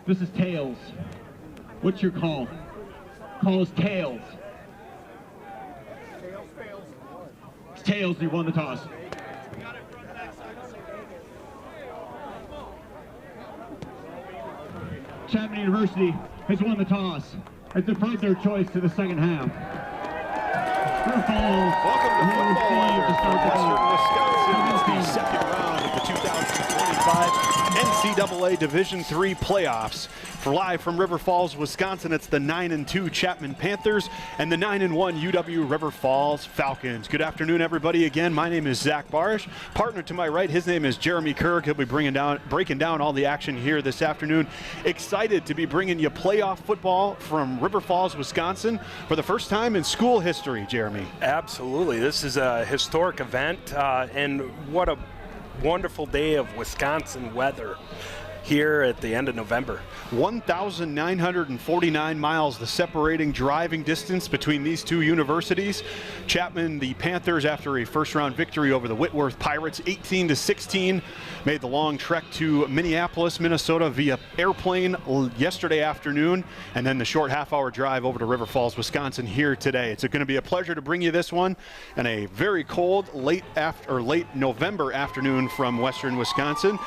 This is tails. What's your call? Call is tails. It's tails, you won the toss. Chapman University has won the toss. It's deferred their choice to the second half. Welcome to football. Western Wisconsin is the second round of the 2025 NCAA Division III playoffs. For live from River Falls, Wisconsin, it's the 9-2 Chapman Panthers and the 9-1 UW River Falls Falcons. Good afternoon, everybody. Again, my name is Zach Barish. Partner to my right, his name is Jeremy Kirk. He'll be breaking down all the action here this afternoon. Excited to be bringing you playoff football from River Falls, Wisconsin, for the first time in school history, Jeremy. Absolutely. This is a historic event, and what a wonderful day of Wisconsin weather here at the end of November. 1,949 miles, the separating driving distance between these two universities. Chapman, the Panthers, after a first-round victory over the Whitworth Pirates, 18-16, made the long trek to Minneapolis, Minnesota via airplane yesterday afternoon, and then the short half-hour drive over to River Falls, Wisconsin here today. It's going to be a pleasure to bring you this one, and a very cold late November afternoon from western Wisconsin.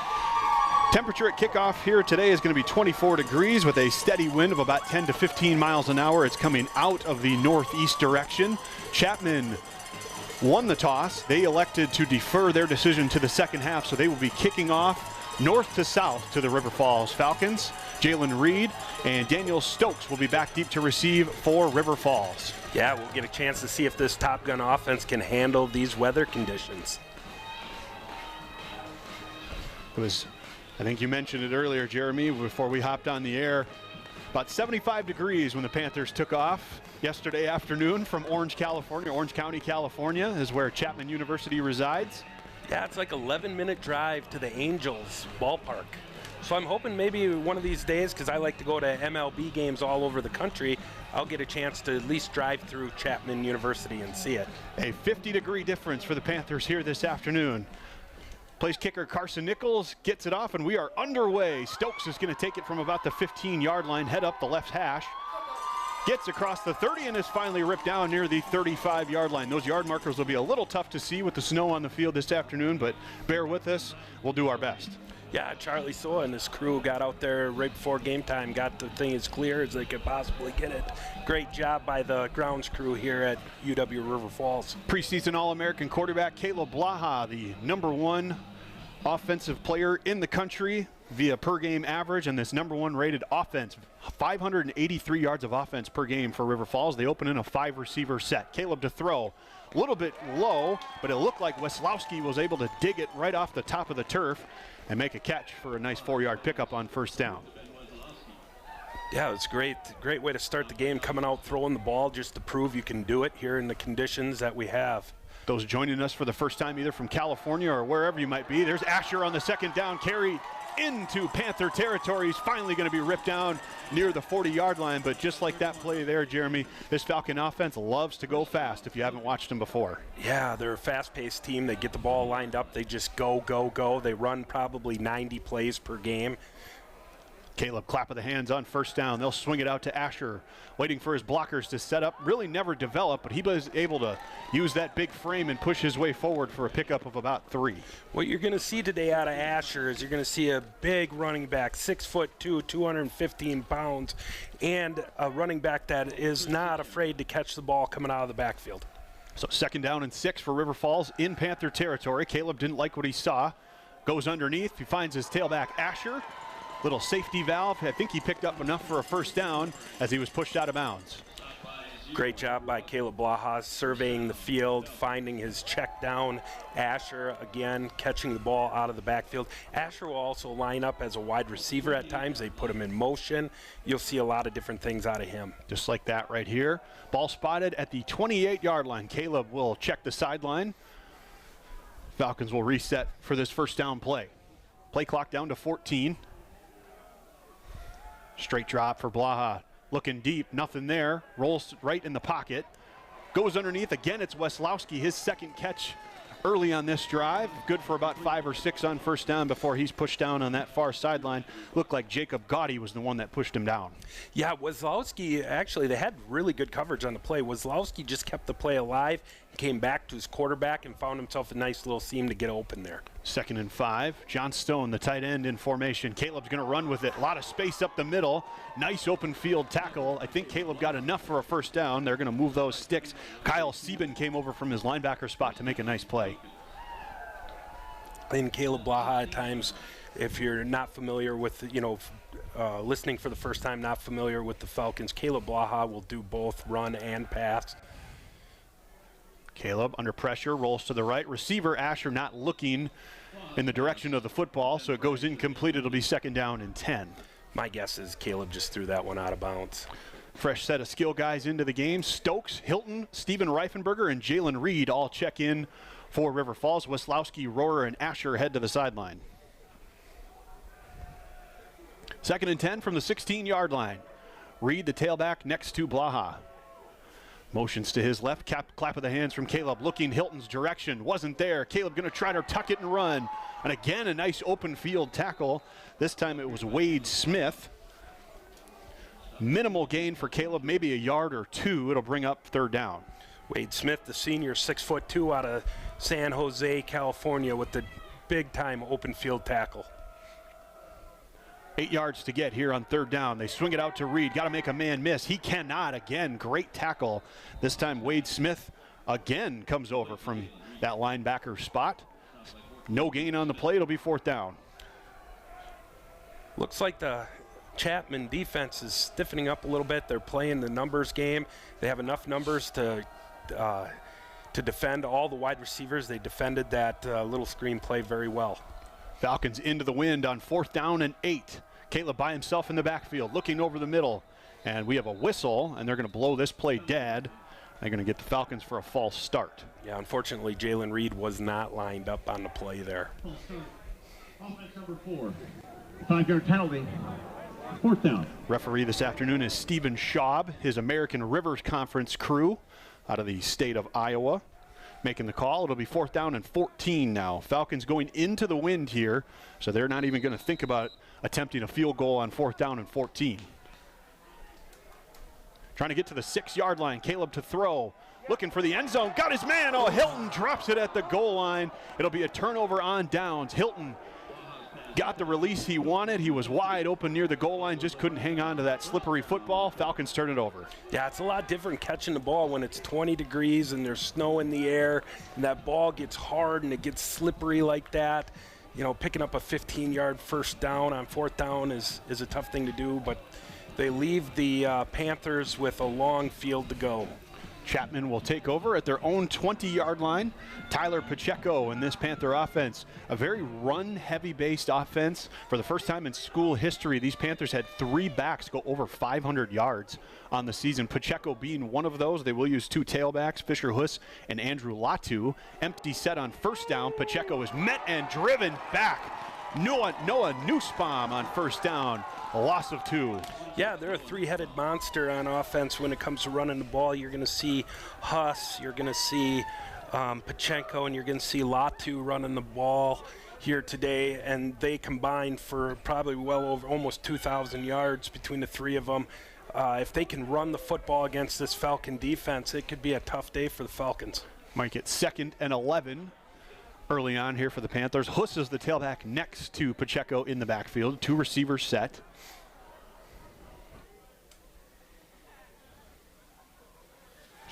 Temperature at kickoff here today is going to be 24 degrees with a steady wind of about 10 to 15 miles an hour. It's coming out of the northeast direction. Chapman won the toss. They elected to defer their decision to the second half, so they will be kicking off north to south to the River Falls Falcons. Jalen Reed and Daniel Stokes will be back deep to receive for River Falls. Yeah, we'll get a chance to see if this Top Gun offense can handle these weather conditions. I think you mentioned it earlier, Jeremy, before we hopped on the air. About 75 degrees when the Panthers took off yesterday afternoon from Orange, California. Orange County, California is where Chapman University resides. Yeah, it's like an 11-minute drive to the Angels ballpark. So I'm hoping maybe one of these days, because I like to go to MLB games all over the country, I'll get a chance to at least drive through Chapman University and see it. A 50-degree difference for the Panthers here this afternoon. Place kicker Carson Nichols gets it off, and we are underway. Stokes is going to take it from about the 15-yard line, head up the left hash. Gets across the 30 and is finally ripped down near the 35-yard line. Those yard markers will be a little tough to see with the snow on the field this afternoon, but bear with us. We'll do our best. Yeah, Charlie Soa and his crew got out there right before game time, got the thing as clear as they could possibly get it. Great job by the grounds crew here at UW River Falls. Preseason All-American quarterback Caleb Blaha, the #1 offensive player in the country via per game average, and this #1 rated offense, 583 yards of offense per game for River Falls. They open in a 5-receiver set. Caleb to throw, a little bit low, but it looked like Weslowski was able to dig it right off the top of the turf and make a catch for a nice 4-yard pickup on first down. Yeah, it's great way to start the game, coming out throwing the ball just to prove you can do it here in the conditions that we have. Those joining us for the first time, either from California or wherever you might be, there's Asher on the second down carry into Panther territory. He's finally going to be ripped down near the 40-yard line, but just like that play there, Jeremy, this Falcon offense loves to go fast if you haven't watched them before. Yeah, they're a fast-paced team. They get the ball lined up. They just go, go, go. They run probably 90 plays per game. Caleb clap of the hands on first down. They'll swing it out to Asher, waiting for his blockers to set up. Really never developed, but he was able to use that big frame and push his way forward for a pickup of about 3. What you're going to see today out of Asher is you're going to see a big running back, 6'2", 215 pounds, and a running back that is not afraid to catch the ball coming out of the backfield. So second down and 6 for River Falls in Panther territory. Caleb didn't like what he saw. Goes underneath. He finds his tailback, Asher. Little safety valve. I think he picked up enough for a first down as he was pushed out of bounds. Great job by Caleb Blaha, surveying the field, finding his check down. Asher, again, catching the ball out of the backfield. Asher will also line up as a wide receiver at times. They put him in motion. You'll see a lot of different things out of him. Just like that right here. Ball spotted at the 28-yard line. Caleb will check the sideline. Falcons will reset for this first down play. Play clock down to 14. Straight drop for Blaha. Looking deep, nothing there. Rolls right in the pocket. Goes underneath. Again, it's Weslowski, his second catch early on this drive. Good for about 5 or 6 on first down before he's pushed down on that far sideline. Looked like Jacob Gaudy was the one that pushed him down. Yeah, Wazlowski, actually, they had really good coverage on the play. Wazlowski just kept the play alive, came back to his quarterback, and found himself a nice little seam to get open there. 2nd and 5. John Stone, the tight end, in formation. Caleb's going to run with it. A lot of space up the middle. Nice open field tackle. I think Caleb got enough for a first down. They're going to move those sticks. Kyle Sieben came over from his linebacker spot to make a nice play. In Caleb Blaha, at times, if you're not familiar with, listening for the first time, not familiar with the Falcons, Caleb Blaha will do both run and pass. Caleb under pressure, rolls to the right. Receiver Asher not looking in the direction of the football, so it goes incomplete. It'll be 2nd down and 10. My guess is Caleb just threw that one out of bounds. Fresh set of skill guys into the game. Stokes, Hilton, Steven Reifenberger, and Jalen Reed all check in for River Falls. Weslowski, Rohrer, and Asher head to the sideline. 2nd and 10 from the 16-yard line. Reed, the tailback, next to Blaha. Motions to his left, clap of the hands from Caleb, looking Hilton's direction, wasn't there. Caleb going to try to tuck it and run. And again, a nice open field tackle. This time it was Wade Smith. Minimal gain for Caleb, maybe a yard or 2. It'll bring up 3rd down. Wade Smith, the senior, 6'2", out of San Jose, California, with the big-time open field tackle. 8 yards to get here on 3rd down. They swing it out to Reed. Got to make a man miss. He cannot. Again, great tackle. This time Wade Smith again comes over from that linebacker spot. No gain on the play. It'll be 4th down. Looks like the Chapman defense is stiffening up a little bit. They're playing the numbers game. They have enough numbers to defend all the wide receivers. They defended that little screen play very well. Falcons into the wind on 4th down and 8. Caleb by himself in the backfield, looking over the middle. And we have a whistle, and they're going to blow this play dead. They're going to get the Falcons for a false start. Yeah, unfortunately, Jalen Reed was not lined up on the play there. Offense number 4. 5-yard penalty. 4th down. Referee this afternoon is Stephen Schaub, his American Rivers Conference crew out of the state of Iowa, making the call. It'll be 4th down and 14 now. Falcons going into the wind here, so they're not even going to think about attempting a field goal on 4th down and 14. Trying to get to the 6-yard line. Caleb to throw. Looking for the end zone. Got his man. Oh, Hilton drops it at the goal line. It'll be a turnover on downs. Hilton got the release he wanted. He was wide open near the goal line, just couldn't hang on to that slippery football. Falcons turn it over. Yeah, it's a lot different catching the ball when it's 20 degrees and there's snow in the air and that ball gets hard and it gets slippery like that. Picking up a 15-yard first down on 4th down is a tough thing to do, but they leave the Panthers with a long field to go. Chapman will take over at their own 20-yard line. Tyler Pacheco in this Panther offense. A very run-heavy based offense. For the first time in school history, these Panthers had 3 backs go over 500 yards on the season. Pacheco being one of those. They will use 2 tailbacks, Fisher Huss and Andrew Latu. Empty set on first down. Pacheco is met and driven back. Noah Nussbaum on first down. A loss of 2. Yeah, they're a 3-headed monster on offense when it comes to running the ball. You're going to see Huss, you're going to see Pacheco, and you're going to see Latu running the ball here today. And they combined for probably well over almost 2,000 yards between the 3 of them. If they can run the football against this Falcon defense, it could be a tough day for the Falcons. Might get 2nd and 11 early on here for the Panthers. Huss is the tailback next to Pacheco in the backfield. 2 receivers set.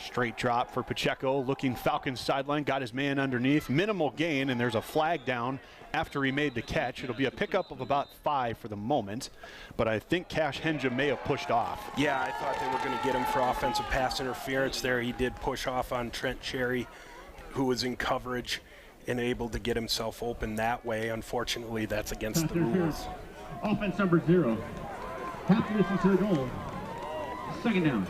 Straight drop for Pacheco, looking Falcons sideline, got his man underneath. Minimal gain, and there's a flag down after he made the catch. It'll be a pickup of about 5 for the moment, but I think Cash Henja may have pushed off. Yeah, I thought they were going to get him for offensive pass interference there. He did push off on Trent Cherry, who was in coverage and able to get himself open that way. Unfortunately, that's against the rules. Offense number 0. Half the distance to the goal. 2nd down.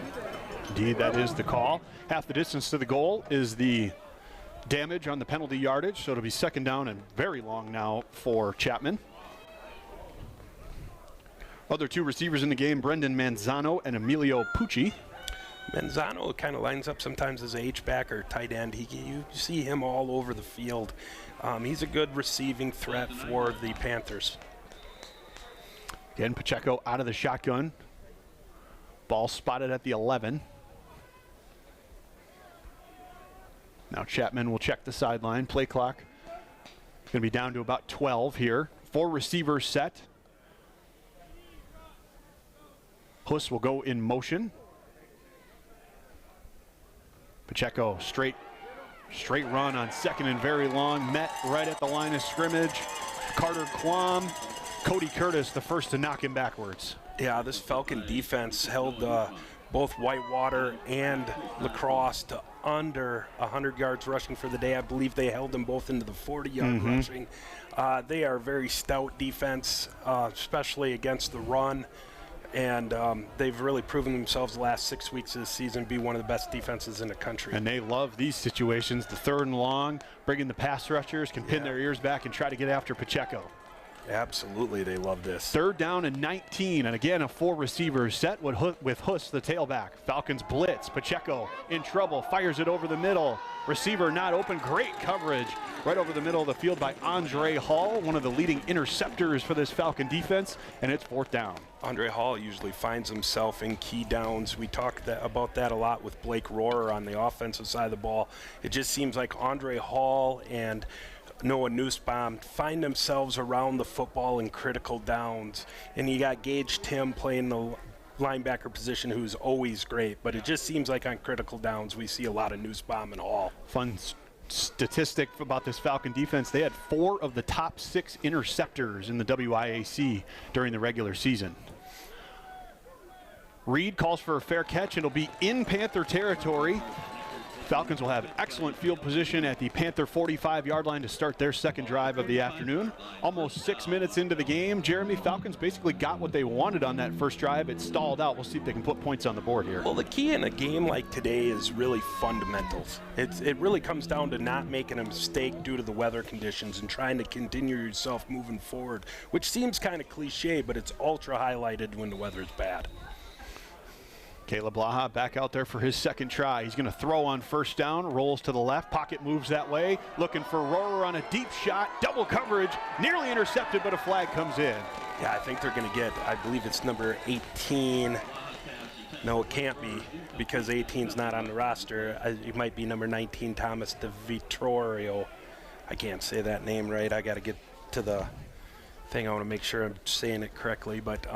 Indeed, that is the call. Half the distance to the goal is the damage on the penalty yardage, so it'll be 2nd down and very long now for Chapman. Other 2 receivers in the game, Brendan Manzano and Emilio Pucci. Manzano kind of lines up sometimes as a H-back or tight end. You see him all over the field. He's a good receiving threat for the Panthers. Again, Pacheco out of the shotgun. Ball spotted at the 11. Now Chapman will check the sideline. Play clock going to be down to about 12 here. 4 receivers set. Huss will go in motion. Pacheco straight run on second and very long. Met right at the line of scrimmage. Carter Quam, Cody Curtis, the first to knock him backwards. Yeah, this Falcon defense held both Whitewater and La Crosse to under 100 yards rushing for the day. I believe they held them both into the 40-yard rushing. They are a very stout defense, especially against the run. And they've really proven themselves the last 6 weeks of the season to be one of the best defenses in the country. And they love these situations. The 3rd and long, bringing the pass rushers, can pin their ears back and try to get after Pacheco. Absolutely, they love this. 3rd down and 19, and again a 4 receivers set with Huss, the tailback. Falcons blitz. Pacheco in trouble, fires it over the middle. Receiver not open. Great coverage right over the middle of the field by Andre Hall, one of the leading interceptors for this Falcon defense, and it's 4th down. Andre Hall usually finds himself in key downs. We talked about that a lot with Blake Rohrer on the offensive side of the ball. It just seems like Andre Hall and Noah Nussbaum find themselves around the football in critical downs. And you got Gage Tim playing the linebacker position, who's always great. But it just seems like on critical downs we see a lot of Nussbaum and Hall. Fun statistic about this Falcon defense, they had 4 of the top 6 interceptors in the WIAC during the regular season. Reed calls for a fair catch. It'll be in Panther territory. Falcons will have excellent field position at the Panther 45-yard line to start their second drive of the afternoon. Almost 6 minutes into the game, Jeremy, Falcons basically got what they wanted on that first drive. It stalled out. We'll see if they can put points on the board here. Well, the key in a game like today is really fundamentals. It really comes down to not making a mistake due to the weather conditions and trying to continue yourself moving forward, which seems kind of cliche, but it's ultra highlighted when the weather's bad. Caleb Blaha back out there for his second try. He's going to throw on 1st down, rolls to the left, pocket moves that way, looking for Rohrer on a deep shot, double coverage, nearly intercepted, but a flag comes in. Yeah, I think they're going to get, I believe it's number 18. No, it can't be, because 18's not on the roster. It might be number 19, Thomas DeVittorio. I can't say that name right. I got to get to the thing. I want to make sure I'm saying it correctly, but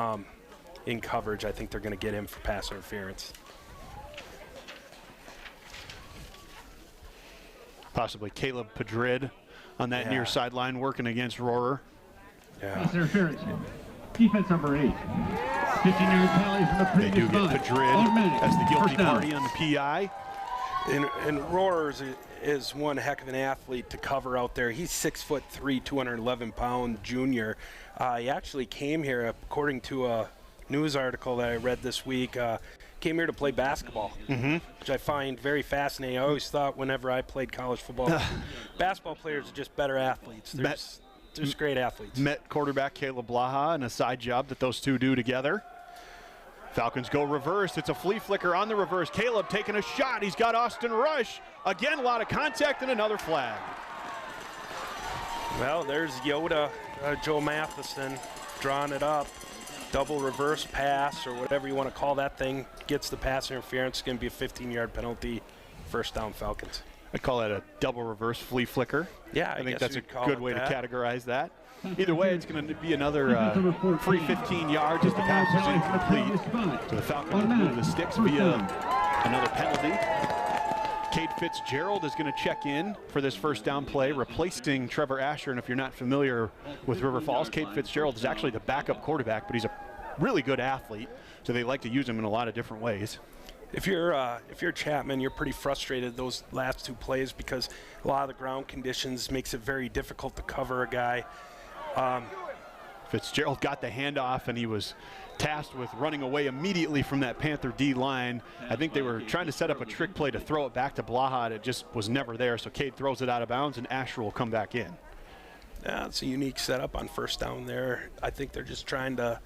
in coverage, I think they're going to get him for pass interference. Possibly Caleb Padrid on that near sideline working against Rohrer. Pass interference. Defense number 8. 15-yard penalty from the previous They do get Padrid as the guilty party on the PI. And Rohrer is one heck of an athlete to cover out there. He's 6'3", 211-pound junior. He actually came here, according to a news article that I read this week, came here to play basketball, which I find very fascinating. I always thought whenever I played college football, basketball players are just better athletes. They're just great athletes. Met quarterback Caleb Blaha and a side job that those two do together. Falcons go reverse. It's a flea flicker on the reverse. Caleb taking a shot. He's got Austin Rush. Again, a lot of contact and another flag. Well, there's Yoda, Joe Matheson, drawing it up. Double reverse pass, or whatever you want to call that thing, gets the pass interference. It's going to be a 15-yard penalty. 1st down, Falcons. I call that a double reverse flea flicker. Yeah, I think that's a call good way to categorize that. Either way, it's going to be another free 15 yards as the pass is incomplete. So the Falcons move the sticks via another penalty. Cade Fitzgerald is going to check in for this 1st down play, replacing Trevor Asher. And if you're not familiar with River Falls, Cade Fitzgerald is actually the backup quarterback, but he's a really good athlete, so they like to use him in a lot of different ways. If you're Chapman, you're pretty frustrated those last 2 plays because a lot of the ground conditions makes it very difficult to cover a guy. Fitzgerald got the handoff, and he was tasked with running away immediately from that Panther D line. I think they were trying to set up a trick play to throw it back to Blaha. It just was never there, so Cade throws it out of bounds, and Asher will come back in. Yeah, it's a unique setup on 1st down there. I think they're just trying to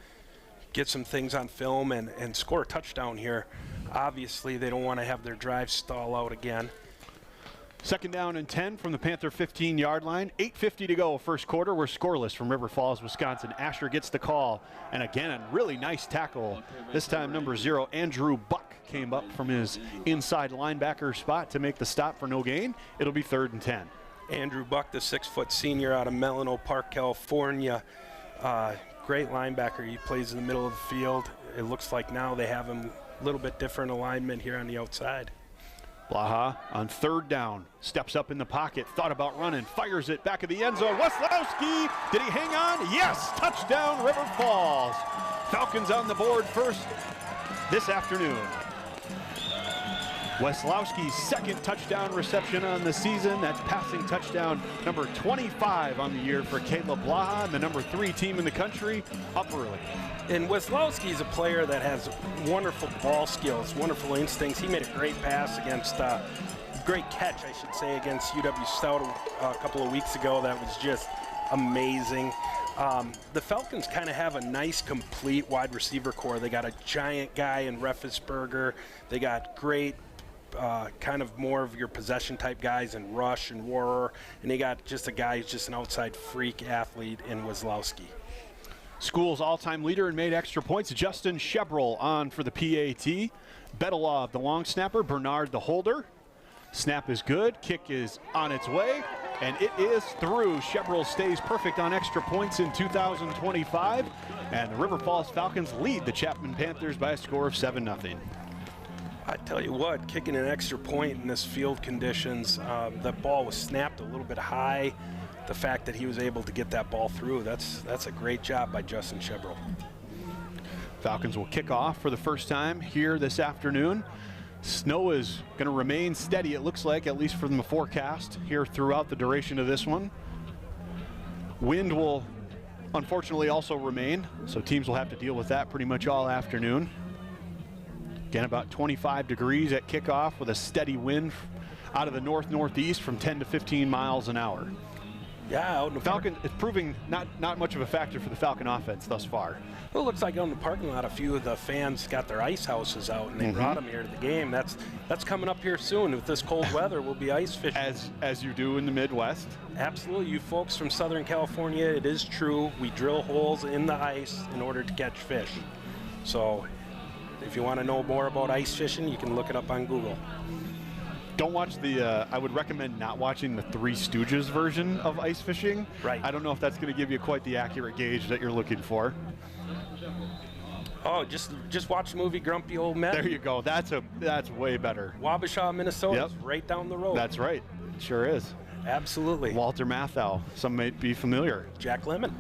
get some things on film and score a touchdown here. Obviously, they don't want to have their drive stall out again. Second down and 10 from the Panther 15-yard line. 8:50 to go first quarter. We're scoreless from River Falls, Wisconsin. Asher gets the call. And again, a really nice tackle. This time number 0, Andrew Buck, came up from his inside linebacker spot to make the stop for no gain. It'll be 3rd and 10. Andrew Buck, the 6-foot senior out of Melano Park, California. Great linebacker. He plays in the middle of the field. It looks like now they have him a little bit different alignment here on the outside. Blaha on 3rd down, steps up in the pocket, thought about running, fires it back of the end zone. Weslowski, did he hang on? Yes, touchdown River Falls. Falcons on the board first this afternoon. Weslowski's 2nd touchdown reception on the season. That's passing touchdown number 25 on the year for Caleb Blaha, and the number 3 team in the country, up early. And Weslowski is a player that has wonderful ball skills, wonderful instincts. He made a great pass against, great catch, I should say, against UW Stout a couple of weeks ago. That was just amazing. The Falcons kind of have a nice, complete wide receiver core. They got a giant guy in Reffesberger. They got great kind of more of your possession type guys in Rush and Warrer. And they got just a guy who's just an outside freak athlete in Weslowski. School's all-time leader in made extra points, Justin Shebrel on for the PAT. Bedelov, the long snapper, Bernard, the holder. Snap is good, kick is on its way, and it is through. Shebrel stays perfect on extra points in 2025, and the River Falls Falcons lead the Chapman Panthers by a score of 7-0. I tell you what, kicking an extra point in this field conditions, the ball was snapped a little bit high. The fact that he was able to get that ball through, that's a great job by Justin Shebrel. Falcons will kick off for the first time here this afternoon. Snow is going to remain steady, it looks like, at least from the forecast here throughout the duration of this one. Wind will unfortunately also remain, so teams will have to deal with that pretty much all afternoon. Again, about 25 degrees at kickoff with a steady wind out of the north-northeast from 10 to 15 miles an hour. Yeah, out in the Falcon is proving not much of a factor for the Falcon offense thus far. Well, it looks like out in the parking lot, a few of the fans got their ice houses out and they brought them here to the game. That's coming up here soon. With this cold weather, we'll be ice fishing. As you do in the Midwest. Absolutely. You folks from Southern California, it is true. We drill holes in the ice in order to catch fish. So if you want to know more about ice fishing, you can look it up on Google. Don't watch I would recommend not watching the Three Stooges version of ice fishing. Right. I don't know if that's going to give you quite the accurate gauge that you're looking for. Oh, just watch the movie Grumpy Old Men. There you go. That's way better. Wabasha, Minnesota, Yep. right down the road. That's right. Sure is. Absolutely. Walter Matthau. Some may be familiar. Jack Lemmon.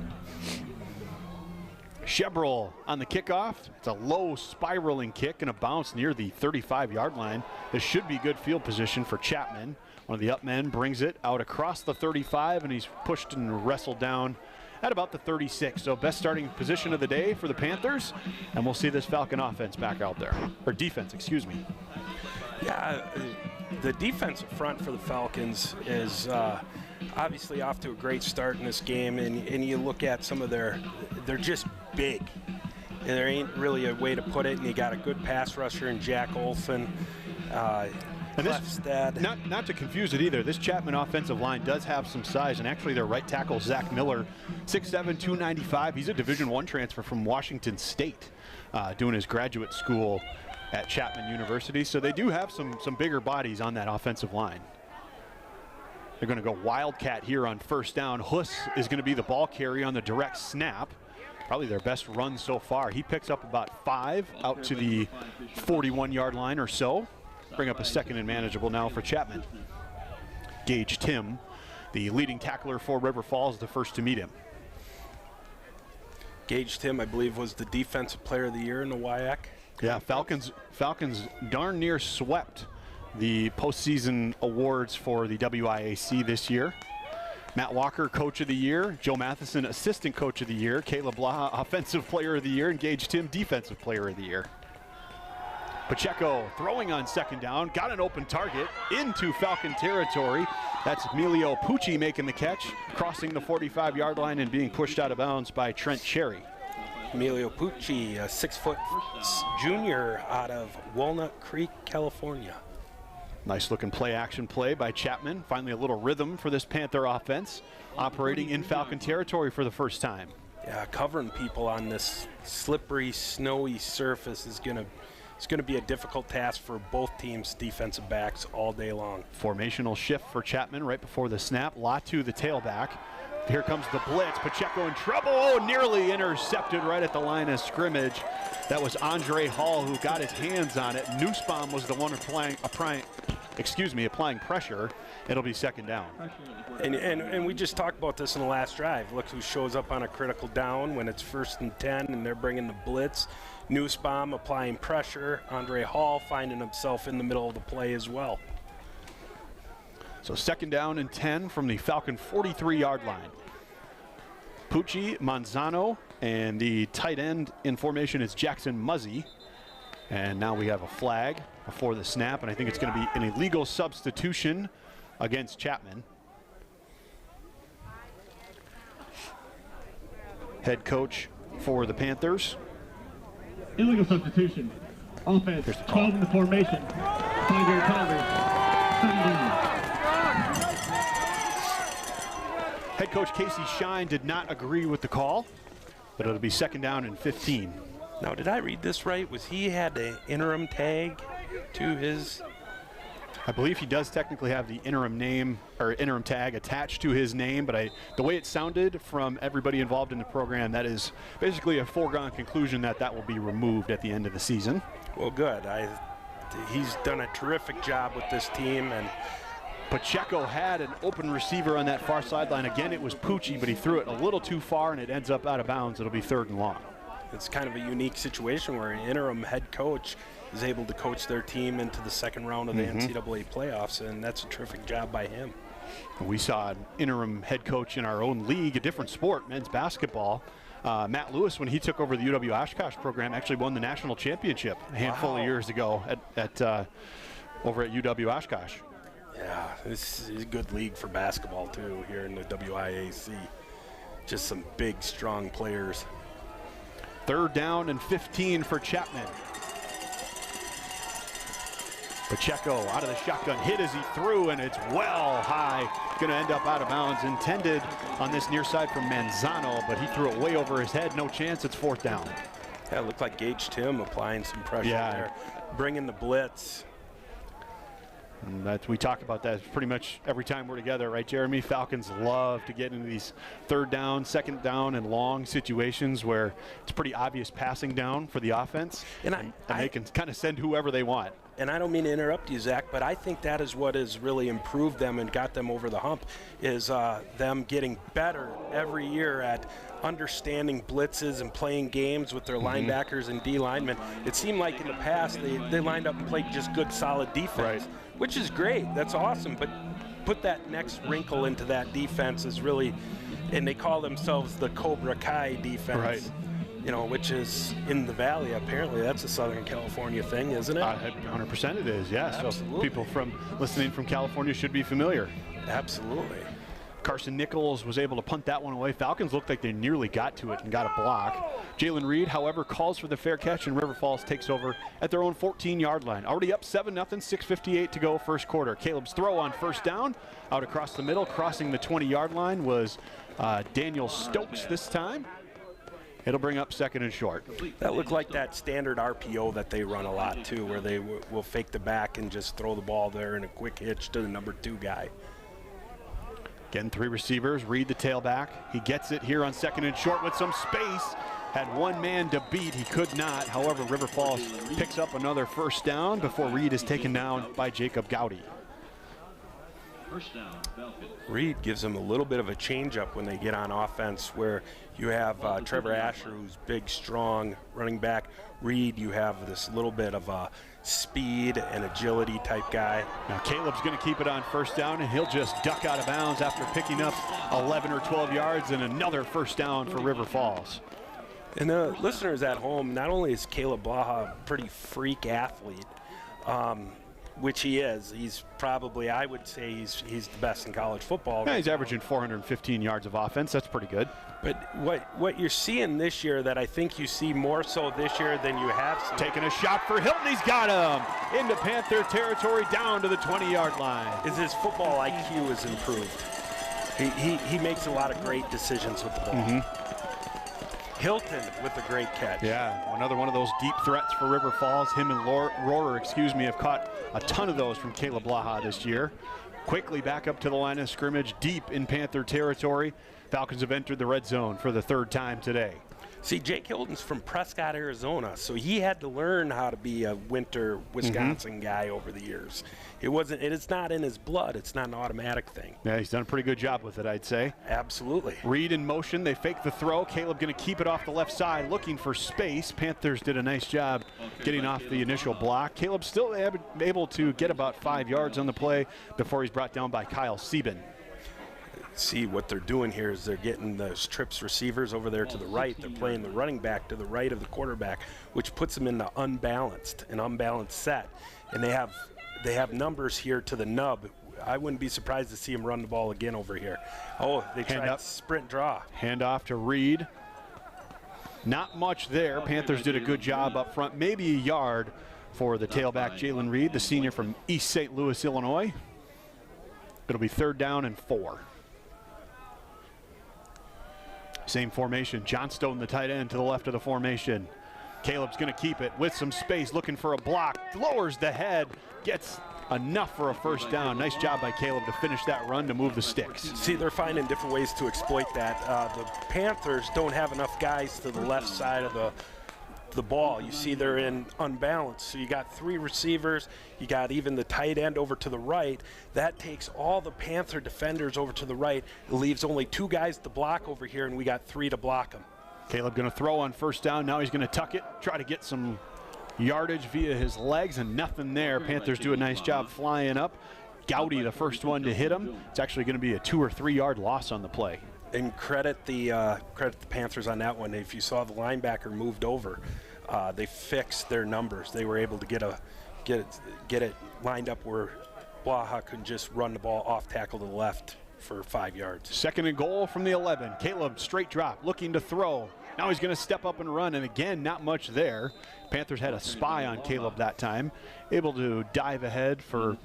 Shebrel on the kickoff. It's a low spiraling kick and a bounce near the 35-yard line. This should be good field position for Chapman. One of the up men brings it out across the 35, and he's pushed and wrestled down at about the 36. So best starting position of the day for the Panthers, and we'll see this Falcon offense back out there. Or defense, excuse me. Yeah, the defensive front for the Falcons is obviously off to a great start in this game, and you look at some of they're just big. And there ain't really a way to put it, and you got a good pass rusher in Jack Olson. And this, not to confuse it either, this Chapman offensive line does have some size, and actually their right tackle, Zach Miller, 6'7", 295. He's a Division I transfer from Washington State, doing his graduate school at Chapman University. So they do have some bigger bodies on that offensive line. They're going to go Wildcat here on first down. Huss is going to be the ball carrier on the direct snap. Probably their best run so far. He picks up about 5 out to the 41-yard line or so. Bring up a second and manageable now for Chapman. Gage Tim, the leading tackler for River Falls, the first to meet him. Gage Tim, I believe, was the defensive player of the year in the WIAC. Yeah, Falcons darn near swept the postseason awards for the WIAC this year. Matt Walker, Coach of the Year. Joe Matheson, Assistant Coach of the Year. Caleb Blaha, Offensive Player of the Year. And Gage Tim, Defensive Player of the Year. Pacheco throwing on second down. Got an open target into Falcon territory. That's Emilio Pucci making the catch, crossing the 45-yard line and being pushed out of bounds by Trent Cherry. Emilio Pucci, a 6-foot junior out of Walnut Creek, California. Nice looking play action play by Chapman. Finally a little rhythm for this Panther offense, operating in Falcon territory for the first time. Yeah, covering people on this slippery, snowy surface is going to be a difficult task for both teams' defensive backs all day long. Formational shift for Chapman right before the snap. Latu, the tailback. Here comes the blitz. Pacheco in trouble. Oh, nearly intercepted right at the line of scrimmage. That was Andre Hall who got his hands on it. Nussbaum was the one applying pressure. It'll be second down. And we just talked about this in the last drive. Look who shows up on a critical down when it's 1st and 10 and they're bringing the blitz. Nussbaum applying pressure. Andre Hall finding himself in the middle of the play as well. So second down and 10 from the Falcon 43-yard line. Pucci, Manzano, and the tight end in formation is Jackson Muzzy. And now we have a flag before the snap, and I think it's going to be an illegal substitution against Chapman. Head coach for the Panthers. Illegal substitution. Offense, 12 in the formation. 5-yard penalty. Head coach Casey Shine did not agree with the call, but it'll be second down and 15. Now, did I read this right? Was he had an interim tag to his? I believe he does technically have the interim name or interim tag attached to his name, but the way it sounded from everybody involved in the program, that is basically a foregone conclusion that will be removed at the end of the season. Well, good. He's done a terrific job with this team, and Pacheco had an open receiver on that far sideline. Again, it was Pucci, but he threw it a little too far, and it ends up out of bounds. It'll be 3rd and long. It's kind of a unique situation where an interim head coach is able to coach their team into the second round of the NCAA playoffs, and that's a terrific job by him. We saw an interim head coach in our own league, a different sport, men's basketball. Matt Lewis, when he took over the UW Oshkosh program, actually won the national championship a handful of years ago over at UW Oshkosh. Yeah, this is a good league for basketball, too, here in the WIAC. Just some big, strong players. 3rd down and 15 for Chapman. Pacheco out of the shotgun, hit as he threw, and it's well high. Going to end up out of bounds. Intended on this near side from Manzano, but he threw it way over his head. No chance. It's 4th down. Yeah, it looked like Gage Tim applying some pressure there. Bringing the blitz. And we talk about that pretty much every time we're together, right, Jeremy? Falcons love to get into these 3rd down, 2nd down, and long situations where it's pretty obvious passing down for the offense, and they can kind of send whoever they want. And I don't mean to interrupt you, Zach, but I think that is what has really improved them and got them over the hump, is them getting better every year at understanding blitzes and playing games with their linebackers and D linemen. It seemed like in the past they lined up and played just good, solid defense, which is great. That's awesome. But put that next wrinkle into that defense is really, and they call themselves the Cobra Kai defense. You know, which is in the Valley. Apparently, that's a Southern California thing, isn't it? 100% it is, yeah. Absolutely. So people listening from California should be familiar. Absolutely. Carson Nichols was able to punt that one away. Falcons looked like they nearly got to it and got a block. Jalen Reed, however, calls for the fair catch, and River Falls takes over at their own 14-yard line. Already up 7-0, 6:58 to go, first quarter. Caleb's throw on 1st down, out across the middle, crossing the 20-yard line was Daniel Stokes this time. It'll bring up 2nd and short. That looked like that standard RPO that they run a lot, too, where they will fake the back and just throw the ball there in a quick hitch to the number 2 guy. Again, 3 receivers. Reed, the tailback. He gets it here on 2nd and short with some space. Had one man to beat. He could not. However, River Falls picks up another 1st down before Reed is taken down by Jacob Gowdy. First down, Falcon. Reed gives them a little bit of a change-up when they get on offense, where you have Trevor Asher, who's big, strong, running back. Reed, you have this little bit of a speed and agility type guy. Now Caleb's going to keep it on 1st down, and he'll just duck out of bounds after picking up 11 or 12 yards and another 1st down for River Falls. And the listeners at home, not only is Caleb Blaha a pretty freak athlete, which he is. He's probably, I would say, he's the best in college football. Yeah, he's averaging 415 yards of offense. That's pretty good. But what you're seeing this year that I think you see more so this year than you have seen. Taking a shot for Hilton. He's got him into Panther territory, down to the 20-yard line. Is his football IQ has improved. He makes a lot of great decisions with the ball. Hilton with a great catch. Yeah, another one of those deep threats for River Falls. Him and Rohrer, have caught a ton of those from Caleb Blaha this year. Quickly back up to the line of scrimmage, deep in Panther territory. Falcons have entered the red zone for the 3rd time today. See, Jake Hilton's from Prescott, Arizona, so he had to learn how to be a winter Wisconsin guy over the years. It's not in his blood. It's not an automatic thing. Yeah, he's done a pretty good job with it, I'd say. Absolutely. Reed in motion. They fake the throw. Caleb going to keep it off the left side, looking for space. Panthers did a nice job getting off the initial block. Caleb still able to get about 5 yards on the play before he's brought down by Kyle Sieben. See, what they're doing here is they're getting those trips receivers over there to the right. They're playing the running back to the right of the quarterback, which puts them in an unbalanced set. And they have numbers here to the nub. I wouldn't be surprised to see him run the ball again over here. Oh, they tried sprint draw. Hand off to Reed. Not much there. Panthers did a good job up front. Maybe a yard for the tailback, Jalen Reed, the senior from East St. Louis, Illinois. It'll be 3rd down and 4. Same formation. Johnstone, the tight end, to the left of the formation. Caleb's going to keep it with some space, looking for a block. Lowers the head, gets enough for a 1st down. Nice job by Caleb to finish that run to move the sticks. See, they're finding different ways to exploit that. The Panthers don't have enough guys to the left side of the ball. You see they're in unbalanced. So you got 3 receivers, you got even the tight end over to the right. That takes all the Panther defenders over to the right. It leaves only 2 guys to block over here, and we got 3 to block them. Caleb going to throw on 1st down. Now he's going to tuck it, try to get some yardage via his legs, and nothing there. Panthers do a nice job flying up. Gowdy, the first one to hit him. It's actually going to be a 2 or 3 yard loss on the play. And credit the Panthers on that one. If you saw the linebacker moved over, they fixed their numbers. They were able to get it lined up where Blaha could just run the ball off tackle to the left for 5 yards. 2nd and goal from the 11. Caleb straight drop, looking to throw. Now he's going to step up and run, and again, not much there. Panthers had a spy on Caleb that time, able to dive ahead for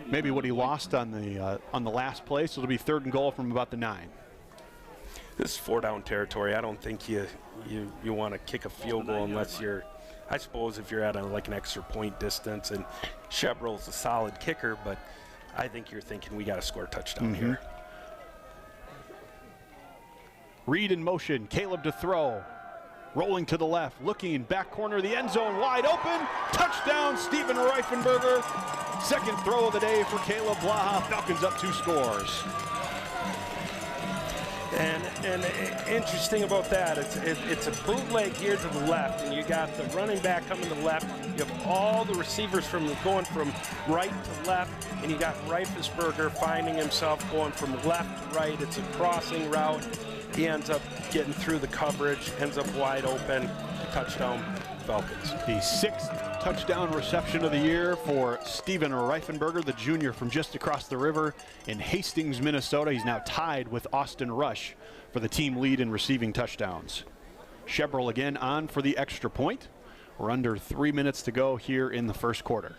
maybe what he lost on the last play. So it'll be 3rd and goal from about the 9. This is 4-down territory. I don't think you want to kick a field goal unless you're, I suppose, if you're at like an extra point distance. And Chebro's a solid kicker, but I think you're thinking we got to score a touchdown here. Reed in motion. Caleb to throw. Rolling to the left, looking back corner of the end zone, wide open. Touchdown, Steven Reifenberger. 2nd throw of the day for Caleb Blaha. Falcons up 2 scores. And interesting about that, it's a bootleg here to the left, and you got the running back coming to the left. You have all the receivers going from right to left, and you got Reifensberger finding himself going from left to right. It's a crossing route. He ends up getting through the coverage, ends up wide open. Touchdown, Falcons. The 6th touchdown reception of the year for Steven Reifenberger, the junior from just across the river in Hastings, Minnesota. He's now tied with Austin Rush for the team lead in receiving touchdowns. Chebroll again on for the extra point. We're under 3 minutes to go here in the 1st quarter.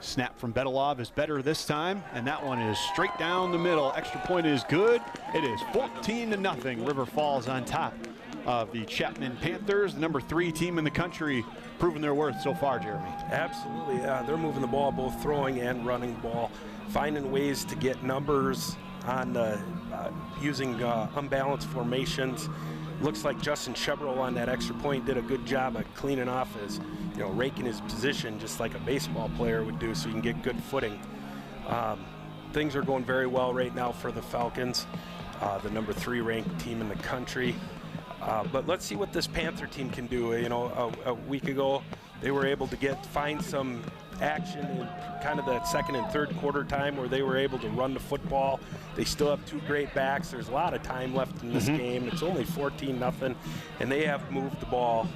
Snap from Betelov is better this time, and that one is straight down the middle. Extra point is good. It is 14-0. River Falls on top of the Chapman Panthers, the number 3 team in the country, proving their worth so far, Jeremy. Absolutely. They're moving the ball, both throwing and running the ball, finding ways to get numbers on using unbalanced formations. Looks like Justin Chebroll on that extra point did a good job of cleaning off his, raking his position just like a baseball player would do so he can get good footing. Things are going very well right now for the Falcons, the number 3 ranked team in the country. But let's see what this Panther team can do. A week ago, they were able to find some action in kind of that 2nd and 3rd quarter time where they were able to run the football. They still have 2 great backs. There's a lot of time left in this game. It's only 14-0, and they have moved the ball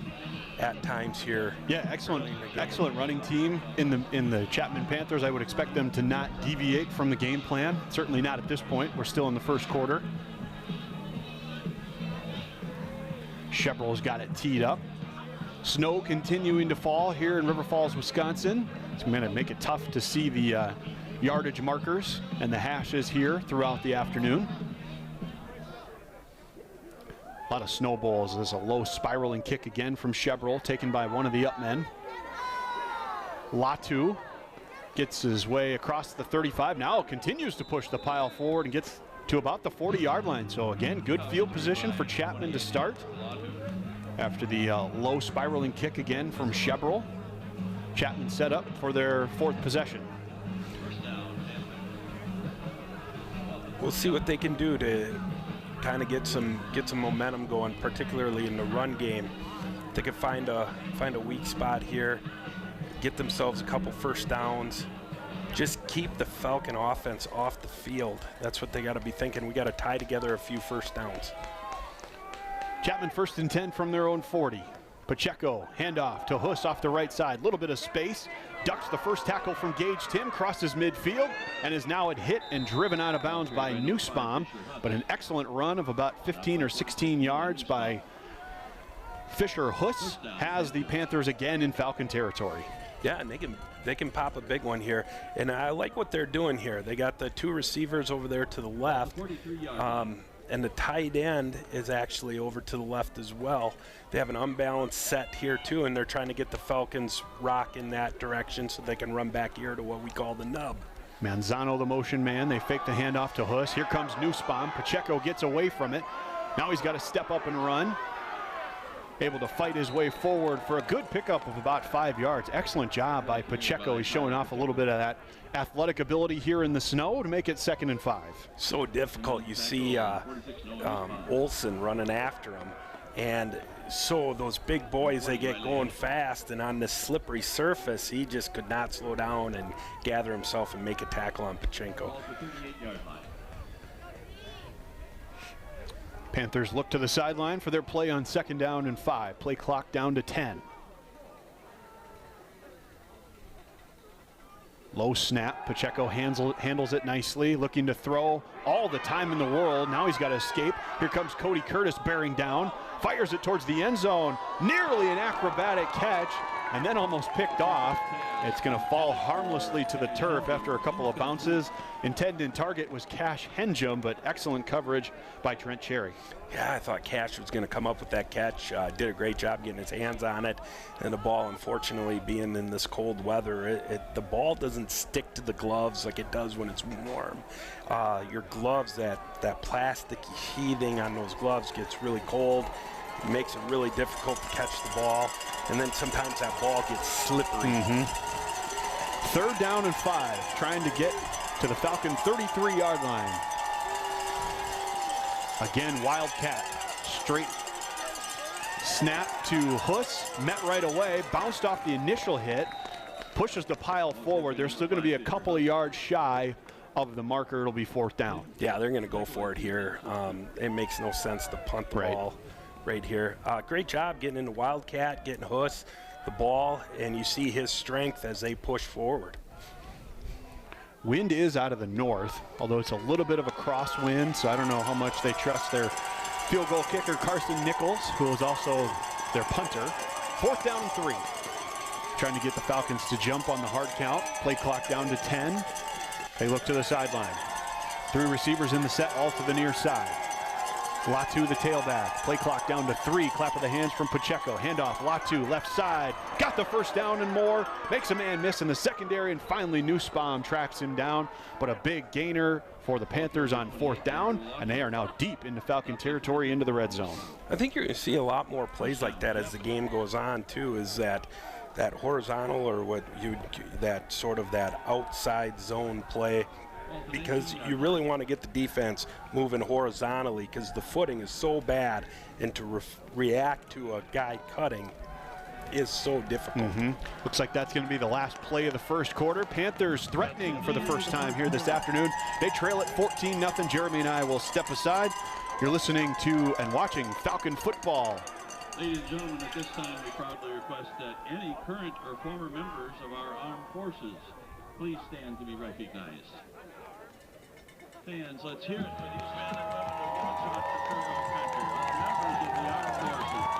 at times here. Yeah, excellent running team in the Chapman Panthers. I would expect them to not deviate from the game plan. Certainly not at this point. We're still in the first quarter. Chevrolet's got it teed up. Snow continuing to fall here in River Falls, Wisconsin. It's going to make it tough to see the yardage markers and the hashes here throughout the afternoon. A lot of snowballs. There's a low spiraling kick again from Chevrolet, taken by one of the up men. Latu gets his way across the 35. Now continues to push the pile forward and gets to about the 40-yard line. So again, good field position for Chapman to start after the low spiraling kick again from Chevrolet. Chapman set up for their fourth possession. We'll see what they can do to kind of get some momentum going, particularly in the run game. They could find a weak spot here, get themselves a couple first downs, just keep the Falcon offense off the field. That's what they got to be thinking. We got to tie together a few first downs. Chapman 1st and 10 from their own 40. Pacheco, handoff to Huss off the right side. Little bit of space. Ducks the first tackle from Gage Tim, crosses midfield, and is now hit and driven out of bounds by Nussbaum. But an excellent run of about 15 or 16 yards by Fisher Huss has the Panthers again in Falcon territory. Yeah, and they can pop a big one here. And I like what they're doing here. They got the two receivers over there to the left. And the tight end is actually over to the left as well. They have an unbalanced set here too, and they're trying to get the Falcons rock in that direction so they can run back here to what we call the nub. Manzano, the motion man. They fake the handoff to Huss. Here comes Nussbaum. Pacheco gets away from it. Now he's got to step up and run. Able to fight his way forward for a good pickup of about 5 yards. Excellent job by Pacheco. He's showing off a little bit of that athletic ability here in the snow to make it 2nd and 5. So difficult. You see Olsen running after him. And so those big boys, they get going fast, and on this slippery surface, he just could not slow down and gather himself and make a tackle on Pacheco. Panthers look to the sideline for their play on 2nd down and 5. Play clock down to 10. Low snap. Pacheco handles it nicely, looking to throw all the time in the world. Now he's got to escape. Here comes Cody Curtis bearing down. Fires it towards the end zone. Nearly an acrobatic catch, and then almost picked off. It's going to fall harmlessly to the turf after a couple of bounces. Intended target was Cash Henjum, but excellent coverage by Trent Cherry. Yeah, I thought Cash was going to come up with that catch. Did a great job getting his hands on it. And the ball, unfortunately, being in this cold weather, the ball doesn't stick to the gloves like it does when it's warm. Your gloves, that plastic heathing on those gloves gets really cold. It makes it really difficult to catch the ball. And then sometimes that ball gets slippery. 3rd down and 5, trying to get to the Falcon 33-yard line. Again, Wildcat, straight snap to Huss, met right away, bounced off the initial hit, pushes the pile forward. They're still going to be a couple of yards shy of the marker. It'll be 4th down. Yeah, they're going to go for it here. It makes no sense to punt the ball right here. Great job getting into Wildcat, getting Huss the ball, and you see his strength as they push forward. Wind is out of the north, although it's a little bit of a crosswind, so I don't know how much they trust their field goal kicker, Carson Nichols, who is also their punter. 4th down and 3. Trying to get the Falcons to jump on the hard count. Play clock down to 10. They look to the sideline. 3 receivers in the set, all to the near side. Latu, the tailback. Play clock down to 3. Clap of the hands from Pacheco. Handoff, Latu, left side. Got the first down and more. Makes a man miss in the secondary, and finally Nussbaum tracks him down. But a big gainer for the Panthers on 4th down, and they are now deep into Falcon territory into the red zone. I think you're going to see a lot more plays like that as the game goes on, too, is that horizontal, or that sort of that outside zone play, because you really want to get the defense moving horizontally, because the footing is so bad, and to react to a guy cutting is so difficult. Looks like that's going to be the last play of the first quarter. Panthers threatening for the first time here this afternoon. They trail it 14-0. Jeremy and I will step aside. You're listening to and watching Falcon football Ladies and gentlemen, at this time we proudly request that any current or former members of our armed forces please stand to be recognized. Fans, let's hear it for these men and women who once fought to serve our country, members of the armed forces.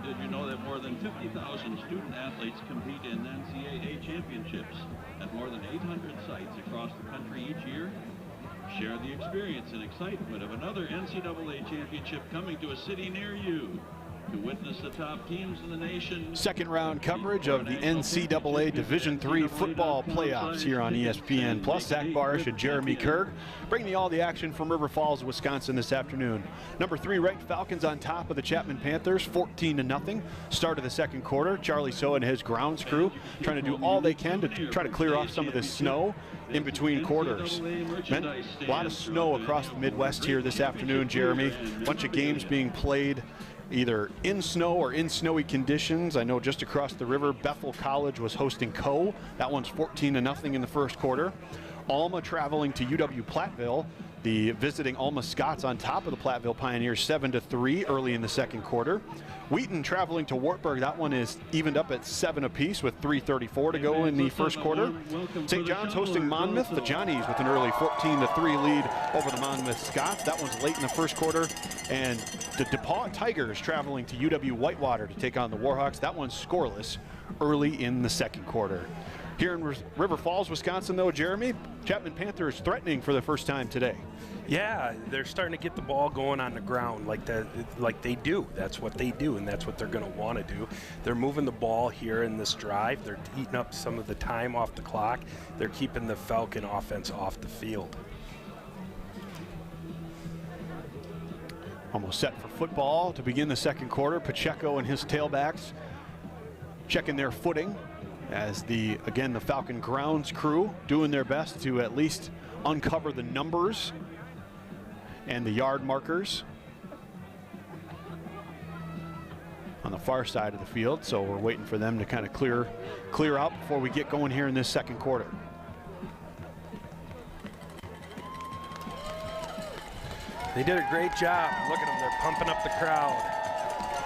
Did you know that more than 50,000 student athletes compete in NCAA championships at more than 800 sites across the country each year? Share the experience and excitement of another NCAA championship coming to a city near you. To witness the top teams in the nation. Second round coverage of the NCAA Division III football playoffs here on ESPN Plus. Zach Barish and Jeremy Kerg bringing you all the action from River Falls, Wisconsin this afternoon. Number 3 ranked Falcons on top of the Chapman Panthers, 14-0. Start of the second quarter. Charlie So and his grounds crew trying to do all they can to try to clear off some of this snow in between quarters. A lot of snow across the Midwest here this afternoon, Jeremy. A bunch of games being played either in snow or in snowy conditions. I know just across the river, Bethel College was hosting Coe. That one's 14-0 in the first quarter. Alma traveling to UW-Platteville. The visiting Alma Scots on top of the Platteville Pioneers 7-3 early in the second quarter. Wheaton traveling to Wartburg. That one is evened up at 7 apiece with 3:34 to go in the first quarter. St. John's hosting Monmouth. The Johnnies with an early 14-3 lead over the Monmouth Scots. That one's late in the first quarter. And the DePauw Tigers traveling to UW-Whitewater to take on the Warhawks. That one's scoreless early in the second quarter. Here in River Falls, Wisconsin, though, Jeremy, Chapman Panthers threatening for the first time today. Yeah, they're starting to get the ball going on the ground like they do. That's what they do, and that's what they're going to want to do. They're moving the ball here in this drive. They're eating up some of the time off the clock. They're keeping the Falcon offense off the field. Almost set for football to begin the second quarter. Pacheco and his tailbacks checking their footing as the Falcon grounds crew doing their best to at least uncover the numbers and the yard markers on the far side of the field. So we're waiting for them to kind of clear out before we get going here in this second quarter. They did a great job. Look at them, they're pumping up the crowd,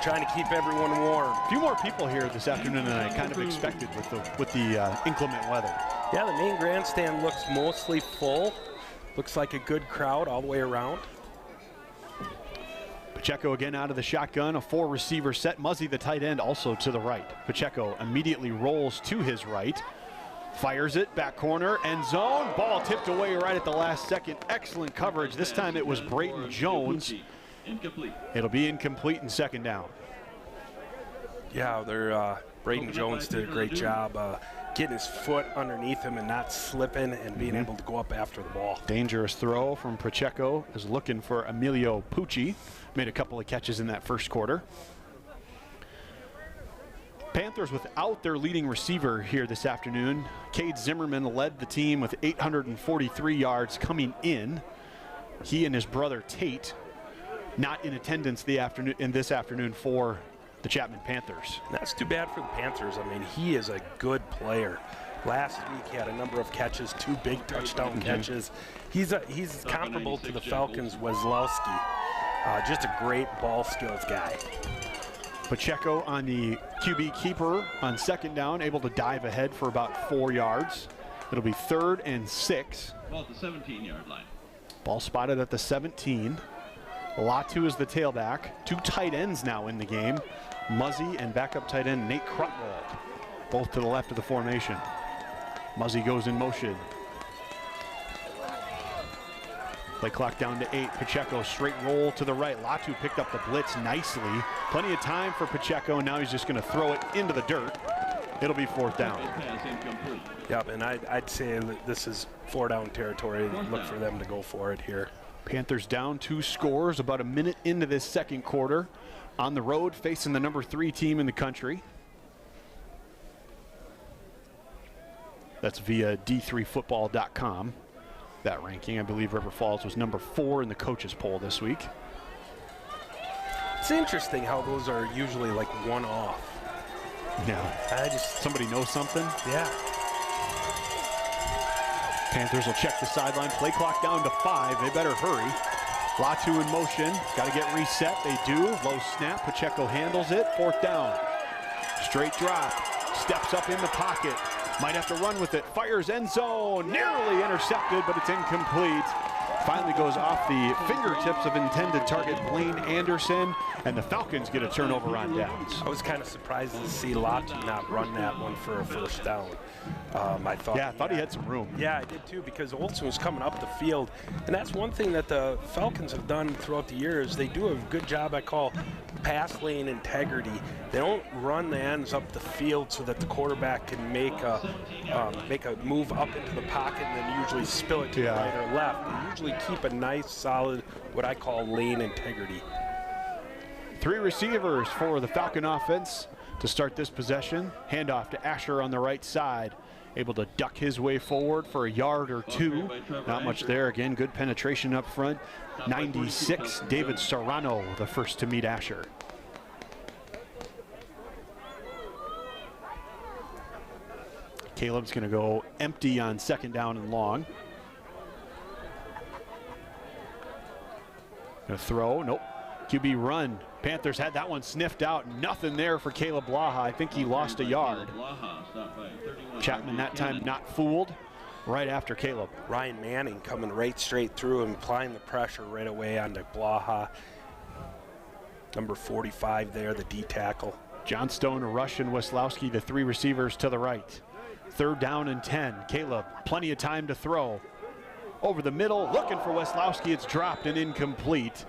trying to keep everyone warm. A few more people here this afternoon than I kind of expected with the inclement weather. Yeah, the main grandstand looks mostly full. Looks like a good crowd all the way around. Pacheco again out of the shotgun, a 4-receiver set. Muzzy, the tight end, also to the right. Pacheco immediately rolls to his right, fires it, back corner, end zone. Ball tipped away right at the last second. Excellent coverage. This time it was Brayton Jones. It'll be incomplete and second down. Yeah, Brayton Jones did a great job getting his foot underneath him and not slipping and being able to go up after the ball. Dangerous throw from Pacheco, is looking for Emilio Pucci. Made a couple of catches in that first quarter. Panthers without their leading receiver here this afternoon. Cade Zimmerman led the team with 843 yards coming in. He and his brother Tate not in attendance this afternoon for the Chapman Panthers. That's too bad for the Panthers. I mean, he is a good player. Last week he had a number of catches, 2 big touchdown catches. He's comparable to the Falcons' Weslowski. Just a great ball skills guy. Pacheco on the QB keeper on second down, able to dive ahead for about 4 yards. It'll be 3rd and 6. Well, at the 17-yard line. Ball spotted at the 17. Latu is the tailback. 2 tight ends now in the game. Muzzy and backup tight end Nate Krutwald, both to the left of the formation. Muzzy goes in motion. Play clock down to 8. Pacheco straight roll to the right. Latu picked up the blitz nicely. Plenty of time for Pacheco. Now he's just going to throw it into the dirt. It'll be 4th down. Yep, and I'd say this is 4-down territory. Look for them to go for it here. Panthers down 2 scores about a minute into this second quarter. On the road facing the number 3 team in the country. That's via d3football.com. That ranking, I believe River Falls was number 4 in the coaches poll this week. It's interesting how those are usually like one off. Yeah. Somebody knows something? Yeah. Panthers will check the sideline. Play clock down to 5. They better hurry. Latu in motion. Got to get reset. They do. Low snap. Pacheco handles it. 4th down. Straight drop. Steps up in the pocket. Might have to run with it. Fires end zone. Nearly intercepted, but it's incomplete. Finally goes off the fingertips of intended target Blaine Anderson, and the Falcons get a turnover on downs. I was kind of surprised to see Latu not run that one for a first down. I thought he had some room. Yeah, I did too, because Olsen was coming up the field, and that's one thing that the Falcons have done throughout the years. They do a good job, I call pass lane integrity. They don't run the ends up the field so that the quarterback can make a move up into the pocket and then usually spill it to the right or left. They usually keep a nice, solid, what I call lane integrity. 3 receivers for the Falcon offense to start this possession. Handoff to Asher on the right side. Able to duck his way forward for a yard or 2. Not much there. Again, good penetration up front. 96, David Serrano, the first to meet Asher. Caleb's going to go empty on 2nd down and long. Going to throw. Nope. QB run. Panthers had that one sniffed out. Nothing there for Caleb Blaha. I think he lost a yard. Chapman that time not fooled. Right after Caleb. Ryan Manning coming right straight through and applying the pressure right away onto Blaha. Number 45 there, the D tackle. Johnstone, Rush, and Weslowski, the 3 receivers to the right. 3rd down and 10. Caleb, plenty of time to throw. Over the middle, looking for Weslowski. It's dropped and incomplete.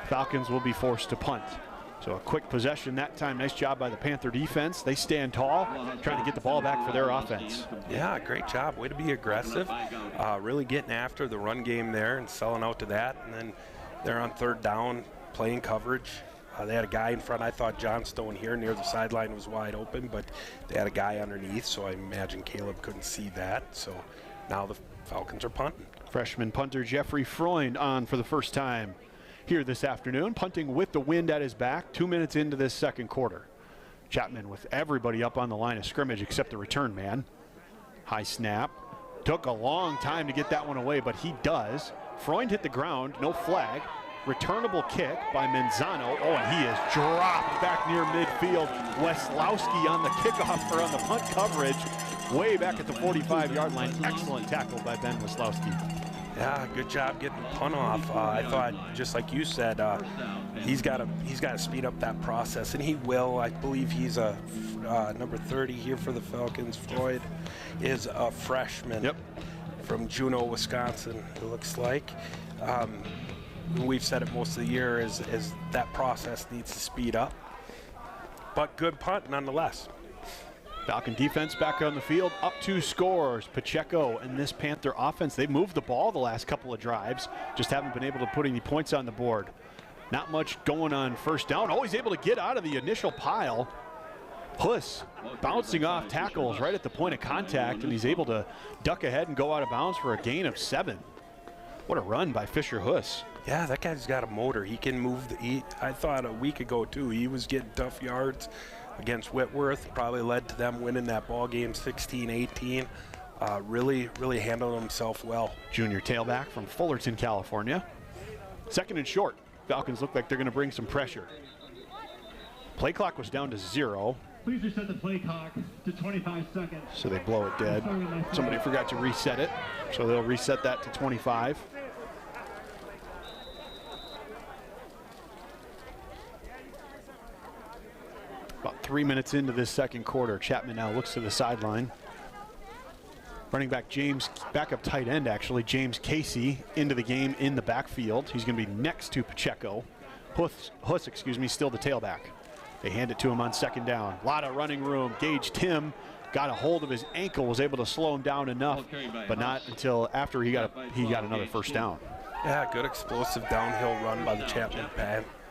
Falcons will be forced to punt. So a quick possession that time. Nice job by the Panther defense. They stand tall, trying to get the ball back for their offense. Yeah, great job. Way to be aggressive. Really getting after the run game there and selling out to that. And then they're on 3rd down, playing coverage. They had a guy in front. I thought Johnstone here near the sideline was wide open, but they had a guy underneath, so I imagine Caleb couldn't see that. So now the Falcons are punting. Freshman punter Jeffrey Freund on for the first time here this afternoon, punting with the wind at his back, 2 minutes into this 2nd quarter. Chapman with everybody up on the line of scrimmage except the return man. High snap. Took a long time to get that one away, but he does. Freund hit the ground, no flag. Returnable kick by Manzano. Oh, and he is dropped back near midfield. Weslowski on the kickoff, or on the punt coverage, way back at the 45-yard line. Excellent tackle by Ben Weslowski. Yeah, good job getting the punt off. I thought, just like you said, he's got to speed up that process, and he will. I believe he's a number 30 here for the Falcons. Freud is a freshman from Juneau, Wisconsin, it looks like. We've said it most of the year is that process needs to speed up, but good punt nonetheless. Falcon defense back on the field, up 2 scores. Pacheco and this Panther offense, they've moved the ball the last couple of drives, just haven't been able to put any points on the board. Not much going on 1st down. Always able to get out of the initial pile. Huss bouncing off tackles right at the point of contact, and he's able to duck ahead and go out of bounds for a gain of 7. What a run by Fisher Huss. Yeah, that guy's got a motor. He can move. I thought a week ago, too, he was getting tough yards against Whitworth. Probably led to them winning that ball game 16-18. Really handled himself well. Junior tailback from Fullerton, California. 2nd and short. Falcons look like they're going to bring some pressure. Play clock was down to 0. Please reset the play clock to 25 seconds. So they blow it dead. Somebody forgot to reset it, so they'll reset that to 25. About 3 minutes into this 2nd quarter, Chapman now looks to the sideline. Running back backup tight end actually, James Casey into the game in the backfield. He's going to be next to Pacheco. Huss, still the tailback. They hand it to him on 2nd down. A lot of running room. Gage Tim got a hold of his ankle, was able to slow him down enough, but not until after he got another 1st down. Yeah, good explosive downhill run by the Chapman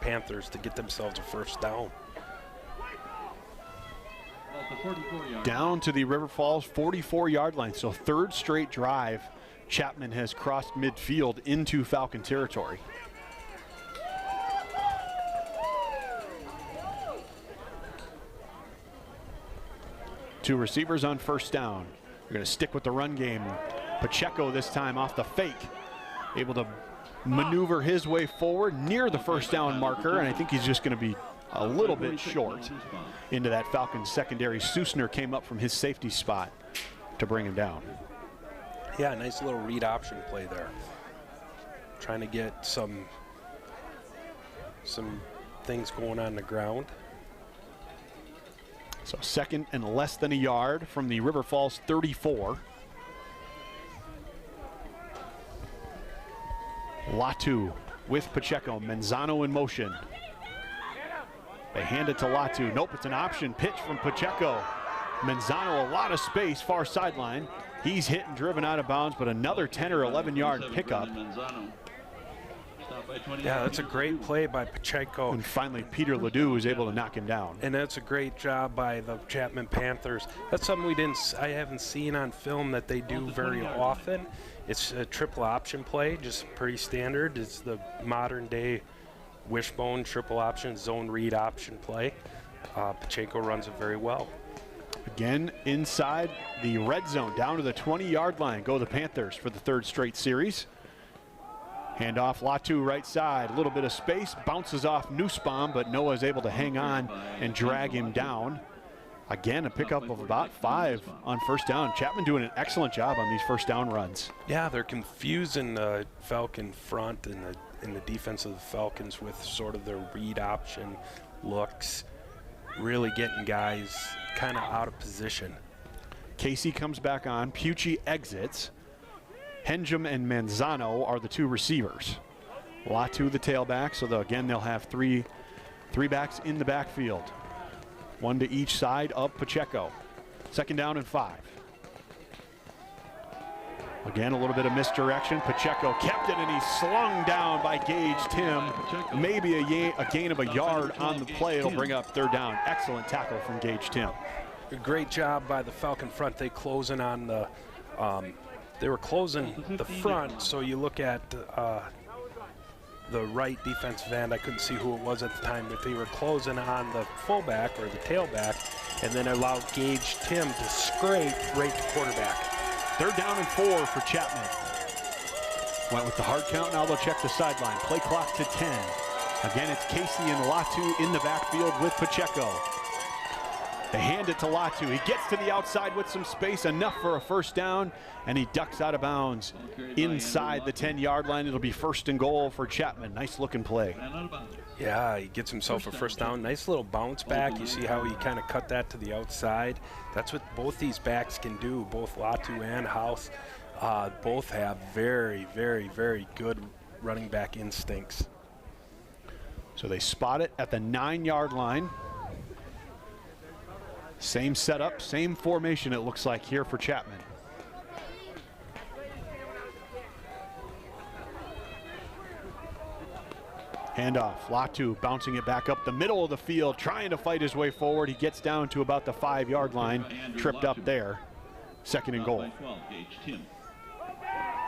Panthers to get themselves a 1st down. down to the River Falls 44-yard line. So third straight drive, Chapman has crossed midfield into Falcon territory. Two receivers on first down. We're going to stick with the run game. Pacheco this time off the fake, able to maneuver his way forward near the first down marker, and I think he's just going to be a little bit short into that Falcons secondary. Susner came up from his safety spot to bring him down. Yeah, nice little read option play there. Trying to get some things going on the ground. So second and less than a yard from the River Falls 34. Latu with Pacheco, Manzano in motion. They hand it to Latu. Nope, it's an option pitch from Pacheco. Manzano, a lot of space, far sideline. He's hit and driven out of bounds, but another 10 or 11 yard pickup. Yeah, that's a great play by Pacheco. And finally, Peter Ledoux is able to knock him down. And that's a great job by the Chapman Panthers. That's something I haven't seen on film that they do very often. It's a triple option play, just pretty standard. It's the modern day wishbone triple option zone read option play. Pacheco runs it very well. Again, inside the red zone, down to the 20-yard line, go the Panthers for the third straight series. Handoff, Latu right side, a little bit of space, bounces off Nussbaum, but Noah's able to hang on and drag him down. Again, a pickup of about 5 on first down. Chapman doing an excellent job on these first down runs. Yeah, they're confusing the Falcon front and the defense of the Falcons with sort of their read option looks, really getting guys kind of out of position. Casey comes back on, Pucci exits. Henjum and Manzano are the two receivers. Latu the tailback, so again they'll have three backs in the backfield. One to each side of Pacheco. Second down and 5. Again, a little bit of misdirection. Pacheco kept it, and he's slung down by Gage Tim. Maybe a gain of a yard on the play. It'll bring up third down. Excellent tackle from Gage Tim. A great job by the Falcon front. They closing on the they were closing the front, so you look at the right defensive end. I couldn't see who it was at the time, but they were closing on the fullback or the tailback, and then allowed Gage Tim to scrape right to quarterback. Third down and 4 for Chapman. Went with the hard count. Now they'll check the sideline. Play clock to 10. Again, it's Casey and Latu in the backfield with Pacheco. They hand it to Latu. He gets to the outside with some space, enough for a first down, and he ducks out of bounds inside the 10-yard line. It'll be first and goal for Chapman. Nice looking play. Yeah, he gets himself a first down. Nice little bounce back. You see how he kind of cut that to the outside. That's what both these backs can do, both Latu and House. Both have very, very, very good running back instincts. So they spot it at the 9-yard line. Same setup, same formation it looks like here for Chapman. Handoff, Latu bouncing it back up the middle of the field, trying to fight his way forward. He gets down to about the 5-yard line, tripped up there. Second and goal.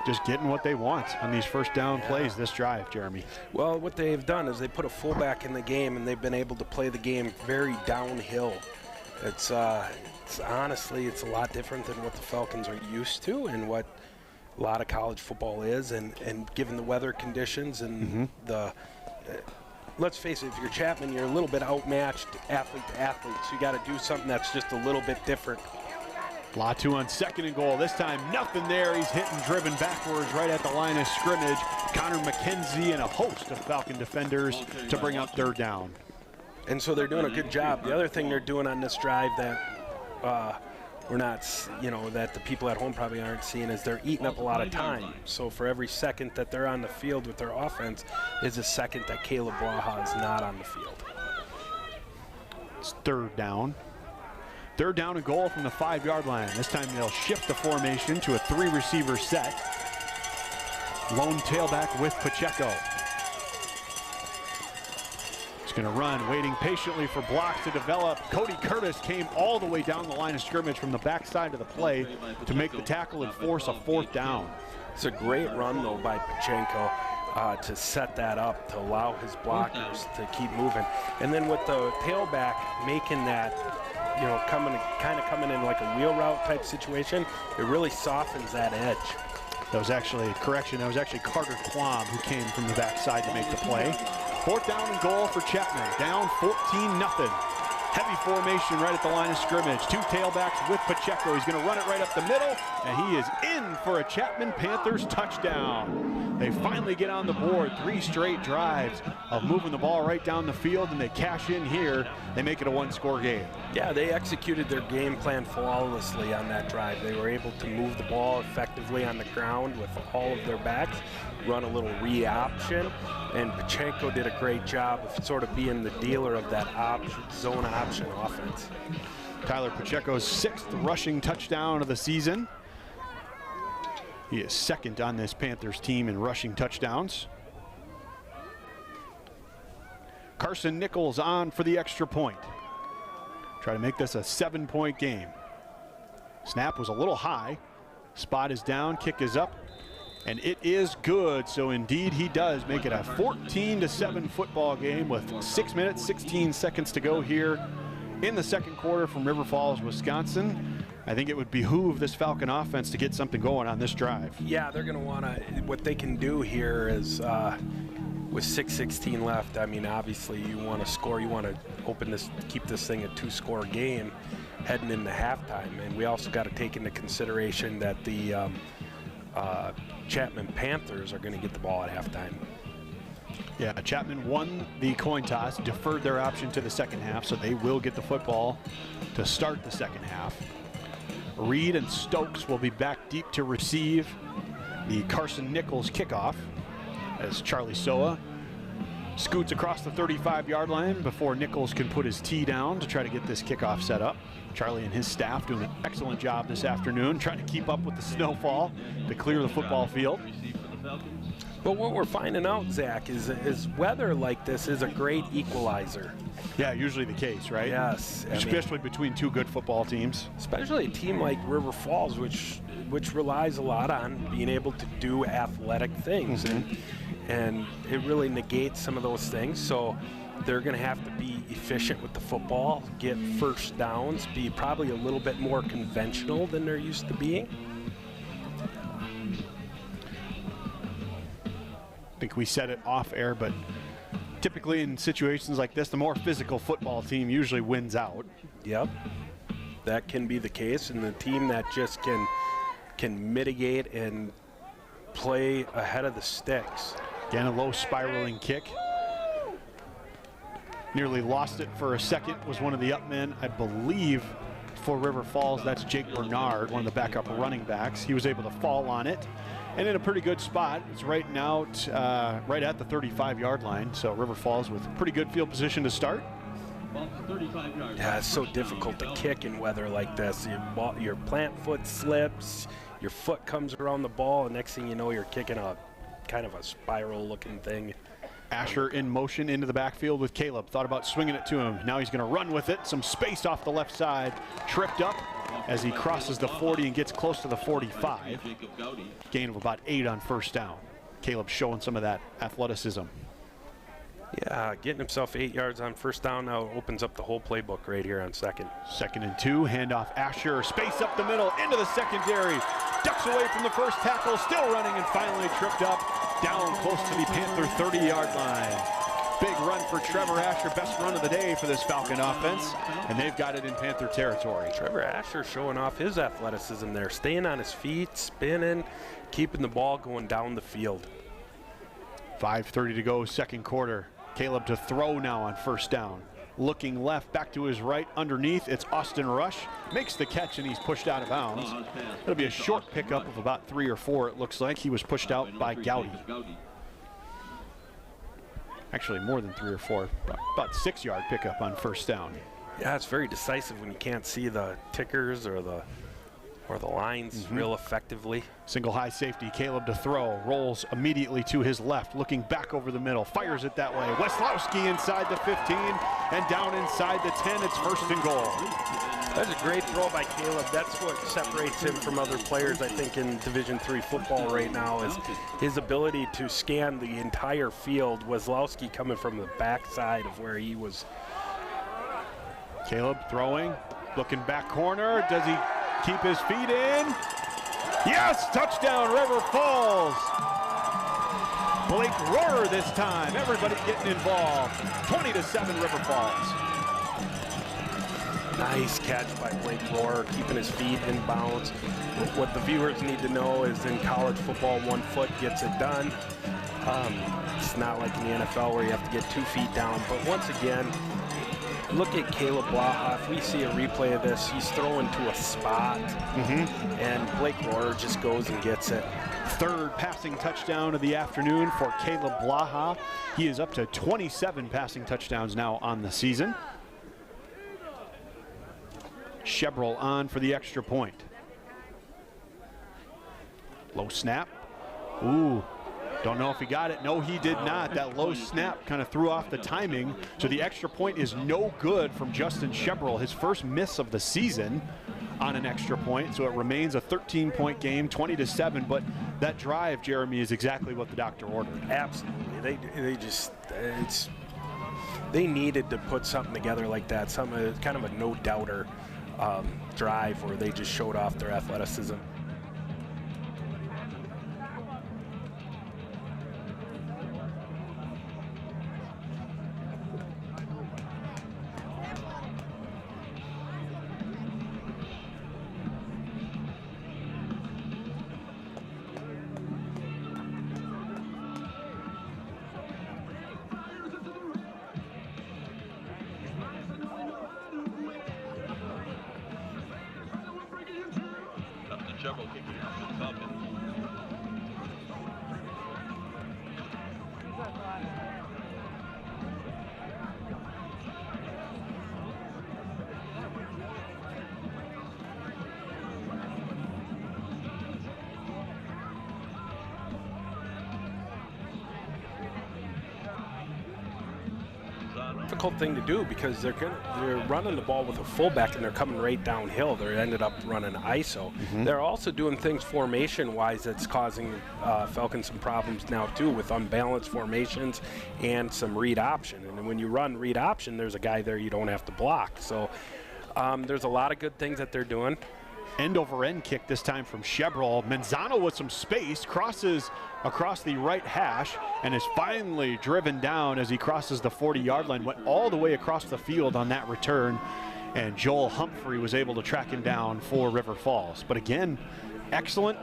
Just getting what they want on these first down plays this drive, Jeremy. Well, what they've done is they put a fullback in the game, and they've been able to play the game very downhill. It's honestly, it's a lot different than what the Falcons are used to and what a lot of college football is, and given the weather conditions and let's face it, if you're Chapman, you're a little bit outmatched athlete to athlete, so you got to do something that's just a little bit different. Latu on second and goal. This time, nothing there. He's hit and driven backwards right at the line of scrimmage. Connor McKenzie and a host of Falcon defenders to bring up third down. And so they're doing a good job. The other thing they're doing on this drive that we're not, that the people at home probably aren't seeing is they're eating up a lot of time. So for every second that they're on the field with their offense is a second that Caleb Blaha is not on the field. It's third down. Third down and goal from the 5-yard line. This time they'll shift the formation to a 3-receiver set. Lone tailback with Pacheco. It's Gonna run, waiting patiently for blocks to develop. Cody Curtis came all the way down the line of scrimmage from the backside of the play to make the tackle and force a 4th down. It's a great run, though, by Pachenko to set that up, to allow his blockers to keep moving. And then with the tailback making that, you know, kind of coming in like a wheel route type situation, it really softens that edge. That was actually, correction, that was actually Carter Quam who came from the backside to make the play. 4th down and goal for Chapman, down 14-0. Heavy formation right at the line of scrimmage. 2 tailbacks with Pacheco. He's going to run it right up the middle, and he is in for a Chapman Panthers touchdown. They finally get on the board. 3 straight drives of moving the ball right down the field, and they cash in here. They make it a 1-score game. Yeah, they executed their game plan flawlessly on that drive. They were able to move the ball effectively on the ground with all of their backs, run a little re-option, and Pachenko did a great job of sort of being the dealer of that zone option offense. Tyler Pacheco's 6th rushing touchdown of the season. He is 2nd on this Panthers team in rushing touchdowns. Carson Nichols on for the extra point. Try to make this a 7-point game. Snap was a little high. Spot is down, kick is up, and it is good. So indeed he does make it a 14-7 football game with 6 minutes, 16 seconds to go here in the second quarter from River Falls, Wisconsin. I think it would behoove this Falcon offense to get something going on this drive. Yeah, they're going to want to, what they can do here is with 6:16 left, I mean, obviously you want to score, you want to open this, keep this thing a 2-score game heading into halftime. And we also got to take into consideration that the Chapman Panthers are going to get the ball at halftime. Yeah, Chapman won the coin toss, deferred their option to the second half, so they will get the football to start the second half. Reed and Stokes will be back deep to receive the Carson Nichols kickoff as Charlie Soa scoots across the 35-yard line before Nichols can put his tee down to try to get this kickoff set up. Charlie and his staff doing an excellent job this afternoon, trying to keep up with the snowfall to clear the football field. But what we're finding out, Zach, is weather like this is a great equalizer. Yeah, usually the case, right? Yes. Especially between 2 good football teams. Especially a team like River Falls, which relies a lot on being able to do athletic things. And it really negates some of those things. So they're going to have to be efficient with the football, get first downs, be probably a little bit more conventional than they're used to being. I think we said it off air, but typically in situations like this, the more physical football team usually wins out. Yep, that can be the case, and the team that just can mitigate and play ahead of the sticks. Again, a low spiraling kick. Nearly lost it for a second, was one of the up men, I believe, for River Falls. That's Jake Bernard, one of the backup running backs. He was able to fall on it. And in a pretty good spot. It's right out, right at the 35-yard line. So River Falls with pretty good field position to start. Yeah, it's so difficult to kick in weather like this. Your plant foot slips, your foot comes around the ball, and next thing you know, you're kicking a kind of a spiral-looking thing. Asher in motion into the backfield with Caleb. Thought about swinging it to him. Now he's going to run with it. Some space off the left side. Tripped up as he crosses the 40 and gets close to the 45. Gain of about 8 on first down. Caleb showing some of that athleticism. Yeah, getting himself 8 yards on first down now opens up the whole playbook right here on second. 2nd and 2, handoff Asher, space up the middle, into the secondary. Ducks away from the first tackle, still running and finally tripped up. Down close to the Panther 30-yard line. Big run for Trevor Asher, best run of the day for this Falcon offense, and they've got it in Panther territory. Trevor Asher showing off his athleticism there, staying on his feet, spinning, keeping the ball going down the field. 5:30 to go, second quarter. Caleb to throw now on first down. Looking left, back to his right, underneath, it's Austin Rush. Makes the catch and he's pushed out of bounds. It'll be a short pickup of about 3 or 4, it looks like. He was pushed out by Gowdy. Actually, more than 3 or 4, about 6-yard pickup on first down. Yeah, it's very decisive when you can't see the tickers or the or the lines real effectively. Single high safety, Caleb to throw, rolls immediately to his left, looking back over the middle, fires it that way. Weslowski inside the 15 and down inside the 10. It's 1st and goal. That's a great throw by Caleb. That's what separates him from other players, I think, in Division III football right now, is his ability to scan the entire field. Weslowski coming from the backside of where he was. Caleb throwing, looking back corner. Does he keep his feet in? Yes, touchdown, River Falls. Blake Rohrer this time. Everybody getting involved. 20-7 River Falls. Nice catch by Blake Rohrer, keeping his feet in bounds. What the viewers need to know is in college football, 1 foot gets it done. It's not like in the NFL where you have to get 2 feet down. But once again, look at Caleb Blaha. If we see a replay of this, he's throwing to a spot, and Blake Rohrer just goes and gets it. 3rd passing touchdown of the afternoon for Caleb Blaha. He is up to 27 passing touchdowns now on the season. Shebrel on for the extra point. Low snap. Ooh. Don't know if he got it. No, he did not. That low snap kind of threw off the timing. So the extra point is no good from Justin Shebrel, his first miss of the season on an extra point. So it remains a 13-point game, 20-7. But that drive, Jeremy, is exactly what the doctor ordered. Absolutely. They needed to put something together like that. Kind of a no-doubter drive where they just showed off their athleticism. Shebrel kicking off the Falcons. Difficult thing to do because they're running the ball with a fullback and they're coming right downhill. They ended up running ISO. They're also doing things formation-wise that's causing Falcons some problems now too, with unbalanced formations and some read option. And when you run read option, there's a guy there you don't have to block. So there's a lot of good things that they're doing. End-over-end kick this time from Shebrel. Manzano with some space, crosses across the right hash, and is finally driven down as he crosses the 40-yard line. Went all the way across the field on that return, and Joel Humphrey was able to track him down for River Falls. But again, excellent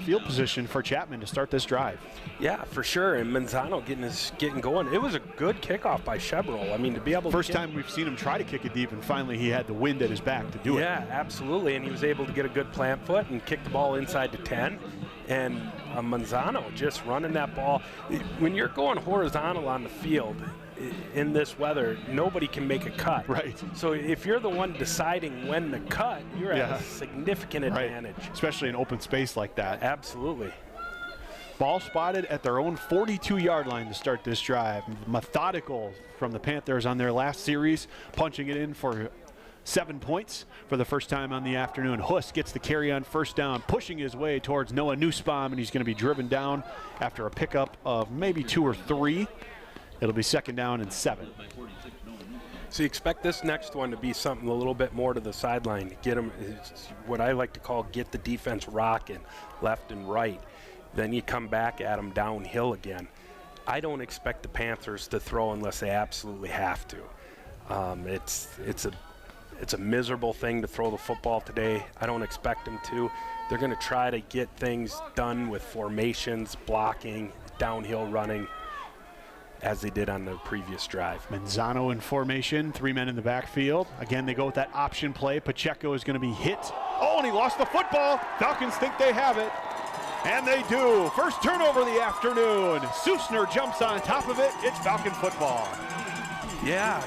field position for Chapman to start this drive. Yeah, for sure. And Manzano getting going. It was a good kickoff by Shebrel. I mean, to be able to first time we've seen him try to kick it deep, and finally he had the wind at his back to do it. Yeah, absolutely. And he was able to get a good plant foot and kick the ball inside the 10. And Manzano just running that ball. When you're going horizontal on the field in this weather, nobody can make a cut. Right. So if you're the one deciding when to cut, you're at a significant advantage. Especially in open space like that. Absolutely. Ball spotted at their own 42-yard line to start this drive. Methodical from the Panthers on their last series, punching it in for 7 points for the first time on the afternoon. Huss gets the carry on first down, pushing his way towards Noah Nussbaum, and he's going to be driven down after a pickup of maybe 2 or 3. It'll be 2nd down and 7. So you expect this next one to be something a little bit more to the sideline. Get them, what I like to call, get the defense rocking left and right. Then you come back at them downhill again. I don't expect the Panthers to throw unless they absolutely have to. It's a miserable thing to throw the football today. I don't expect them to. They're going to try to get things done with formations, blocking, downhill running, as they did on the previous drive. Manzano in formation, 3 men in the backfield. Again, they go with that option play. Pacheco is going to be hit. Oh, and he lost the football. Falcons think they have it. And they do. First turnover of the afternoon. Susner jumps on top of it. It's Falcon football. Yeah,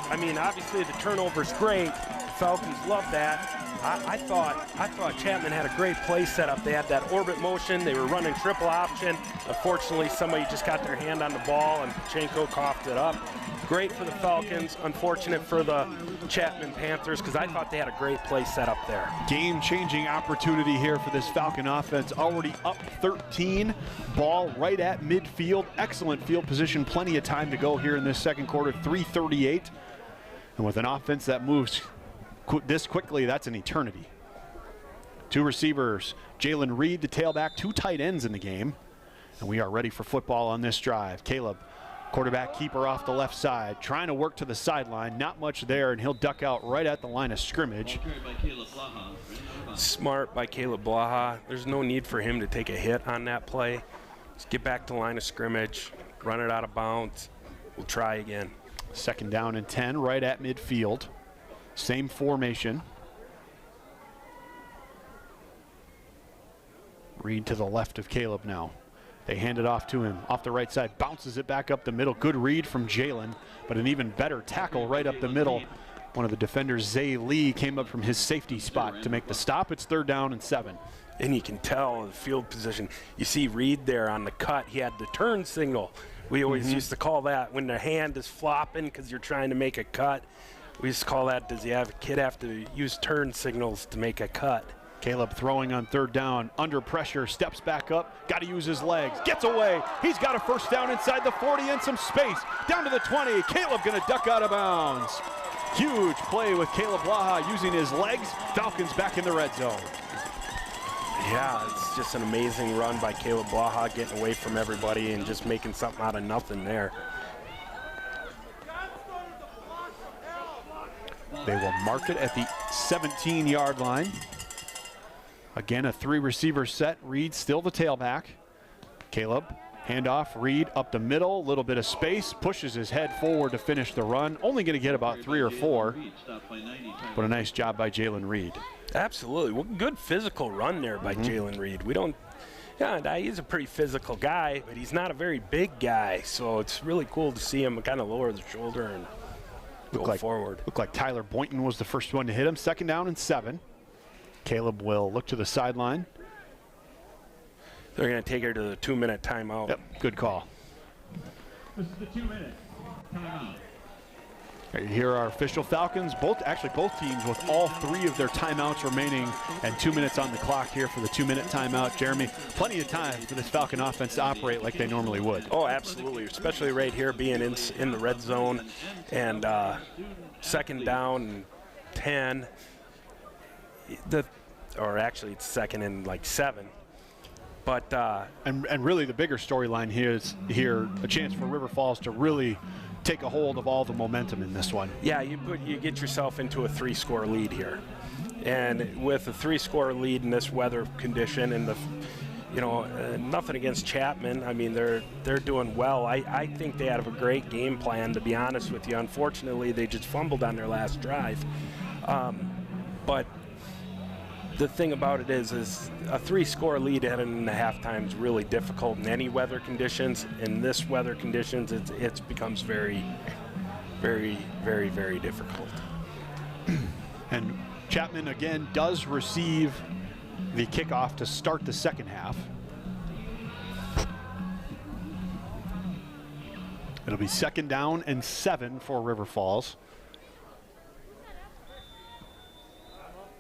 I mean, obviously the turnover's great. The Falcons love that. I thought Chapman had a great play set up. They had that orbit motion. They were running triple option. Unfortunately, somebody just got their hand on the ball, and Pachenko coughed it up. Great for the Falcons. Unfortunate for the Chapman Panthers, because I thought they had a great play set up there. Game-changing opportunity here for this Falcon offense. Already up 13. Ball right at midfield. Excellent field position. Plenty of time to go here in this second quarter. 3:38. And with an offense that moves this quickly, that's an eternity. Two receivers, Jalen Reed, the tailback, two tight ends in the game. And we are ready for football on this drive. Caleb, quarterback keeper off the left side, trying to work to the sideline. Not much there, and he'll duck out right at the line of scrimmage. Smart by Caleb Blaha. There's no need for him to take a hit on that play. Just get back to the line of scrimmage, run it out of bounds. We'll try again. Second down and 10, right at midfield. Same formation. Reed to the left of Caleb now. They hand it off to him. Off the right side, bounces it back up the middle. Good read from Jalen, but an even better tackle right up the middle. One of the defenders, Zay Lee, came up from his safety spot to make the stop. It's 3rd down and 7. And you can tell the field position. You see Reed there on the cut. He had the turn signal. We always used to call that when the hand is flopping because you're trying to make a cut. We used to call that, does the kid have to use turn signals to make a cut? Caleb throwing on 3rd down, under pressure, steps back up, got to use his legs, gets away. He's got a first down inside the 40 and some space. Down to the 20, Caleb gonna duck out of bounds. Huge play with Caleb Blaha using his legs. Falcons back in the red zone. Yeah, it's just an amazing run by Caleb Blaha, getting away from everybody and just making something out of nothing there. They will mark it at the 17-yard line. Again, a 3-receiver set. Reed still the tailback. Caleb, handoff, Reed up the middle, a little bit of space, pushes his head forward to finish the run. Only going to get about 3 or 4, but a nice job by Jalen Reed. Absolutely. Well, good physical run there by Jalen Reed. He's a pretty physical guy, but he's not a very big guy, so it's really cool to see him kind of lower the shoulder and go forward. Looked like Tyler Boynton was the first one to hit him. 2nd down and 7. Caleb will look to the sideline. They're going to take her to the 2-minute timeout. Yep, good call. This is the 2-minute timeout. Here are official Falcons, both teams with all 3 of their timeouts remaining and 2 minutes on the clock here for the 2-minute timeout. Jeremy, plenty of time for this Falcon offense to operate like they normally would. Oh, absolutely, especially right here being in the red zone and 2nd down and 10. Or actually it's 2nd and 7. But and really the bigger storyline here is a chance for River Falls to really take a hold of all the momentum in this one. Yeah, you get yourself into a 3-score lead here, and with a 3-score lead in this weather condition and nothing against Chapman. I mean, they're doing well. I think they have a great game plan, to be honest with you. Unfortunately, they just fumbled on their last drive, but the thing about it is a 3-score lead heading into halftime is really difficult in any weather conditions. In this weather conditions, it becomes very, very, very, very difficult. And Chapman again does receive the kickoff to start the second half. It'll be 2nd down and 7 for River Falls.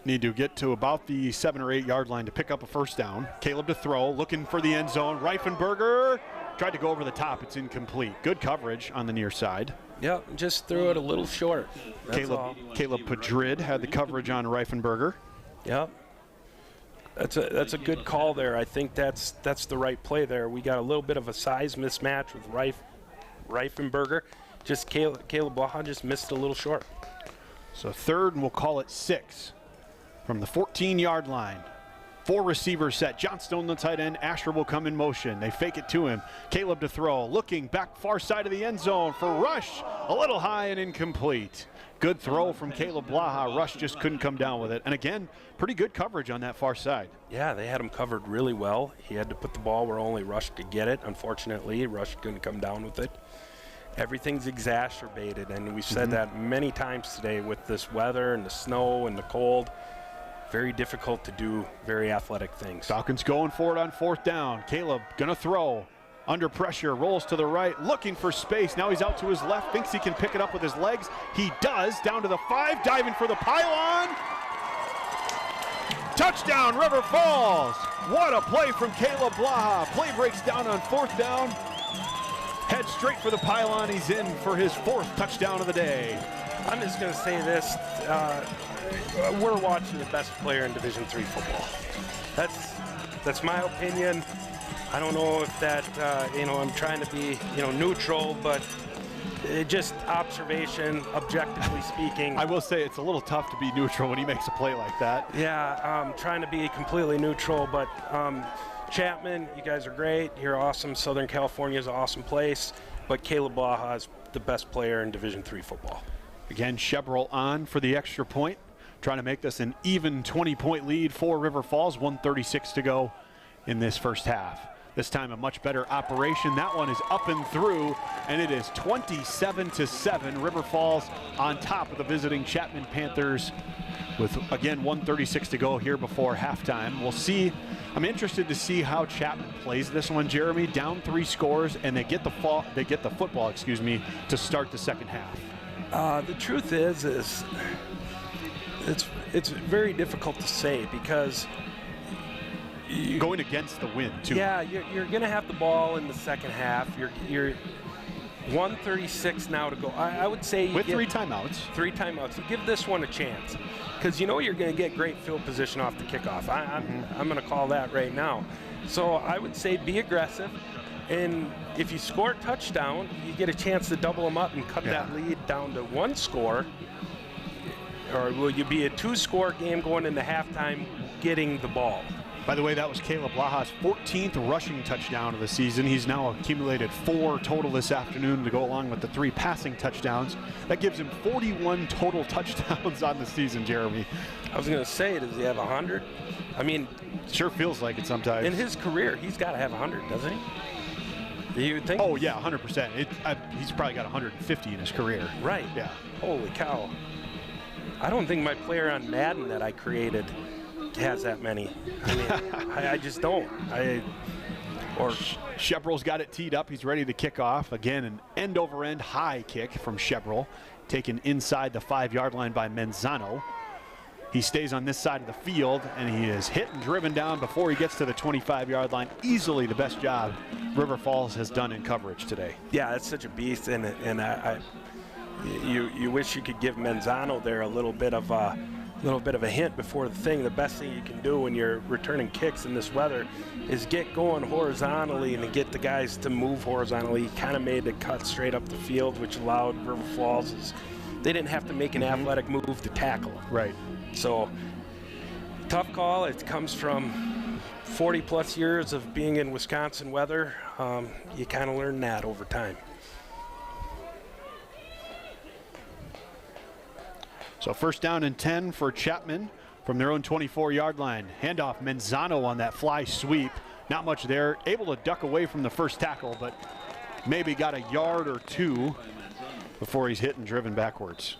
Need to get to about the 7 or 8 yard line to pick up a first down. Caleb to throw, looking for the end zone. Reifenberger tried to go over the top. It's incomplete. Good coverage on the near side. Yep, just threw it a little short. Caleb Padrid had the coverage on Reifenberger. Yep. That's a good call there. I think that's the right play there. We got a little bit of a size mismatch with Reifenberger. Just Caleb Blaha just missed a little short. So 3rd, and we'll call it 6. From the 14-yard line. 4 receivers set. Johnstone, the tight end. Asher will come in motion. They fake it to him. Caleb to throw. Looking back far side of the end zone for Rush. A little high and incomplete. Good throw from Caleb Blaha. Rush just couldn't come down with it. And again, pretty good coverage on that far side. Yeah, they had him covered really well. He had to put the ball where only Rush could get it. Unfortunately, Rush couldn't come down with it. Everything's exacerbated, and we've said that many times today with this weather and the snow and the cold. very difficult to do very athletic things. Falcons going for it on 4th down. Caleb gonna throw. Under pressure, rolls to the right, looking for space. Now he's out to his left, thinks he can pick it up with his legs. He does, down to the 5, diving for the pylon. Touchdown, River Falls. What a play from Caleb Blaha. Play breaks down on 4th down. Head straight for the pylon. He's in for his 4th touchdown of the day. I'm just going to say this. We're watching the best player in Division III football. That's my opinion. I don't know if that, I'm trying to be, neutral, but just observation, objectively speaking. I will say it's a little tough to be neutral when he makes a play like that. Yeah, I'm trying to be completely neutral, but Chapman, you guys are great. You're awesome. Southern California is an awesome place, but Caleb Blaha is the best player in Division III football. Again, Chevrolet on for the extra point, trying to make this an even 20-point lead for River Falls. 1:36 to go in this first half. This time a much better operation. That one is up and through, and it is 27-7. River Falls on top of the visiting Chapman Panthers with, again, 1:36 to go here before halftime. We'll see. I'm interested to see how Chapman plays this one, Jeremy. Down 3 scores, and they get the football, to start the second half. The truth is it's very difficult to say because going against the wind too. Yeah, you're going to have the ball in the second half. You're 1:36 now to go. I would say with 3 timeouts. 3 timeouts. You give this one a chance because you're going to get great field position off the kickoff. I'm going to call that right now. So I would say be aggressive, and if you score a touchdown, you get a chance to double them up and cut that lead down to 1 score. Or will you be a 2-score game going into halftime getting the ball? By the way, that was Caleb Blaha's 14th rushing touchdown of the season. He's now accumulated 4 total this afternoon to go along with the 3 passing touchdowns. That gives him 41 total touchdowns on the season, Jeremy. I was going to say, does he have 100? I mean, sure feels like it sometimes. In his career, he's got to have 100, doesn't he? You would think? Oh, yeah, 100%. He's probably got 150 in his career. Right. Yeah. Holy cow. I don't think my player on Madden that I created has that many. I mean, I just don't. Chevrolet's got it teed up. He's ready to kick off. Again, an end-over-end high kick from Chevrolet, taken inside the 5-yard line by Menzano. He stays on this side of the field, and he is hit and driven down before he gets to the 25-yard line. Easily the best job River Falls has done in coverage today. Yeah, that's such a beast, and you wish you could give Menzano there a little bit of a hint before the thing. The best thing you can do when you're returning kicks in this weather is get going horizontally and to get the guys to move horizontally. He kind of made the cut straight up the field, which allowed River Falls. They didn't have to make an athletic move to tackle. Right. So, tough call. It comes from 40-plus years of being in Wisconsin weather. You kind of learn that over time. So 1st down and 10 for Chapman from their own 24-yard line. Handoff, Menzano on that fly sweep. Not much there. Able to duck away from the first tackle, but maybe got a yard or 2 before he's hit and driven backwards.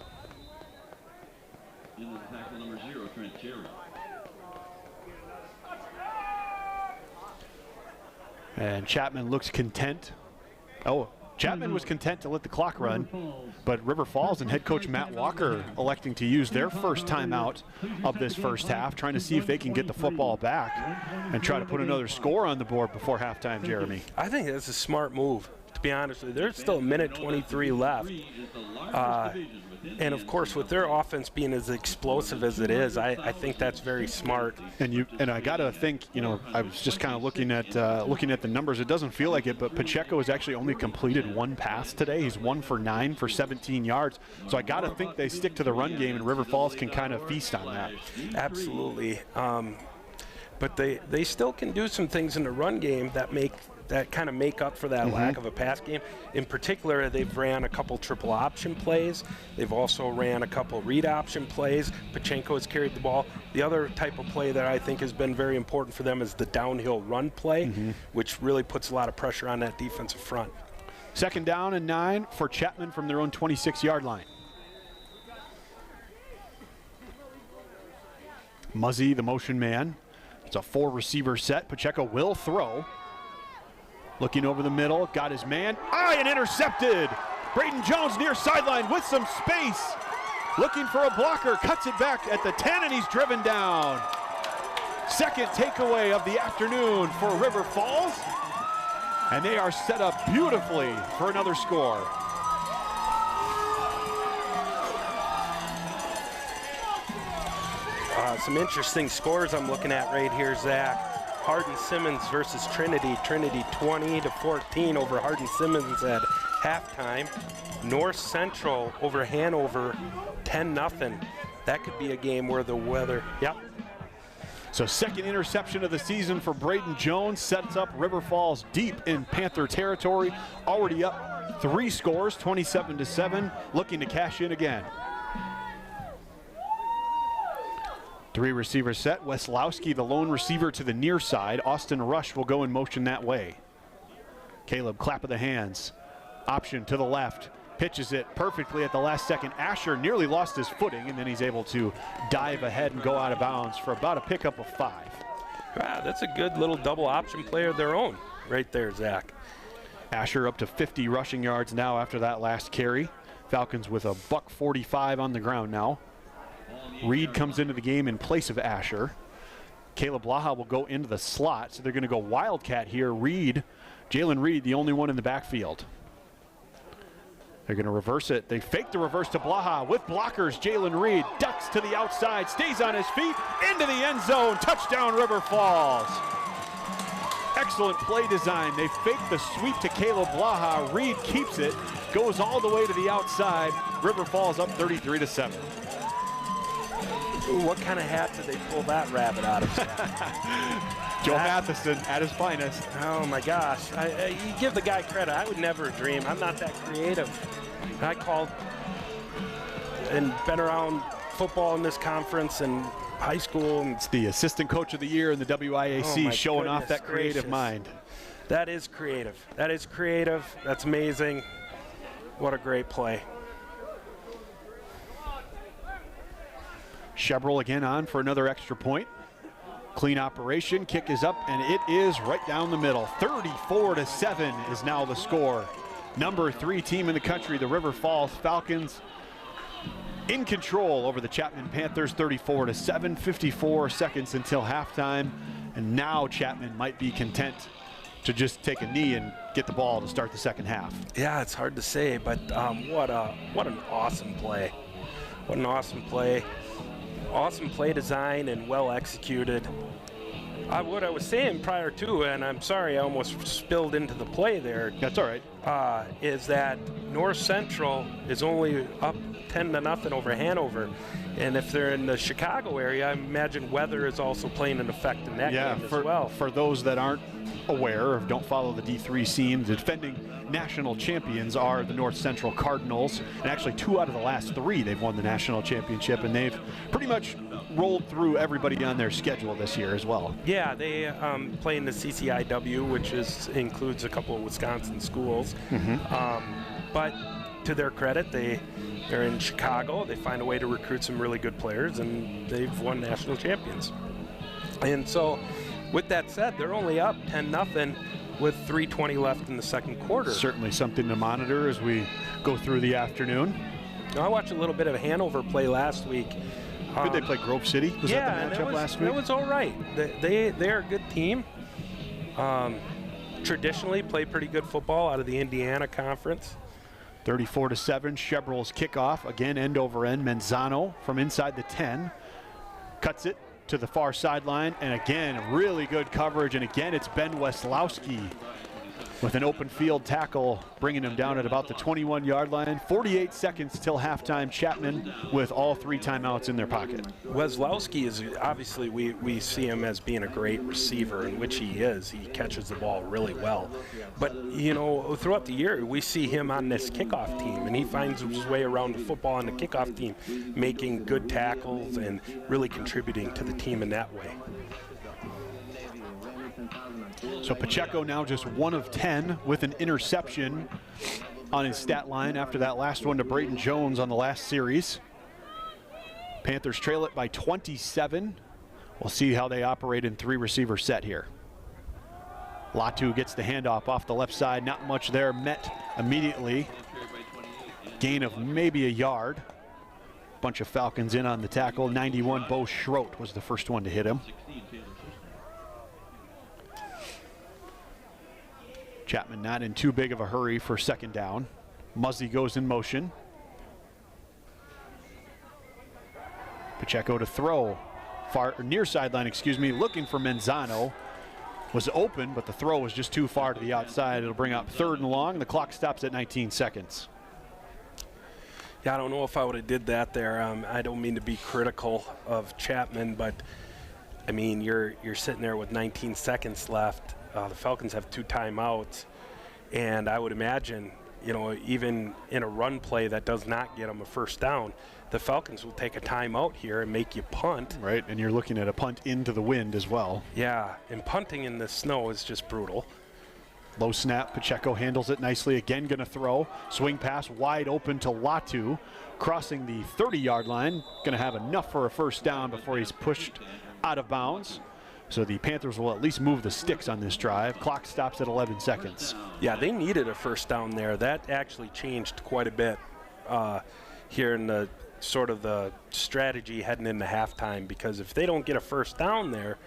Into the tackle number 0, Trent Cherry. And Chapman looks content. Chapman was content to let the clock run, but River Falls and head coach Matt Walker electing to use their first timeout of this first half, trying to see if they can get the football back and try to put another score on the board before halftime, Jeremy. I think that's a smart move, to be honest with you. There's still 1:23 left. And of course, with their offense being as explosive as it is, I think that's very smart. And I gotta think, I was just kind of looking at the numbers. It doesn't feel like it, but Pacheco has actually only completed 1 pass today. He's 1 for 9 for 17 yards. So I gotta think they stick to the run game, and River Falls can kind of feast on that. Absolutely. But they still can do some things in the run game that kind of make up for that lack of a pass game. In particular, they've ran a couple triple option plays. They've also ran a couple read option plays. Pacheco has carried the ball. The other type of play that I think has been very important for them is the downhill run play, which really puts a lot of pressure on that defensive front. 2nd down and 9 for Chapman from their own 26-yard line. Muzzy, the motion man. It's a 4-receiver set. Pacheco will throw. Looking over the middle, got his man. And intercepted. Braden Jones near sideline with some space. Looking for a blocker, cuts it back at the 10, and he's driven down. Second takeaway of the afternoon for River Falls. And they are set up beautifully for another score. Some interesting scores I'm looking at right here, Zach. Hardin Simmons versus Trinity. Trinity 20-14 over Hardin Simmons at halftime. North Central over Hanover 10-0. That could be a game where the weather, yep. So second interception of the season for Braden Jones sets up River Falls deep in Panther territory. Already up 3 scores, 27-7, looking to cash in again. 3-receiver set. Weslowski, the lone receiver to the near side. Austin Rush will go in motion that way. Caleb, clap of the hands. Option to the left. Pitches it perfectly at the last second. Asher nearly lost his footing, and then he's able to dive ahead and go out of bounds for about a pickup of 5. Wow, that's a good little double option play of their own right there, Zach. Asher up to 50 rushing yards now after that last carry. Falcons with a $145 on the ground now. Reed comes into the game in place of Asher. Caleb Blaha will go into the slot, so they're going to go Wildcat here. Reed, Jalen Reed, the only one in the backfield. They're going to reverse it. They fake the reverse to Blaha with blockers. Jalen Reed ducks to the outside, stays on his feet, into the end zone. Touchdown, River Falls. Excellent play design. They fake the sweep to Caleb Blaha. Reed keeps it, goes all the way to the outside. River Falls up 33-7. Ooh, what kind of hat did they pull that rabbit out of? Joe Matheson at his finest. Oh my gosh, you give the guy credit. I would never dream. I'm not that creative. I called and been around football in this conference and high school. It's the assistant coach of the year in the WIAC, showing off that creative mind. That is creative. That is creative. That's amazing. What a great play. Chevrolet again on for another extra point. Clean operation, kick is up, and it is right down the middle. 34-7 is now the score. Number 3 team in the country, the River Falls Falcons, in control over the Chapman Panthers, 34-7, 54 seconds until halftime. And now Chapman might be content to just take a knee and get the ball to start the second half. Yeah, it's hard to say, but what an awesome play. What an awesome play. Awesome play design and well executed. What I was saying prior to, and I'm sorry I almost spilled into the play there. That's all right. Is that North Central is only up 10-0 over Hanover. And if they're in the Chicago area, I imagine weather is also playing an effect in that game as well. For those that aren't aware or don't follow the D3 scene, the defending national champions are the North Central Cardinals. And actually 2 out of the last 3 they've won the national championship, and they've pretty much rolled through everybody on their schedule this year as well. Yeah, they play in the CCIW, which includes a couple of Wisconsin schools. But to their credit, they're in Chicago. They find a way to recruit some really good players, and they've won national champions. And so, with that said, they're only up 10-0 with 3:20 left in the second quarter. Certainly something to monitor as we go through the afternoon. Now, I watched a little bit of Hanover play last week. Did they play Grove City? Was that the matchup last week? That was all right. They're a good team. Traditionally play pretty good football out of the Indiana Conference. 34-7, Chevrolet's kickoff, again end over end. Menzano from inside the 10, cuts it to the far sideline, and again, really good coverage, and again, it's Ben Weslowski with an open field tackle, bringing him down at about the 21-yard line. 48 seconds till halftime. Chapman with all 3 timeouts in their pocket. Weslowski is obviously, we see him as being a great receiver, in which he is. He catches the ball really well. But, you know, throughout the year, we see him on this kickoff team, and he finds his way around the football on the kickoff team, making good tackles and really contributing to the team in that way. So Pacheco now just 1 of 10 with an interception on his stat line after that last one to Braden Jones on the last series. Panthers trail it by 27. We'll see how they operate in 3-receiver set here. Latu gets the handoff off the left side. Not much there. Met immediately. Gain of maybe a yard. Bunch of Falcons in on the tackle. 91 Bo Schroet was the first one to hit him. Chapman not in too big of a hurry for second down. Muzzy goes in motion. Pacheco to throw. Far near sideline, looking for Menzano. Was open, but the throw was just too far to the outside. It'll bring up 3rd and long. The clock stops at 19 seconds. Yeah, I don't know if I would have did that there. I don't mean to be critical of Chapman, but I mean you're sitting there with 19 seconds left. The Falcons have 2 timeouts, and I would imagine, you know, even in a run play that does not get them a first down, the Falcons will take a timeout here and make you punt. Right, and you're looking at a punt into the wind as well. Yeah, and punting in the snow is just brutal. Low snap, Pacheco handles it nicely. Again, gonna throw. Swing pass wide open to Latu. Crossing the 30-yard line. Gonna have enough for a first down before he's pushed out of bounds. So the Panthers will at least move the sticks on this drive. Clock stops at 11 seconds. Yeah, they needed a first down there. That actually changed quite a bit here in the sort of the strategy heading into halftime, because if they don't get a first down there,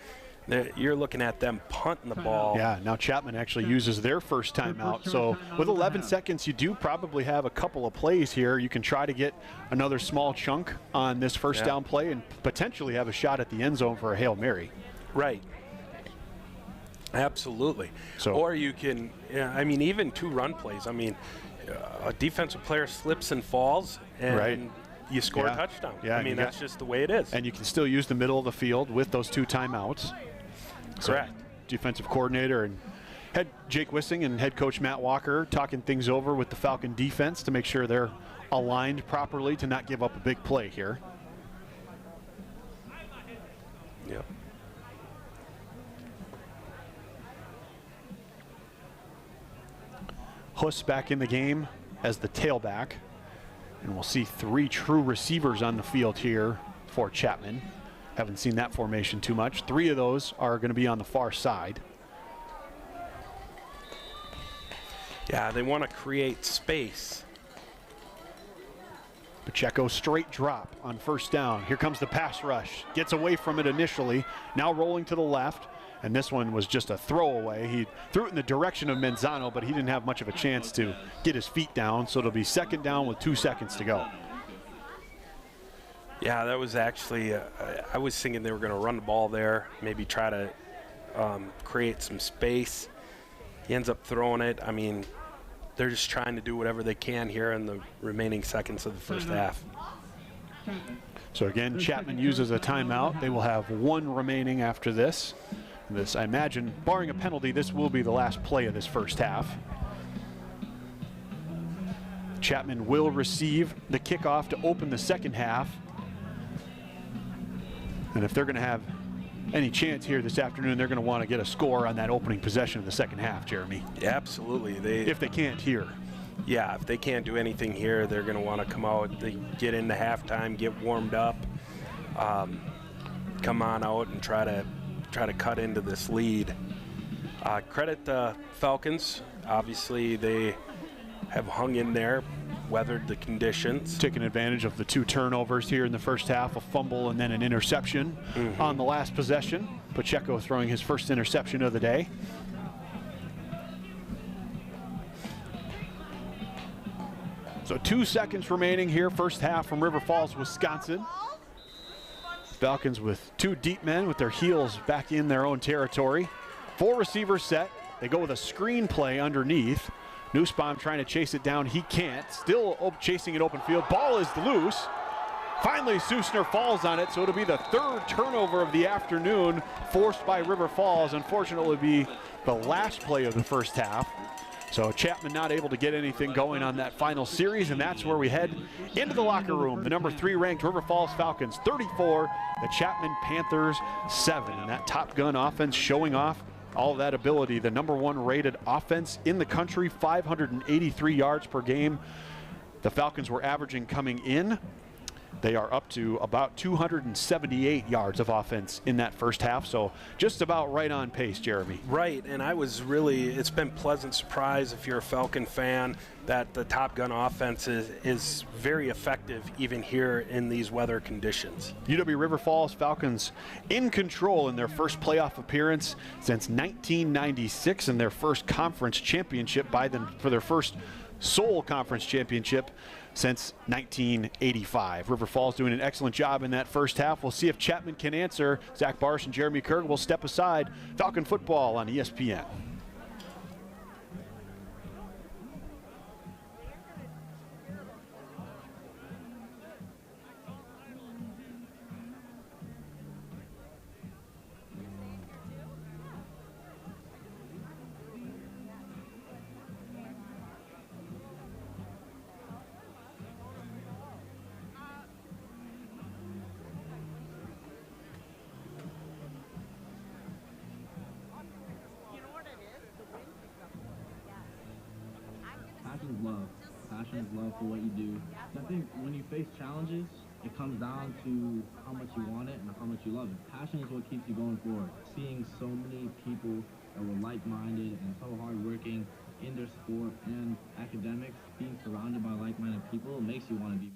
you're looking at them punting the ball. Yeah, now Chapman actually uses their first timeout. So with 11 seconds, you do probably have a couple of plays here. You can try to get another small chunk on this first down play and potentially have a shot at the end zone for a Hail Mary. Right. Absolutely. So, or you can, I mean, even 2 run plays. I mean, a defensive player slips and falls, and you score a touchdown. Yeah, I mean, that's just the way it is. And you can still use the middle of the field with those 2 timeouts. Correct. So, defensive coordinator and head Jake Wissing and head coach Matt Walker talking things over with the Falcon defense to make sure they're aligned properly to not give up a big play here. Yep. Huss back in the game as the tailback. And we'll see 3 true receivers on the field here for Chapman. Haven't seen that formation too much. 3 of those are going to be on the far side. Yeah, they want to create space. Pacheco straight drop on first down. Here comes the pass rush. Gets away from it initially. Now rolling to the left. And this one was just a throwaway. He threw it in the direction of Menzano, but he didn't have much of a chance to get his feet down. So it'll be second down with 2 seconds to go. Yeah, that was actually, I was thinking they were going to run the ball there, maybe try to create some space. He ends up throwing it. I mean, they're just trying to do whatever they can here in the remaining seconds of the first half. So again, Chapman uses a timeout. They will have 1 remaining after this. This, I imagine, barring a penalty, this will be the last play of this first half. Chapman will receive the kickoff to open the second half. And if they're going to have any chance here this afternoon, they're going to want to get a score on that opening possession of the second half, Jeremy. Yeah, absolutely. If they can't here. Yeah, if they can't do anything here, they're going to want to come out, they get into halftime, get warmed up, come on out and try to cut into this lead. Credit the Falcons. Obviously, they have hung in there, weathered the conditions. Taking advantage of the 2 turnovers here in the first half, a fumble and then an interception on the last possession. Pacheco throwing his first interception of the day. So 2 seconds remaining here, first half from River Falls, Wisconsin. Falcons with 2 deep men with their heels back in their own territory. 4 receivers set. They go with a screen play underneath. Nussbaum trying to chase it down. He can't. Still chasing it open field. Ball is loose. Finally, Susner falls on it, so it'll be the 3rd turnover of the afternoon forced by River Falls. Unfortunately, it'll be the last play of the first half. So Chapman not able to get anything going on that final series, and that's where we head into the locker room. The number 3 ranked River Falls Falcons 34, the Chapman Panthers 7. And that Top Gun offense showing off all of that ability. The number 1 rated offense in the country, 583 yards per game. The Falcons were averaging coming in They are up to about 278 yards of offense in that first half, so just about right on pace, Jeremy. Right, and it's been pleasant surprise if you're a Falcon fan that the Top Gun offense is very effective even here in these weather conditions. UW River Falls Falcons in control in their first playoff appearance since 1996 and their first conference championship by them for their first sole conference championship since 1985. River Falls doing an excellent job in that first half. We'll see if Chapman can answer. Zach Barsh and Jeremy Kerr will step aside. Falcon football on ESPN. Passion is love for what you do. So I think when you face challenges, it comes down to how much you want it and how much you love it. Passion is what keeps you going forward. Seeing so many people that were like-minded and so hardworking in their sport and academics, being surrounded by like-minded people makes you want to be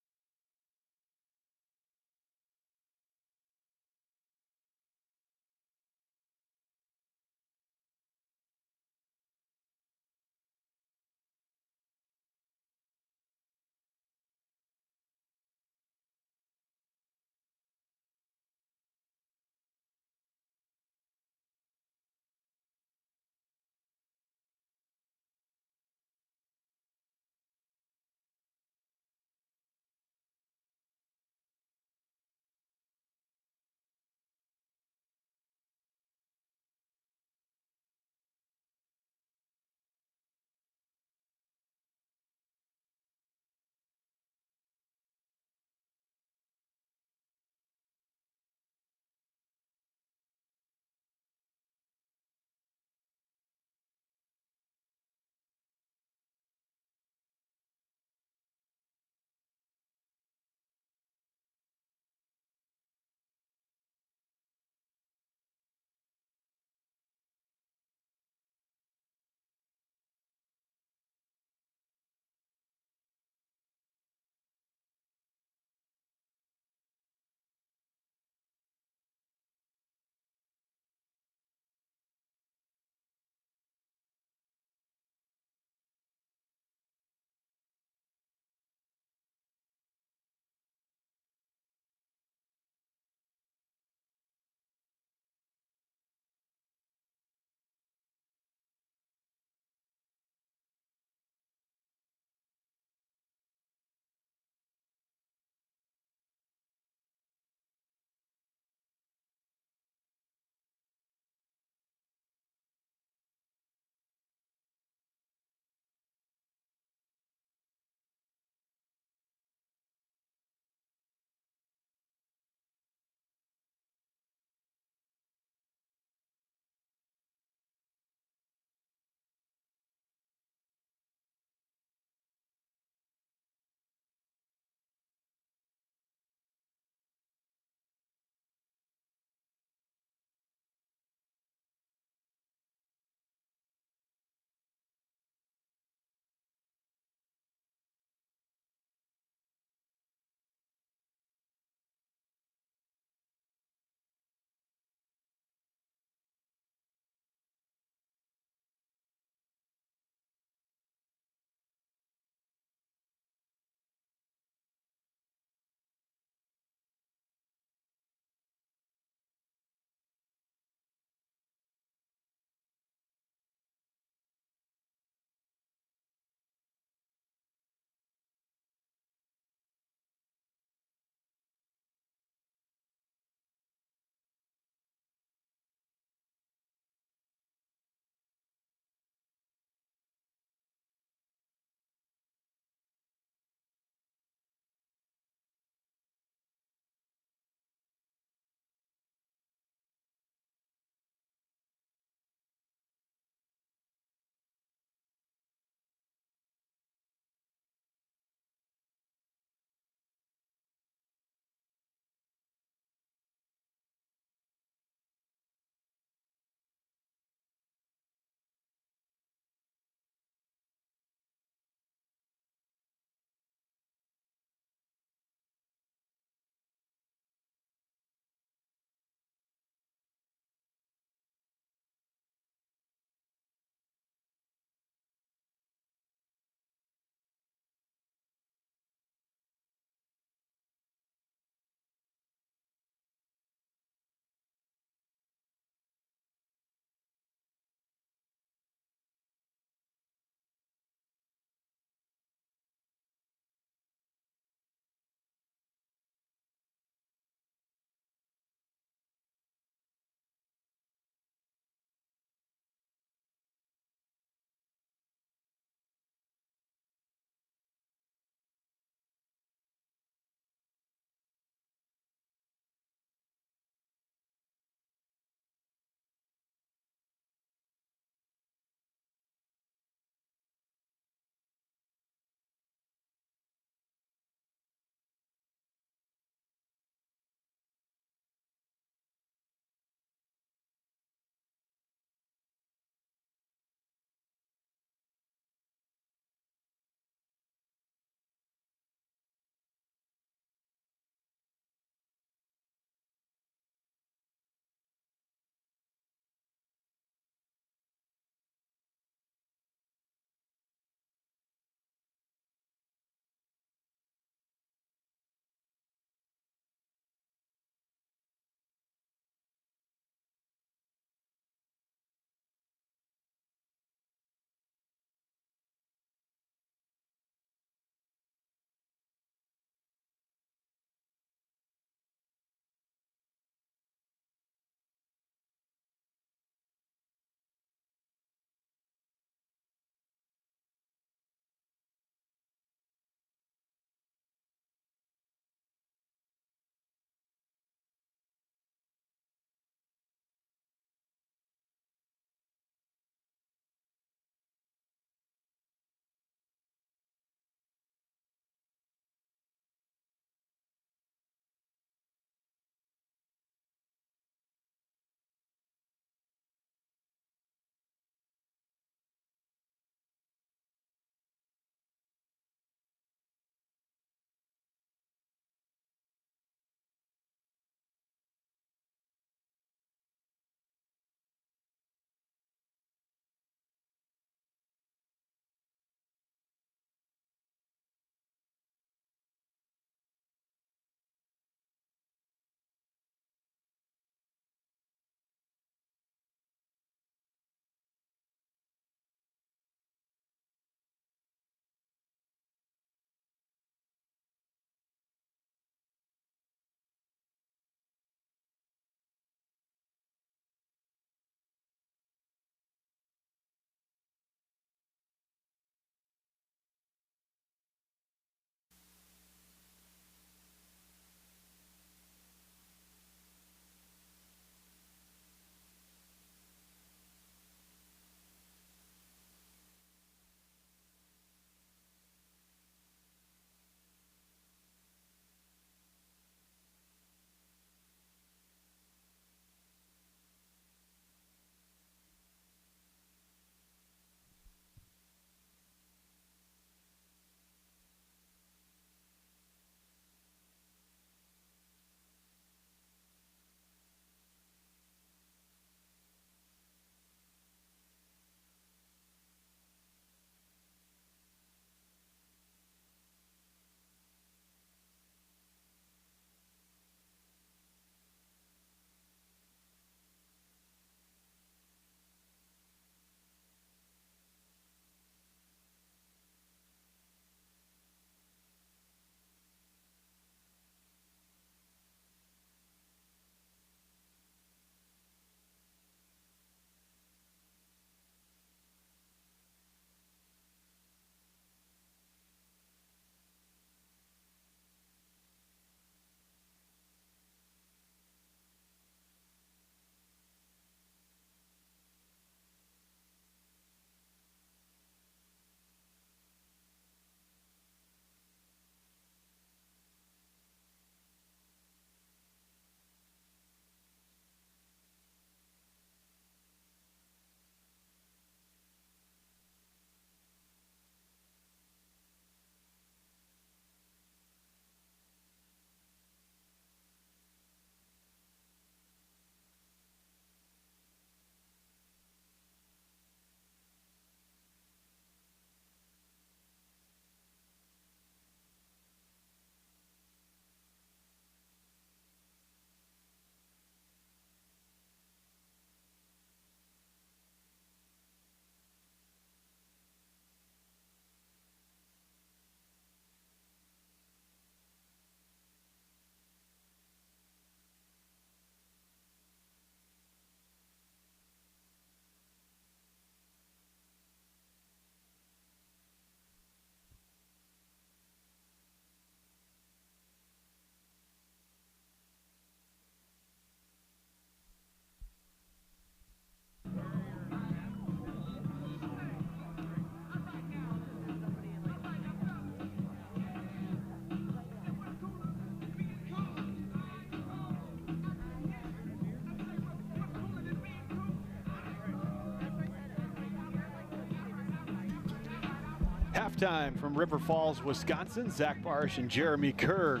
halftime from River Falls, Wisconsin. Zach Barsh and Jeremy Kerr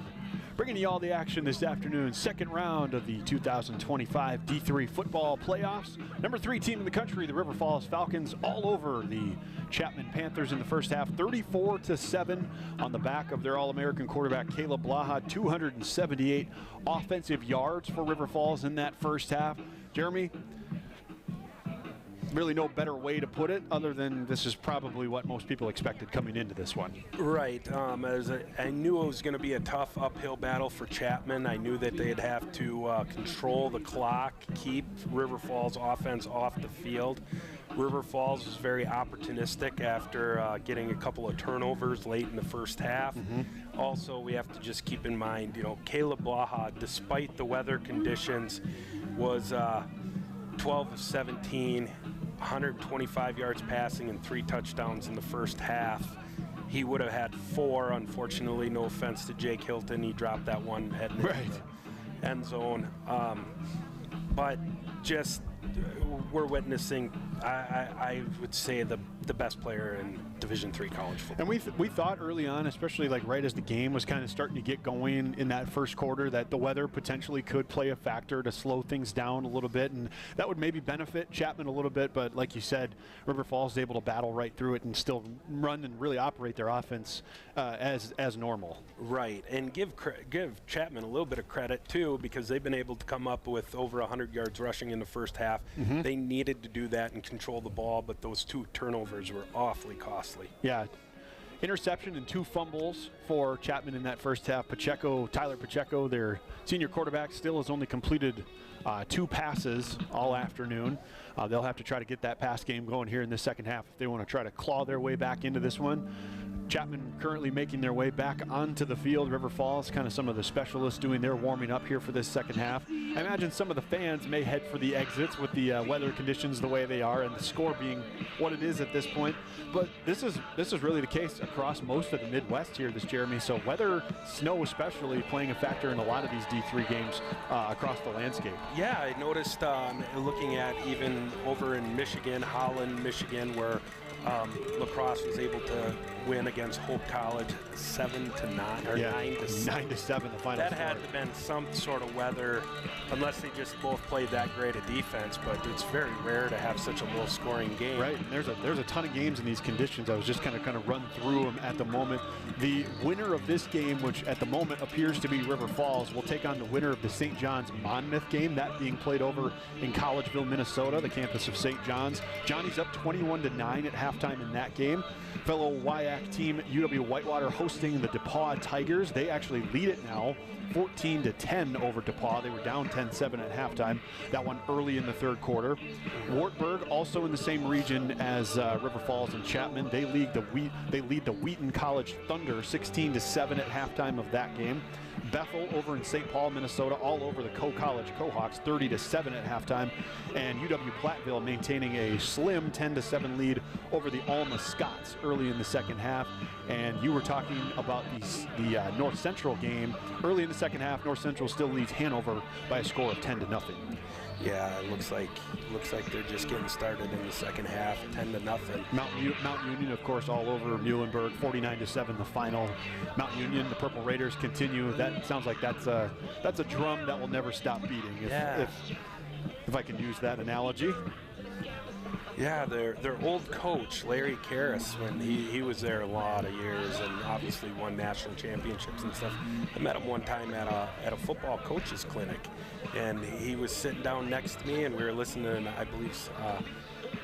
bringing you all the action this afternoon. Second round of the 2025 D3 football playoffs. Number 3 team in the country, the River Falls Falcons, all over the Chapman Panthers in the first half, 34-7 on the back of their All-American quarterback Caleb Blaha. 278 offensive yards for River Falls in that first half. Jeremy, really no better way to put it other than this is probably what most people expected coming into this one. Right. I knew it was going to be a tough uphill battle for Chapman. I knew that they'd have to control the clock, keep River Falls offense off the field. River Falls was very opportunistic after getting a couple of turnovers late in the first half. Also, we have to just keep in mind, Caleb Blaha, despite the weather conditions, was 12 of 17, 125 yards passing and 3 touchdowns in the first half. He would have had 4, unfortunately. No offense to Jake Hilton. He dropped that one heading into the end zone. But just we're witnessing, I would say, the best player in Division III college football. And we thought early on, especially like right as the game was kind of starting to get going in that first quarter, that the weather potentially could play a factor to slow things down a little bit, and that would maybe benefit Chapman a little bit. But like you said, River Falls is able to battle right through it and still run and really operate their offense as normal. Right, and give Chapman a little bit of credit too, because they've been able to come up with over 100 yards rushing in the first half. They needed to do that and control the ball, but those 2 turnovers were awfully costly. Yeah. Interception and 2 fumbles for Chapman in that first half. Tyler Pacheco, their senior quarterback, still has only completed 2 passes all afternoon. They'll have to try to get that pass game going here in the second half if they want to try to claw their way back into this one. Chapman currently making their way back onto the field. River Falls, kind of some of the specialists doing their warming up here for this second half. I imagine some of the fans may head for the exits with the weather conditions the way they are and the score being what it is at this point. But this is really the case across most of the Midwest here, Jeremy. So weather, snow especially, playing a factor in a lot of these D3 games across the landscape. Yeah, I noticed looking at even over in Michigan, Holland, Michigan, where lacrosse was able to win against Hope College 7-9 or 9-7. 9-7 the final. That had to have been some sort of weather, unless they just both played that great a defense. But it's very rare to have such a low-scoring game. Right. And there's a ton of games in these conditions. I was just kind of run through them at the moment. The winner of this game, which at the moment appears to be River Falls, will take on the winner of the St. John's Monmouth game. That being played over in Collegeville, Minnesota, the campus of St. John's. Johnny's up 21-9 at halftime in that game. Fellow WIAC team UW Whitewater hosting the DePauw Tigers. They actually lead it now 14-10 over DePauw. They were down 10-7 at halftime. That one early in the third quarter. Wartburg, also in the same region as River Falls and Chapman. They lead the Wheaton College Thunder 16-7 at halftime of that game. Bethel over in St. Paul, Minnesota, all over the Co-College Cohawks, 30-7 at halftime. And UW Platteville maintaining a slim 10-7 lead over the Alma Scots early in the second half. And you were talking about the North Central game. Early in the second half, North Central still leads Hanover by a score of 10-0. Yeah, it looks like they're just getting started in the second half, 10-0. Mount Union, of course, all over Muhlenberg, 49-7 the final. Mount Union, the Purple Raiders continue. That sounds like that's a drum that will never stop beating, if I can use that analogy. Yeah, their old coach, Larry Karras, when he was there a lot of years and obviously won national championships and stuff. I met him one time at a football coaches clinic, and he was sitting down next to me, and we were listening to, I believe,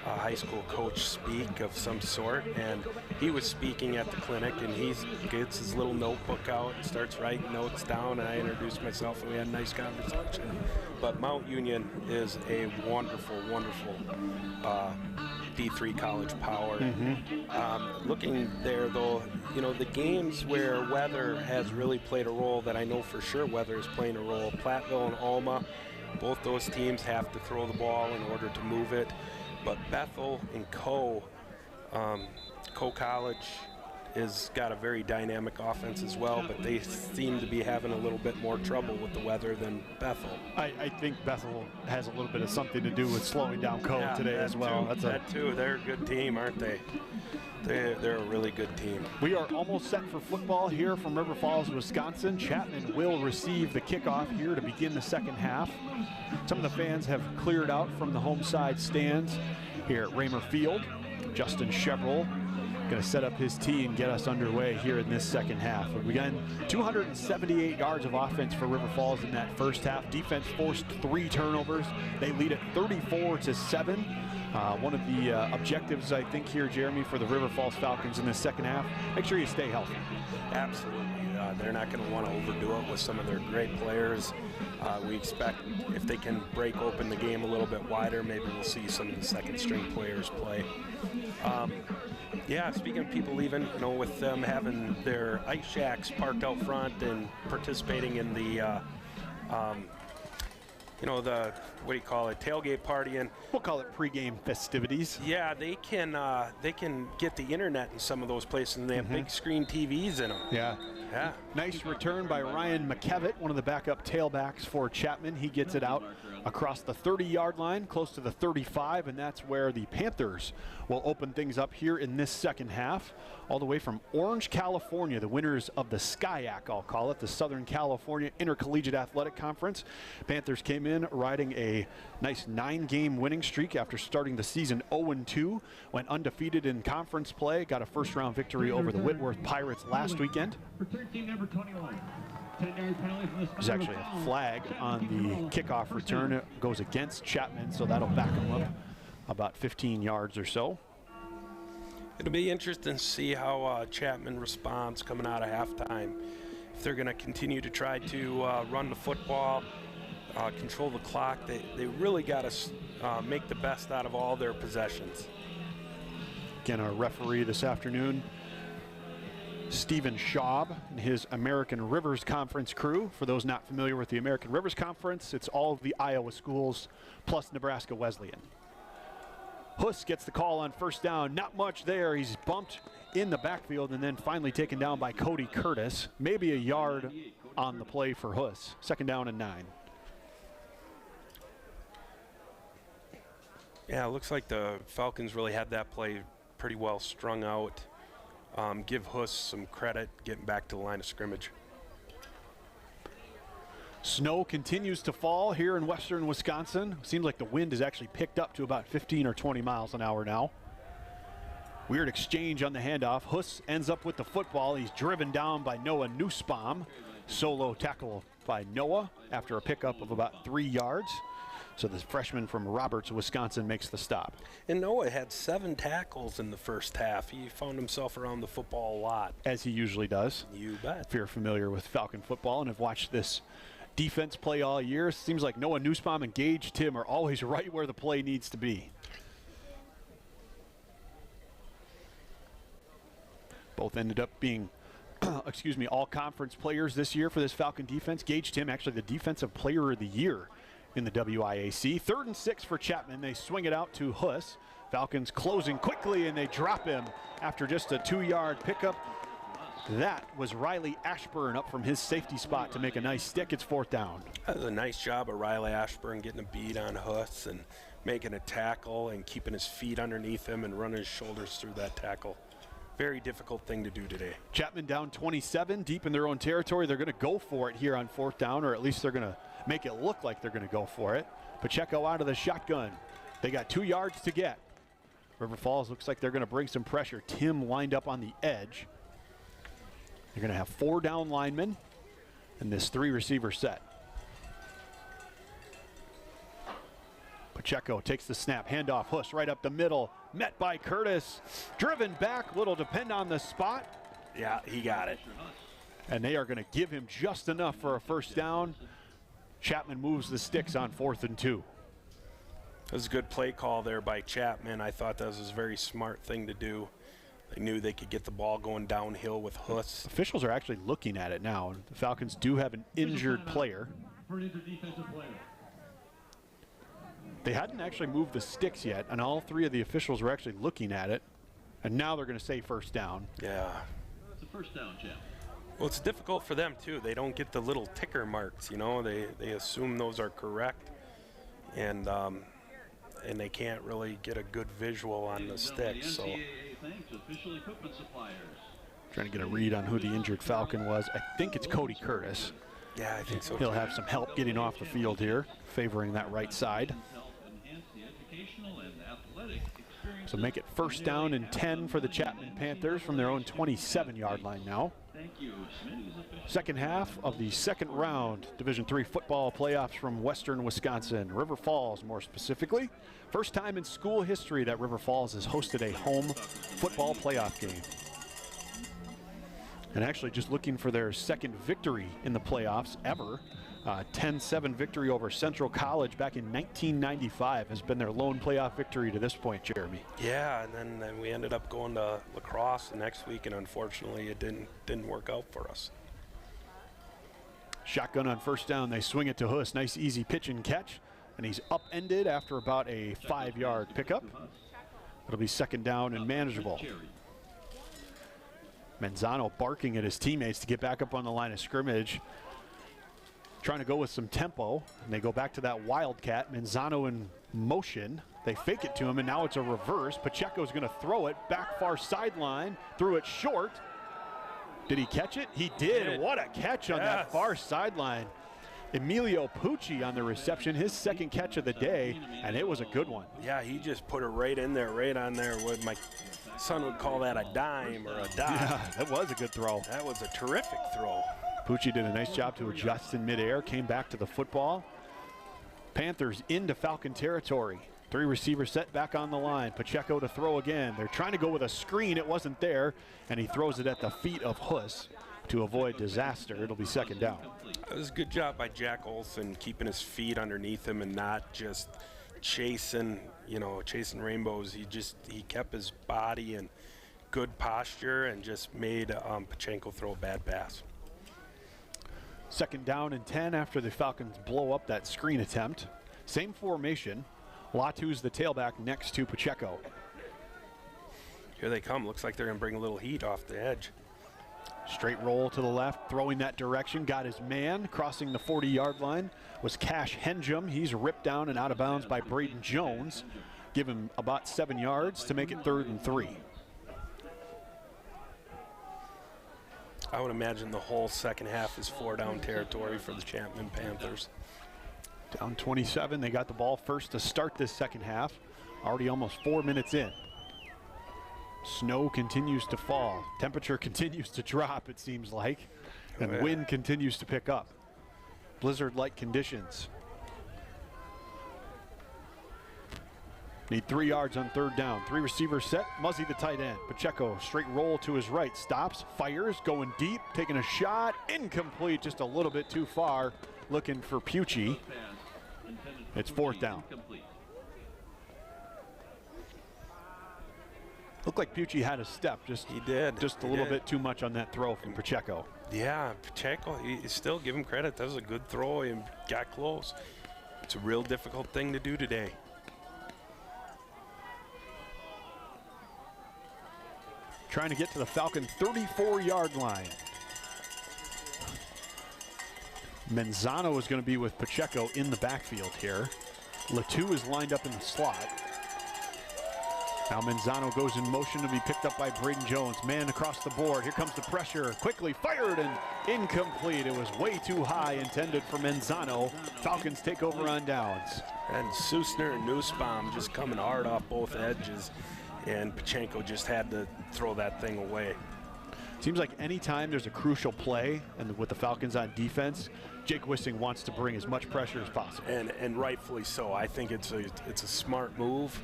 a high school coach speak of some sort, and he was speaking at the clinic, and he gets his little notebook out and starts writing notes down, and I introduced myself, and we had a nice conversation. But Mount Union is a wonderful, wonderful D3 college power. Looking there, though, the games where weather has really played a role, that I know for sure weather is playing a role, Platteville and Alma, both those teams have to throw the ball in order to move it. But Bethel and Co-College has got a very dynamic offense as well, but they seem to be having a little bit more trouble with the weather than Bethel. I think Bethel has a little bit of something to do with slowing down today as well. That too. They're a good team, aren't they? They're a really good team. We are almost set for football here from River Falls, Wisconsin. Chapman will receive the kickoff here to begin the second half. Some of the fans have cleared out from the home side stands here at Raymer Field. Justin Chevrolet going to set up his tee and get us underway here in this second half. Again, 278 yards of offense for River Falls in that first half. Defense forced 3 turnovers. They lead at 34-7. One of the objectives, I think, here, Jeremy, for the River Falls Falcons in the second half, make sure you stay healthy. Absolutely. They're not going to want to overdo it with some of their great players. We expect if they can break open the game a little bit wider, maybe we'll see some of the second-string players play. Yeah, speaking of people leaving, you know, with them having their ice shacks parked out front and participating in the, you know, the, what do you call it, tailgate party, and we'll call it pregame festivities. Yeah, they can get the internet in some of those places, and they have big screen TVs in them. Yeah. Yeah. Nice return by Ryan McKevitt, one of the backup tailbacks for Chapman. He gets it out across the 30-yard line, close to the 35, and that's where the Panthers will open things up here in this second half. All the way from Orange, California, the winners of the SCIAC, I'll call it, the Southern California Intercollegiate Athletic Conference. Panthers came in riding a nice 9-game winning streak after starting the season 0-2, went undefeated in conference play, got a first-round victory over the Whitworth Pirates last weekend. Team number 21. 10-yard penalty from the There's actually a flag on the kickoff return. It goes against Chapman, so that'll back him up about 15 yards or so. It'll be interesting to see how Chapman responds coming out of halftime. If they're going to continue to try to run the football, control the clock, they really got to make the best out of all their possessions. Again, our referee this afternoon, Stephen Schaub and his American Rivers Conference crew. For those not familiar with the American Rivers Conference, it's all of the Iowa schools plus Nebraska Wesleyan. Huss gets the call on first down. Not much there. He's bumped in the backfield and then finally taken down by Cody Curtis. Maybe a yard on the play for Huss. 2nd down and 9. Yeah, it looks like the Falcons really had that play pretty well strung out. Give Huss some credit getting back to the line of scrimmage. Snow continues to fall here in western Wisconsin. Seems like the wind has actually picked up to about 15 or 20 miles an hour now. Weird exchange on the handoff. Huss ends up with the football. He's driven down by Noah Nussbaum. Solo tackle by Noah after a pickup of about 3 yards. So the freshman from Roberts, Wisconsin, makes the stop. And Noah had 7 tackles in the first half. He found himself around the football a lot. As he usually does. You bet. If you're familiar with Falcon football and have watched this defense play all year, it seems like Noah Nussbaum and Gage Tim are always right where the play needs to be. Both ended up being excuse me, all conference players this year for this Falcon defense. Gage Tim, actually the defensive player of the year in the WIAC. 3rd and 6 for Chapman. They swing it out to Huss. Falcons closing quickly, and they drop him after just a 2-yard pickup. That was Riley Ashburn up from his safety spot to make a nice stick. It's 4th down. That was a nice job of Riley Ashburn getting a beat on Huss and making a tackle and keeping his feet underneath him and running his shoulders through that tackle. Very difficult thing to do today. Chapman down 27, deep in their own territory. They're going to go for it here on 4th down, or at least they're going to make it look like they're going to go for it. Pacheco out of the shotgun. They got 2 yards to get. River Falls looks like they're going to bring some pressure. Tim lined up on the edge. They're going to have 4 down linemen in this 3-receiver set. Pacheco takes the snap, handoff, Huss right up the middle, met by Curtis, driven back, little depend on the spot. Yeah, he got it. And they are going to give him just enough for a first down. Chapman moves the sticks on 4th and 2. That was a good play call there by Chapman. I thought that was a very smart thing to do. They knew they could get the ball going downhill with Huss. Officials are actually looking at it now. The Falcons do have an injured player. For an injured defensive player. They hadn't actually moved the sticks yet, and all 3 of the officials were actually looking at it. And now they're going to say first down. Yeah. That's a first down, Chap. Well, it's difficult for them, too. They don't get the little ticker marks, you know. They assume those are correct, and they can't really get a good visual on the stick. So thanks official equipment suppliers. Trying to get a read on who the injured Falcon was. I think it's Cody Curtis. Yeah, I think so. He'll have some help getting off the field here, favoring that right side. So make it first down and 10 for the Chapman Panthers from their own 27-yard line now. Second half of the second round, Division III football playoffs from Western Wisconsin, River Falls more specifically. First time in school history that River Falls has hosted a home football playoff game. And actually just looking for their second victory in the playoffs ever. 10-7 victory over Central College back in 1995 has been their lone playoff victory to this point, Jeremy. Yeah, and then we ended up going to lacrosse the next week, and unfortunately it didn't work out for us. Shotgun on first down, they swing it to Huss. Nice easy pitch and catch, and he's upended after about a 5-yard pickup. It'll be second down and manageable. Manzano barking at his teammates to get back up on the line of scrimmage. Trying to go with some tempo, and they go back to that wildcat. Manzano in motion. They fake it to him, and now it's a reverse. Pacheco's going to throw it back far sideline, threw it short. Did he catch it? He did. What a catch on that far sideline. Emilio Pucci on the reception, his second catch of the day, and it was a good one. Yeah, he just put it right in there, right on there. What my son would call that a dime or a dot. Yeah, that was a good throw. That was a terrific throw. Pucci did a nice job to adjust in midair, came back to the football. Panthers into Falcon territory. 3 receivers set back on the line. Pacheco to throw again. They're trying to go with a screen. It wasn't there, and he throws it at the feet of Huss to avoid disaster. It'll be second down. It was a good job by Jack Olson keeping his feet underneath him and not just chasing rainbows. He kept his body in good posture and just made Pacheco throw a bad pass. Second down and 10 after the Falcons blow up that screen attempt. Same formation. Latu's the tailback next to Pacheco. Here they come. Looks like they're going to bring a little heat off the edge. Straight roll to the left, throwing that direction. Got his man. Crossing the 40-yard line was Cash Henjum. He's ripped down and out of bounds by Braden Jones. Give him about 7 yards to make it 3rd and 3. I would imagine the whole second half is 4-down territory for the Chapman Panthers. Down 27. They got the ball first to start this second half. Already almost 4 minutes in. Snow continues to fall. Temperature continues to drop, it seems like. And wind continues to pick up. Blizzard-like conditions. Need 3 yards on 3rd down. 3 receivers set. Muzzy the tight end. Pacheco straight roll to his right. Stops, fires, going deep, taking a shot. Incomplete, just a little bit too far. Looking for Pucci. It's 4th down. Looked like Pucci had a step. He did. Just a little bit too much on that throw from Pacheco. Yeah, Pacheco, still give him credit. That was a good throw and got close. It's a real difficult thing to do today. Trying to get to the Falcon 34-yard line. Manzano is going to be with Pacheco in the backfield here. Latu is lined up in the slot. Now Manzano goes in motion to be picked up by Braden Jones. Man across the board. Here comes the pressure. Quickly fired and incomplete. It was way too high, intended for Manzano. Falcons take over on downs. And Susner and Nussbaum just coming hard off both edges. And Pacheco just had to throw that thing away. Seems like anytime there's a crucial play, and with the Falcons on defense, Jake Wissing wants to bring as much pressure as possible. And rightfully so. I think it's a smart move.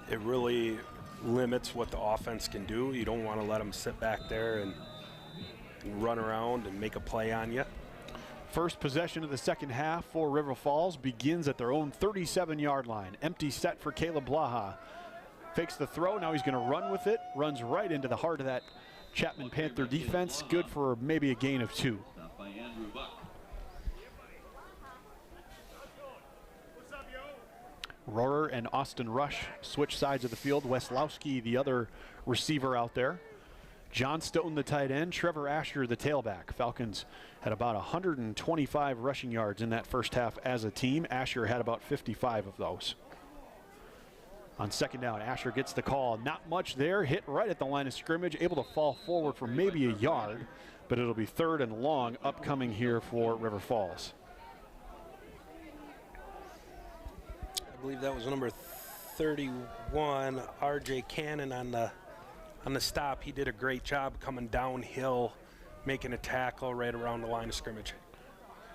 It really limits what the offense can do. You don't want to let them sit back there and run around and make a play on you. First possession of the second half for River Falls begins at their own 37-yard line. Empty set for Caleb Blaha. Fakes the throw, now he's going to run with it. Runs right into the heart of that Chapman Panther defense. Good for maybe a gain of 2. Rohrer and Austin Rush switch sides of the field. Weslowski, the other receiver out there. John Stone, the tight end. Trevor Asher, the tailback. Falcons had about 125 rushing yards in that first half as a team. Asher had about 55 of those. On second down, Asher gets the call. Not much there. Hit right at the line of scrimmage. Able to fall forward for maybe a yard, but it'll be 3rd and long upcoming here for River Falls. I believe that was number 31, R.J. Cannon on the stop. He did a great job coming downhill, making a tackle right around the line of scrimmage.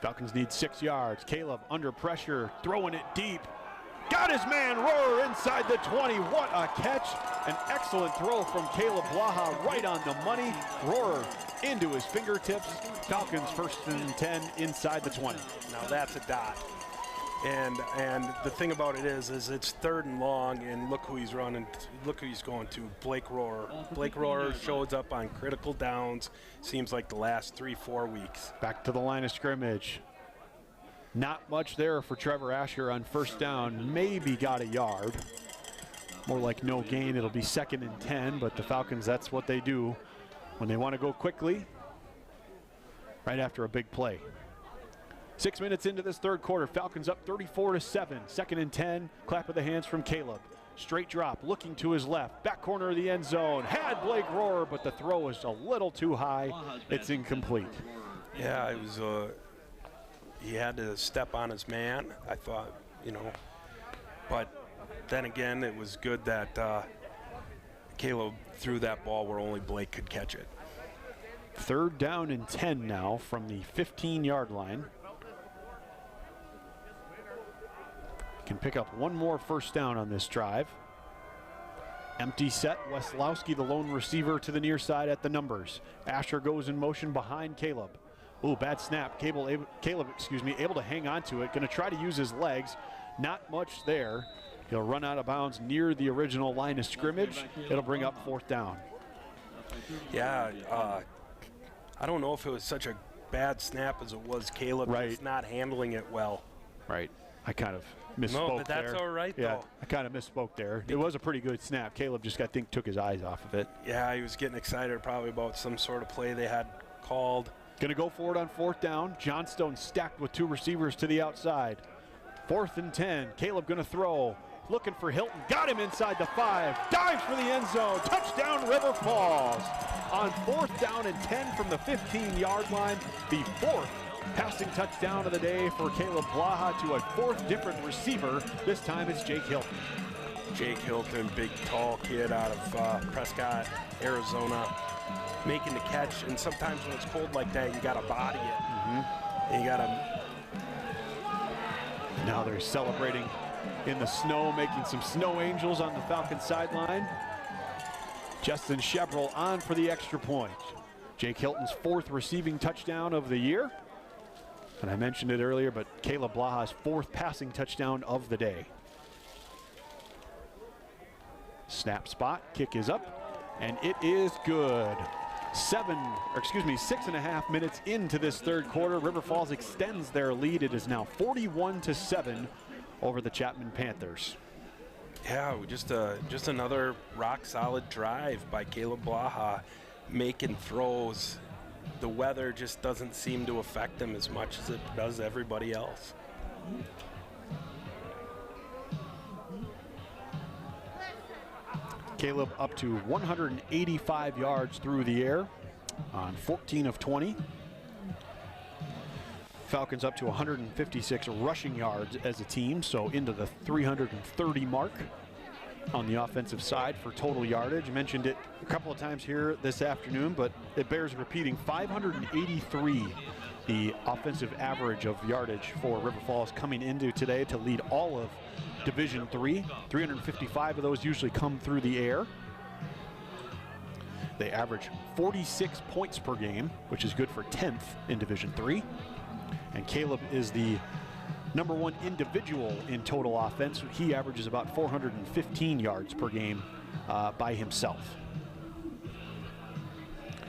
Falcons need 6 yards. Caleb under pressure, throwing it deep. Got his man, Rohrer, inside the 20. What a catch. An excellent throw from Caleb Blaha, right on the money. Rohrer into his fingertips. Falcons 1st and 10 inside the 20. Now that's a dot. And the thing about it is it's 3rd and long, and look who he's running. Look who he's going to, Blake Rohrer. Blake Rohrer shows up on critical downs, seems like the last 3-4 weeks. Back to the line of scrimmage. Not much there for Trevor Asher on 1st down. Maybe got a yard. More like no gain. It'll be 2nd and 10, but the Falcons, that's what they do when they want to go quickly right after a big play. 6 minutes into this 3rd quarter, Falcons up 34-7. 2nd and 10. Clap of the hands from Caleb. Straight drop, looking to his left. Back corner of the end zone. Had Blake Rohrer, but the throw was a little too high. It's incomplete. Yeah, it was he had to step on his man, I thought, But then again, it was good that Caleb threw that ball where only Blake could catch it. 3rd down and 10 now from the 15-yard line. Can pick up one more 1st down on this drive. Empty set, Weslowski, the lone receiver, to the near side at the numbers. Asher goes in motion behind Caleb. Ooh, bad snap. Caleb, able to hang on to it. Going to try to use his legs. Not much there. He'll run out of bounds near the original line of scrimmage. It'll bring up 4th down. Yeah, I don't know if it was such a bad snap as it was Caleb just not handling it well. Right. I kind of misspoke there. No, but that's all right, though. Yeah, I kind of misspoke there. It was a pretty good snap. Caleb just, I think, took his eyes off of it. Yeah, he was getting excited probably about some sort of play they had called. Going to go for it on 4th down. Johnstone stacked with 2 receivers to the outside. 4th and 10. Caleb going to throw. Looking for Hilton. Got him inside the 5. Dives for the end zone. Touchdown, River Falls. On 4th down and 10 from the 15-yard line. The 4th passing touchdown of the day for Caleb Blaha to a 4th different receiver. This time it's Jake Hilton. Jake Hilton, big tall kid out of Prescott, Arizona, making the catch. And sometimes when it's cold like that, you got to body it. And you got to. Now they're celebrating in the snow, making some snow angels on the Falcons sideline. Justin Chevrolet on for the extra point. Jake Hilton's 4th receiving touchdown of the year. And I mentioned it earlier, but Caleb Blaha's 4th passing touchdown of the day. Snap spot, kick is up, and it is good. 6.5 minutes into this 3rd quarter. River Falls extends their lead. It is now 41-7 over the Chapman Panthers. Yeah, just another rock-solid drive by Caleb Blaha, making throws. The weather just doesn't seem to affect him as much as it does everybody else. Caleb up to 185 yards through the air on 14 of 20. Falcons up to 156 rushing yards as a team, so into the 330 mark on the offensive side for total yardage. I mentioned it a couple of times here this afternoon, but it bears repeating. 583 the offensive average of yardage for River Falls coming into today to lead all of Division III. 355 of those usually come through the air. They average 46 points per game, which is good for 10th in Division III. And Caleb is the #1 individual in total offense. He averages about 415 yards per game by himself.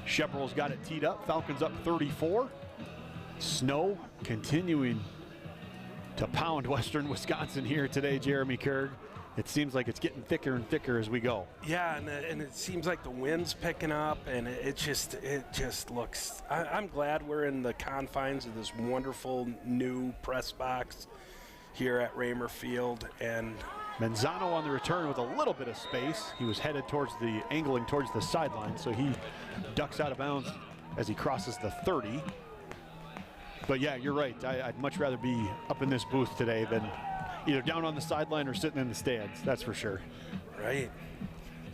Chevrolet's got it teed up. Falcons up 34. Snow continuing to pound western Wisconsin here today, Jeremy Kerg. It seems like it's getting thicker and thicker as we go. Yeah, and it seems like the wind's picking up, and it just looks. I'm glad we're in the confines of this wonderful new press box here at Raymer Field, and Manzano on the return with a little bit of space. He was headed angling towards the sideline, so he ducks out of bounds as he crosses the 30. But yeah, you're right. I'd much rather be up in this booth today than either down on the sideline or sitting in the stands, that's for sure. Right.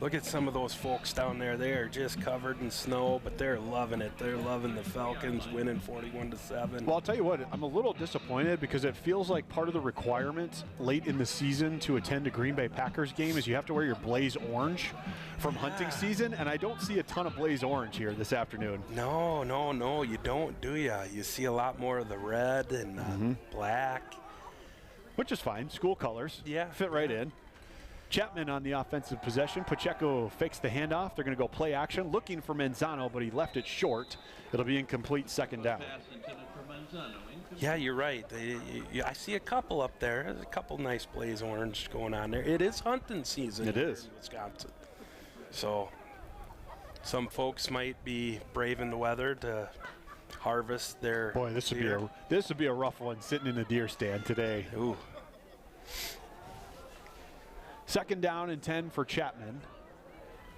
Look at some of those folks down there. They are just covered in snow, but they're loving it. They're loving the Falcons winning 41-7. Well, I'll tell you what, I'm a little disappointed because it feels like part of the requirement late in the season to attend a Green Bay Packers game is you have to wear your Blaze Orange from hunting season, and I don't see a ton of Blaze Orange here this afternoon. No, you don't, do ya? You see a lot more of the red and black. Which is fine, school colors. Yeah. Fit right in. Chapman on the offensive possession. Pacheco fakes the handoff. They're going to go play action, looking for Manzano, but he left it short. It'll be incomplete, second down. Yeah, you're right. I see a couple up there. There's a couple nice Blaze Orange going on there. It is hunting season. It is. In Wisconsin. So some folks might be braving the weather to harvest their Boy, this deer. would be a rough one sitting in a deer stand today. Ooh. Second down and 10 for Chapman.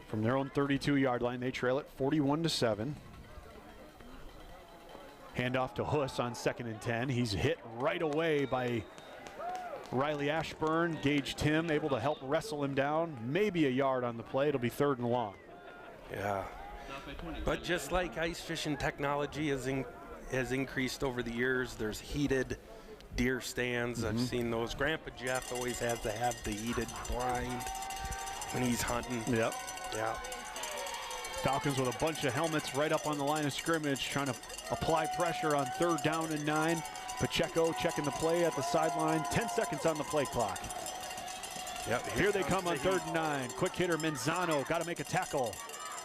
From their own 32-yard line, they trail it 41-7. Handoff to Huss on 2nd and 10. He's hit right away by Riley Ashburn. Gage Tim able to help wrestle him down. Maybe a yard on the play. It'll be 3rd and long. Yeah. But just like ice fishing technology has increased over the years, there's heated deer stands. I've seen those. Grandpa Jeff always has to have the heated blind when he's hunting. Yep. Yeah. Falcons with a bunch of helmets right up on the line of scrimmage, trying to apply pressure on 3rd down and 9. Pacheco checking the play at the sideline. 10 seconds on the play clock. Yep. Here they come on 3rd and 9. Quick hitter Manzano, got to make a tackle.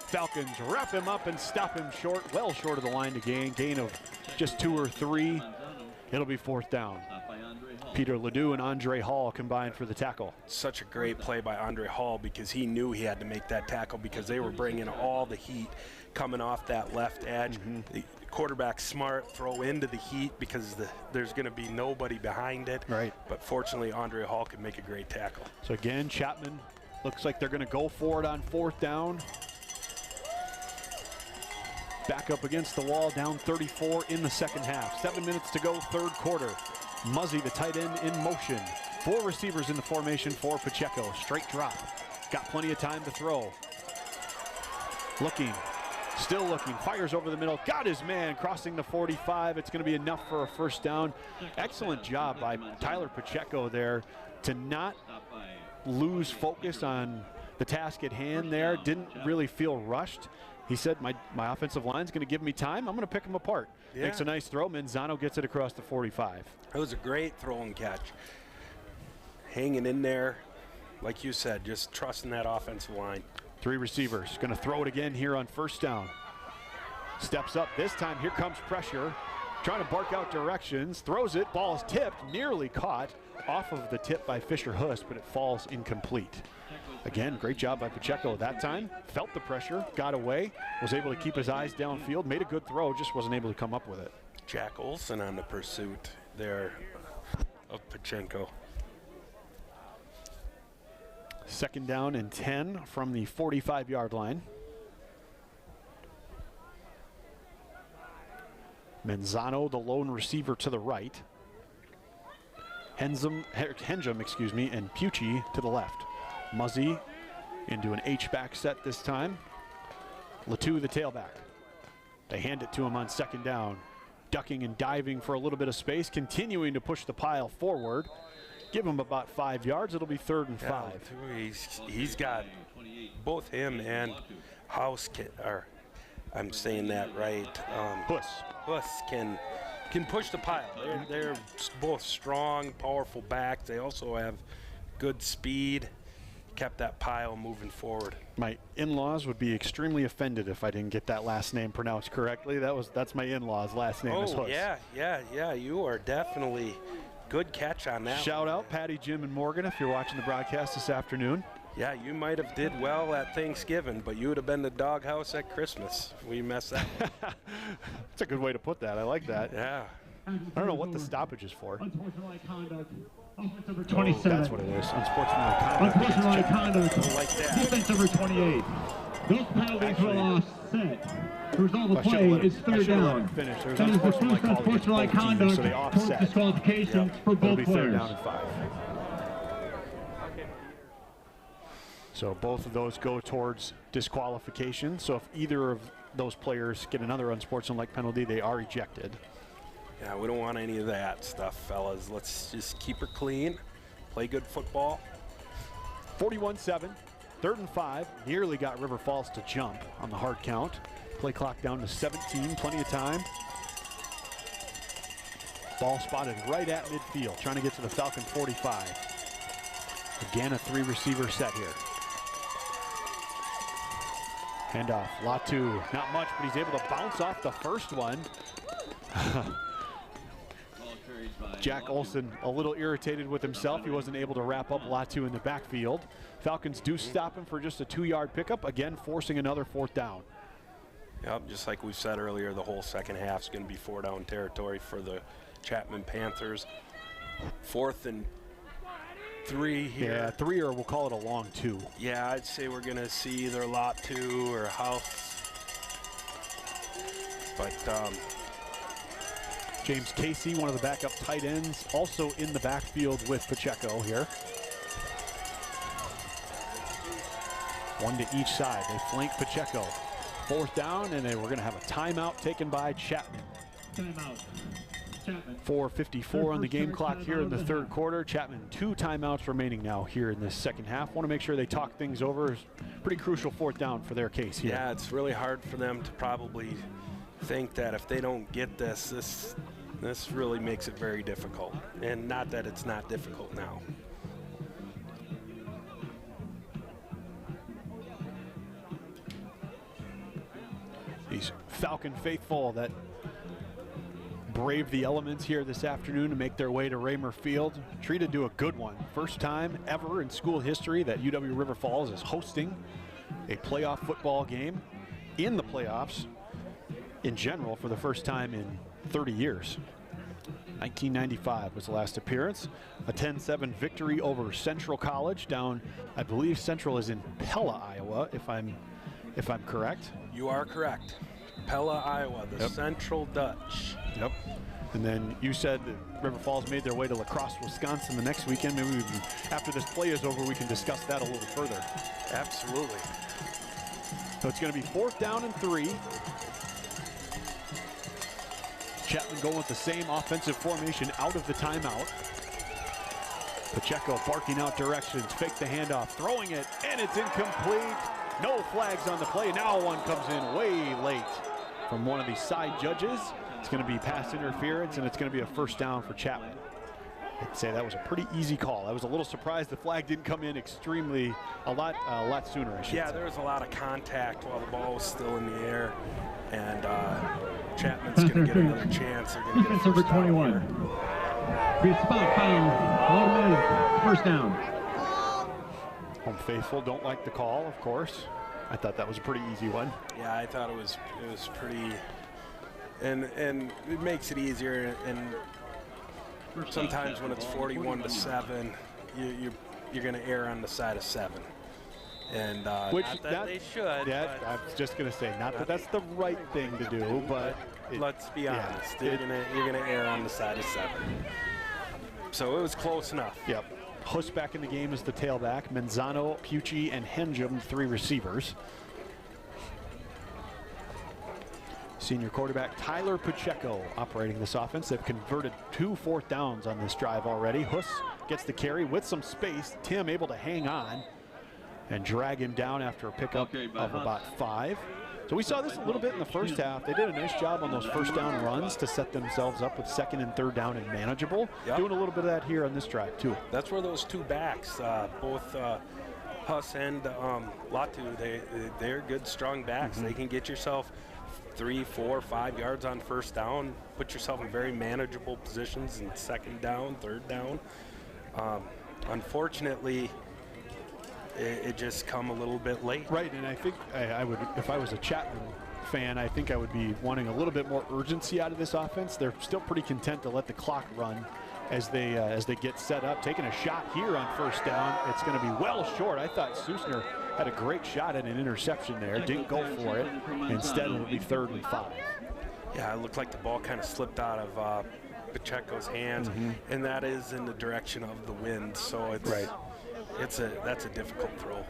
Falcons wrap him up and stop him short, well short of the line to gain of just 2 or 3. It'll be 4th down. Peter Ledoux and Andre Hall combined for the tackle. Such a great play by Andre Hall because he knew he had to make that tackle because they were bringing all the heat coming off that left edge. The quarterback smart, throw into the heat because there's going to be nobody behind it. Right. But fortunately, Andre Hall could make a great tackle. So again, Chapman looks like they're going to go for it on 4th down. Back up against the wall, down 34 in the second half. 7 minutes to go, 3rd quarter. Muzzy, the tight end, in motion. 4 receivers in the formation for Pacheco. Straight drop. Got plenty of time to throw. Looking, still looking, fires over the middle. Got his man crossing the 45. It's going to be enough for a 1st down. Excellent job by Tyler Pacheco there to not lose focus on the task at hand there. Didn't really feel rushed. He said, my offensive line's going to give me time. I'm going to pick them apart. Yeah. Makes a nice throw. Manzano gets it across the 45. It was a great throw and catch. Hanging in there, like you said, just trusting that offensive line. 3 receivers. Going to throw it again here on 1st down. Steps up this time. Here comes pressure. Trying to bark out directions. Throws it. Ball is tipped. Nearly caught off of the tip by Fisher Huss, but it falls incomplete. Again, great job by Pacheco that time. Felt the pressure, got away, was able to keep his eyes downfield, made a good throw, just wasn't able to come up with it. Jack Olson on the pursuit there of Pacheco. 2nd down and 10 from the 45-yard line. Manzano, the lone receiver to the right. Henjum, and Pucci to the left. Muzzy into an H-back set this time. Ledoux, the tailback. They hand it to him on 2nd down. Ducking and diving for a little bit of space, continuing to push the pile forward. Give him about 5 yards. It'll be 3rd and 5. He's got both him and House, I'm saying that right. Huss can push the pile. They're both strong, powerful backs. They also have good speed. Kept that pile moving forward. My in-laws would be extremely offended if I didn't get that last name pronounced correctly. That's my in-laws' last name is Huss. Yeah. You are definitely good catch on that. Shout out Patty, Jim, and Morgan if you're watching the broadcast this afternoon. Yeah, you might have did well at Thanksgiving, but you would have been the doghouse at Christmas. We messed that one. That's a good way to put that. I like that. Yeah. I don't know what the stoppage is for. Unsportsmanlike conduct. Offense number 27. That's what it is. Unsportsmanlike conduct. Unsportsmanlike conduct. Like that. Defense number 28. Those penalties were offset. The result of the play is third down. Finish. There's That is the first unsportsmanlike conduct so they towards offset. disqualification for It'll both be third players. down and 5. So both of those go towards disqualification. So if either of those players get another unsportsmanlike penalty, they are ejected. Yeah, we don't want any of that stuff, fellas. Let's just keep her clean, play good football. 41-7, 3rd and 5. Nearly got River Falls to jump on the hard count. Play clock down to 17, plenty of time. Ball spotted right at midfield, trying to get to the Falcon 45. Again, a 3-receiver set here. Handoff, Latu, not much, but he's able to bounce off the first one. Jack Olson a little irritated with himself. He wasn't able to wrap up Latu in the backfield. Falcons do stop him for just a 2-yard pickup, again forcing another 4th down. Yep, just like we said earlier, the whole second half is going to be 4-down territory for the Chapman Panthers. 4th and 3 here. Yeah, 3, or we'll call it a long 2. Yeah, I'd say we're going to see either lot 2 or house. But James Casey, one of the backup tight ends, also in the backfield with Pacheco here. 1 to each side. They flank Pacheco. 4th down, and then we're going to have a timeout taken by Chapman. Timeout. Chapman. 4:54 on the game clock here in the 3rd quarter. Chapman 2 timeouts remaining now here in this second half. Want to make sure they talk things over. Pretty crucial 4th down for their case here. yeah, it's really hard for them to probably think that if they don't get this really makes it very difficult. And not that it's not difficult now. These Falcon faithful that brave the elements here this afternoon to make their way to Raymer Field. Treated to a good one. First time ever in school history that UW River Falls is hosting a playoff football game in the playoffs in general for the first time in 30 years. 1995 was the last appearance. A 10-7 victory over Central College down, I believe Central is in Pella, Iowa, if I'm correct. You are correct. Pella, Iowa, the Central Dutch. Yep. And then you said that River Falls made their way to La Crosse, Wisconsin the next weekend. Maybe we can, after this play is over, we can discuss that a little further. Absolutely. So it's going to be 4th down and 3. Chapman going with the same offensive formation out of the timeout. Pacheco barking out directions, fake the handoff, throwing it, and it's incomplete. No flags on the play. Now one comes in way late from one of these side judges. It's going to be pass interference, and it's going to be a 1st down for Chapman. I'd say that was a pretty easy call. I was a little surprised the flag didn't come in a lot sooner, I should say. Yeah, there was a lot of contact while the ball was still in the air, and Chapman's going to get another chance. They're going to get a Defense number 21. Be a spot foul. Automatic 1st down. Home faithful don't like the call, of course. I thought that was a pretty easy one. Yeah, I thought it was pretty, and it makes it easier. And sometimes when it's 41-7, you're going to err on the side of 7. And Which not that they should. Yeah, I was just going to say, not that that's the right thing to do, but let's be honest, you're gonna err on the side of 7. So it was close enough. Yep. Huss back in the game as the tailback. Menzano, Pucci, and Henjum, 3 receivers. Senior quarterback Tyler Pacheco operating this offense. They've converted 2 4th downs on this drive already. Huss gets the carry with some space. Tim able to hang on and drag him down after a pickup of about 5. So we saw this a little bit in the first half. They did a nice job on those 1st down runs to set themselves up with 2nd and 3rd down and manageable. Yep. Doing a little bit of that here on this drive too. That's where those 2 backs, both Huss and Latu, they're good, strong backs. They can get yourself 3, 4, 5 yards on 1st down, put yourself in very manageable positions in 2nd down, 3rd down. Unfortunately, it just come a little bit late. Right, and I think I would, if I was a Chapman fan, I think I would be wanting a little bit more urgency out of this offense. They're still pretty content to let the clock run as they get set up. Taking a shot here on first down. It's going to be well short. I thought Susner had a great shot at an interception there. Didn't go for it. Instead, it'll be 3rd and 5. Yeah, it looked like the ball kind of slipped out of Pacheco's hands, and that is in the direction of the wind. So it's that's a difficult throw.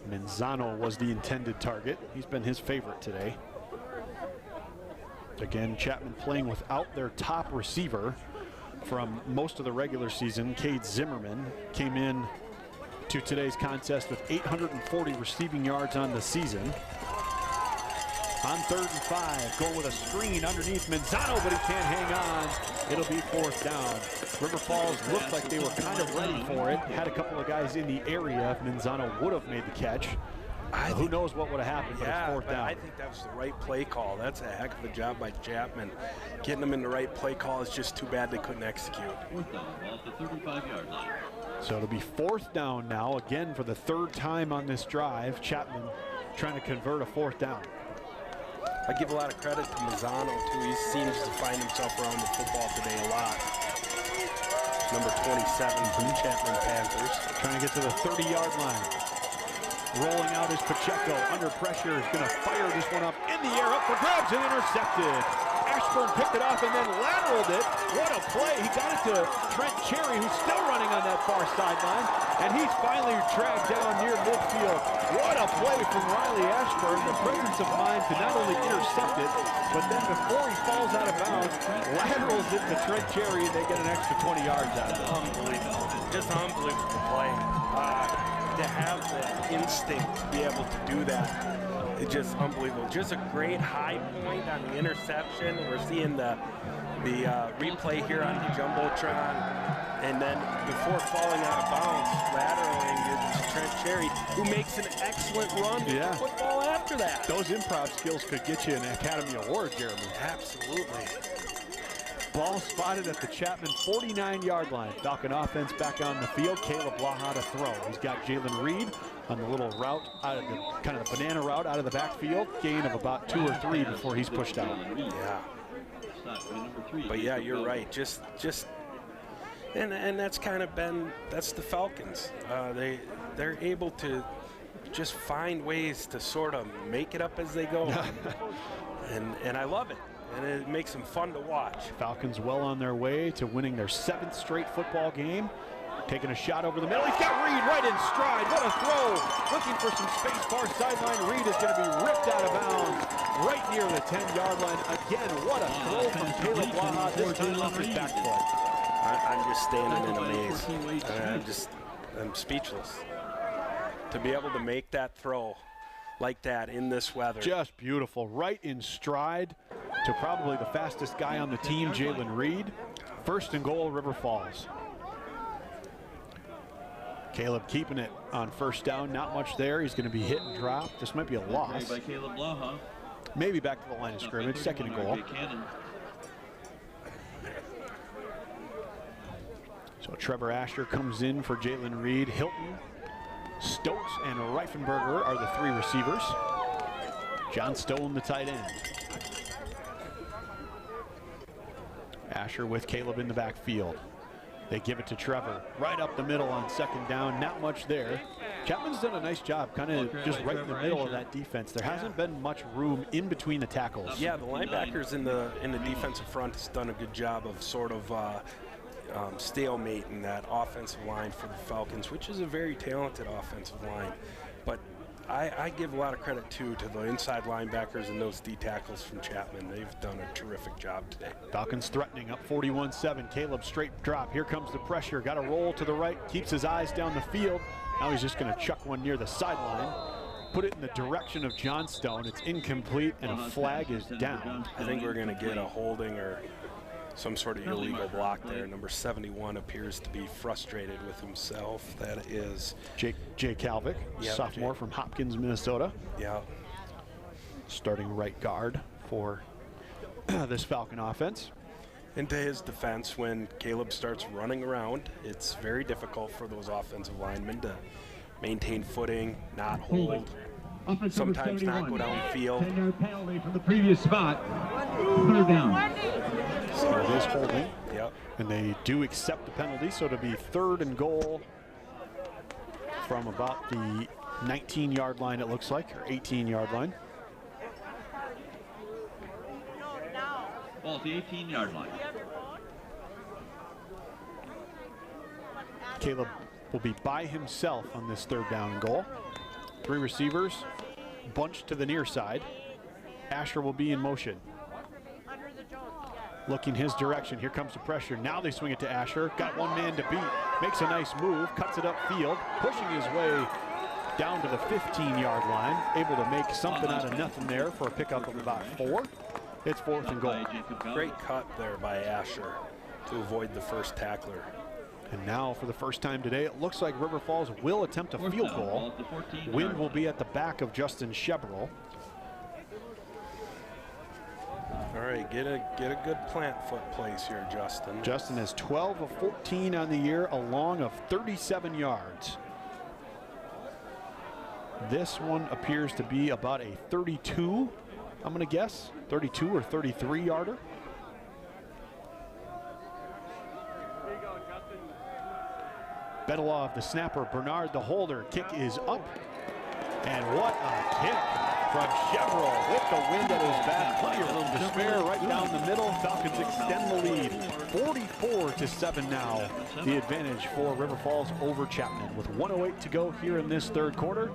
Manzano was the intended target. He's been his favorite today. Again, Chapman playing without their top receiver from most of the regular season. Cade Zimmerman came in to today's contest with 840 receiving yards on the season. On 3rd and 5, going with a screen underneath Manzano, but he can't hang on. It'll be 4th down. River Falls looked like they were kind of ready for it. Had a couple of guys in the area. If Manzano would have made the catch, who knows what would have happened, but it's 4th down. I think that was the right play call. That's a heck of a job by Chapman. Getting them in the right play call is just too bad they couldn't execute. 4th down, off the 35-yard line. So it'll be 4th down now, again for the 3rd time on this drive. Chapman trying to convert a 4th down. I give a lot of credit to Manzano, too. He seems to find himself around the football today a lot. Number 27 from the Chapman Panthers. Trying to get to the 30-yard line. Rolling out is Pacheco. Under pressure is going to fire this one up in the air. Up for grabs and intercepted. Ashburn picked it off and then lateraled it. What a play. He got it to Trent Cherry, who's still running on that far sideline. And he's finally tracked down near midfield. What a play from Riley Ashburn. The presence of mind to not only intercept it, but then before he falls out of bounds, laterals it to Trent Cherry, and they get an extra 20 yards out of it. Unbelievable. Just an unbelievable play. To have the instinct to be able to do that, it's just unbelievable. Just a great high point on the interception. We're seeing the replay here on the Jumbotron, and then before falling out of bounds, lateraling it to Trent Cherry, who makes an excellent run with the football after that. Those improv skills could get you an Academy Award, Jeremy. Absolutely. Ball spotted at the Chapman 49-yard line. Falcon offense back on the field. Caleb Blaha to throw. He's got Jalen Reed on the little route, out of the kind of the banana route out of the backfield. Gain of about 2 or 3 before he's pushed out. Yeah. But yeah, you're right. Just and that's kind of been, that's the Falcons. They're able to just find ways to sort of make it up as they go. and I love it. And it makes them fun to watch. Falcons well on their way to winning their 7th straight football game. Taking a shot over the middle. He's got Reed right in stride. What a throw. Looking for some space. Far sideline. Reed is going to be ripped out of bounds right near the 10-yard line. Again, what a throw from Caleb Blaha. This time off his back foot. I'm just standing in amaze. I'm speechless. To be able to make that throw like that in this weather. Just beautiful. Right in stride to probably the fastest guy on the team, Jalen Reed. 1st and goal, River Falls. Caleb keeping it on 1st down. Not much there. He's going to be hit and dropped. This might be a loss. By Caleb Blaha. Maybe back to the line of scrimmage. 2nd and goal. So Trevor Asher comes in for Jalen Reed. Hilton, Stokes, and Reifenberger are the 3 receivers. John Stone, the tight end. Asher with Caleb in the backfield. They give it to Trevor. Right up the middle on 2nd down. Not much there. Chapman's done a nice job, kind of just right in the middle of that defense. There hasn't been much room in between the tackles. Yeah, the linebackers in the defensive front has done a good job of sort of stalemating that offensive line for the Falcons, which is a very talented offensive line. But I give a lot of credit, too, to the inside linebackers and those D tackles from Chapman. They've done a terrific job today. Falcons threatening up 41-7. Caleb straight drop. Here comes the pressure. Got to roll to the right. Keeps his eyes down the field. Now he's just going to chuck one near the sideline. Put it in the direction of Johnstone. It's incomplete, and a flag is down. I think we're going to get a holding or some sort of illegal block there. Number 71 appears to be frustrated with himself. That is Jay Kalvik, sophomore from Hopkins, Minnesota. Yeah. Starting right guard for this Falcon offense. And to his defense, when Caleb starts running around, it's very difficult for those offensive linemen to maintain footing, not Holding. hold, Offense sometimes number not go 71. downfield. 10-yard penalty from the previous spot. Third down. So it is holding. Yep. And they do accept the penalty, so it'll be 3rd and goal from about the 19-yard line, it looks like, or 18-yard line. Ball at the 18-yard line. Caleb will be by himself on this 3rd down and goal. 3 receivers, bunched to the near side. Asher will be in motion. Looking his direction, here comes the pressure. Now they swing it to Asher, got 1 man to beat. Makes a nice move, cuts it upfield, pushing his way down to the 15-yard line. Able to make something out of nothing there for a pickup of about 4. It's 4th and goal. Great cut there by Asher to avoid the first tackler. And now for the first time today, it looks like River Falls will attempt a field goal. Wind will be at the back of Justin Shebrel. All right, get a good plant foot place here, Justin. Justin has 12 of 14 on the year, a long of 37 yards. This one appears to be about a 32, I'm going to guess, 32 or 33 yarder. Bedelov, the snapper, Bernard, the holder. Kick is up. And what a kick from Shebrel with the wind at his back. Plenty of room to spare right down the middle. Falcons extend the lead. 44-7 now. The advantage for River Falls over Chapman with 1:08 to go here in this 3rd quarter.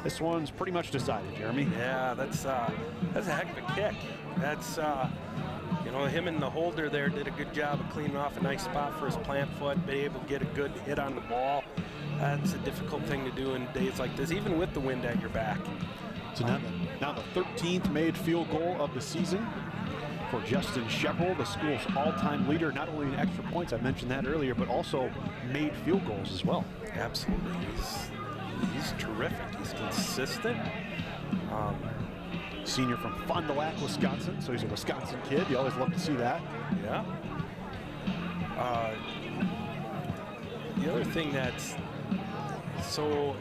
This one's pretty much decided, Jeremy. Yeah, that's a heck of a kick. That's you know, him and the holder there did a good job of cleaning off a nice spot for his plant foot, be able to get a good hit on the ball. That's a difficult thing to do in days like this, even with the wind at your back. So now the 13th made field goal of the season for Justin Shebrel, the school's all-time leader, not only in extra points, I mentioned that earlier, but also made field goals as well. Absolutely, he's terrific. He's consistent. Senior from Fond du Lac, Wisconsin, so he's a Wisconsin kid. You always love to see that. Yeah. The other thing that's so,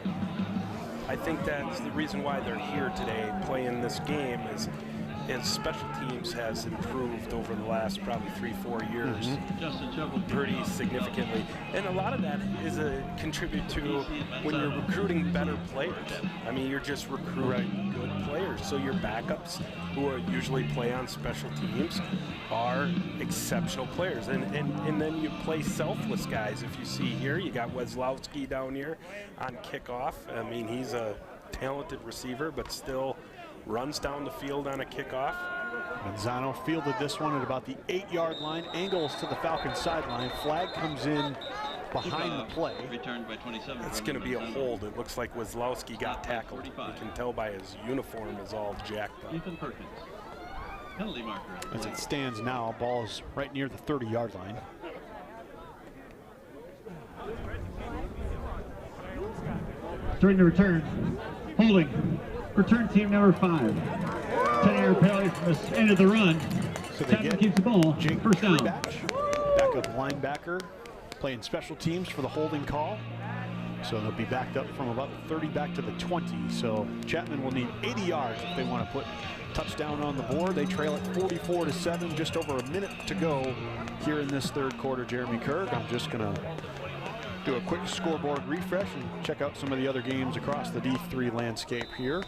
I think that's the reason why they're here today playing this game is special teams has improved over the last probably 3-4 years pretty significantly, and a lot of that is a contribute to when you're recruiting better players. I mean, you're just recruiting good players, so your backups who are usually play on special teams are exceptional players, and then you play selfless guys. If you see here, you got Weslowski down here on kickoff. I mean, he's a talented receiver, but still runs down the field on a kickoff. Manzano fielded this one at about the 8-yard line, angles to the Falcons sideline. Flag comes in behind the play. Returned by 27. It's going to be a hold. It looks like Weslowski got tackled. You can tell by his uniform is all jacked up. Ethan Perkins. Penalty marker. As it stands now, ball is right near the 30-yard line. During the return, holding. Return team number 5. 10-yard penalty from the end of the run. So they Chapman keeps the ball. Jake First down. Backup linebacker playing special teams for the holding call. So they'll be backed up from about the 30 back to the 20. So Chapman will need 80 yards if they want to put touchdown on the board. They trail it 44-7, just over a minute to go here in this 3rd quarter. Jeremy Kirk, I'm just going to do a quick scoreboard refresh and check out some of the other games across the D3 landscape here.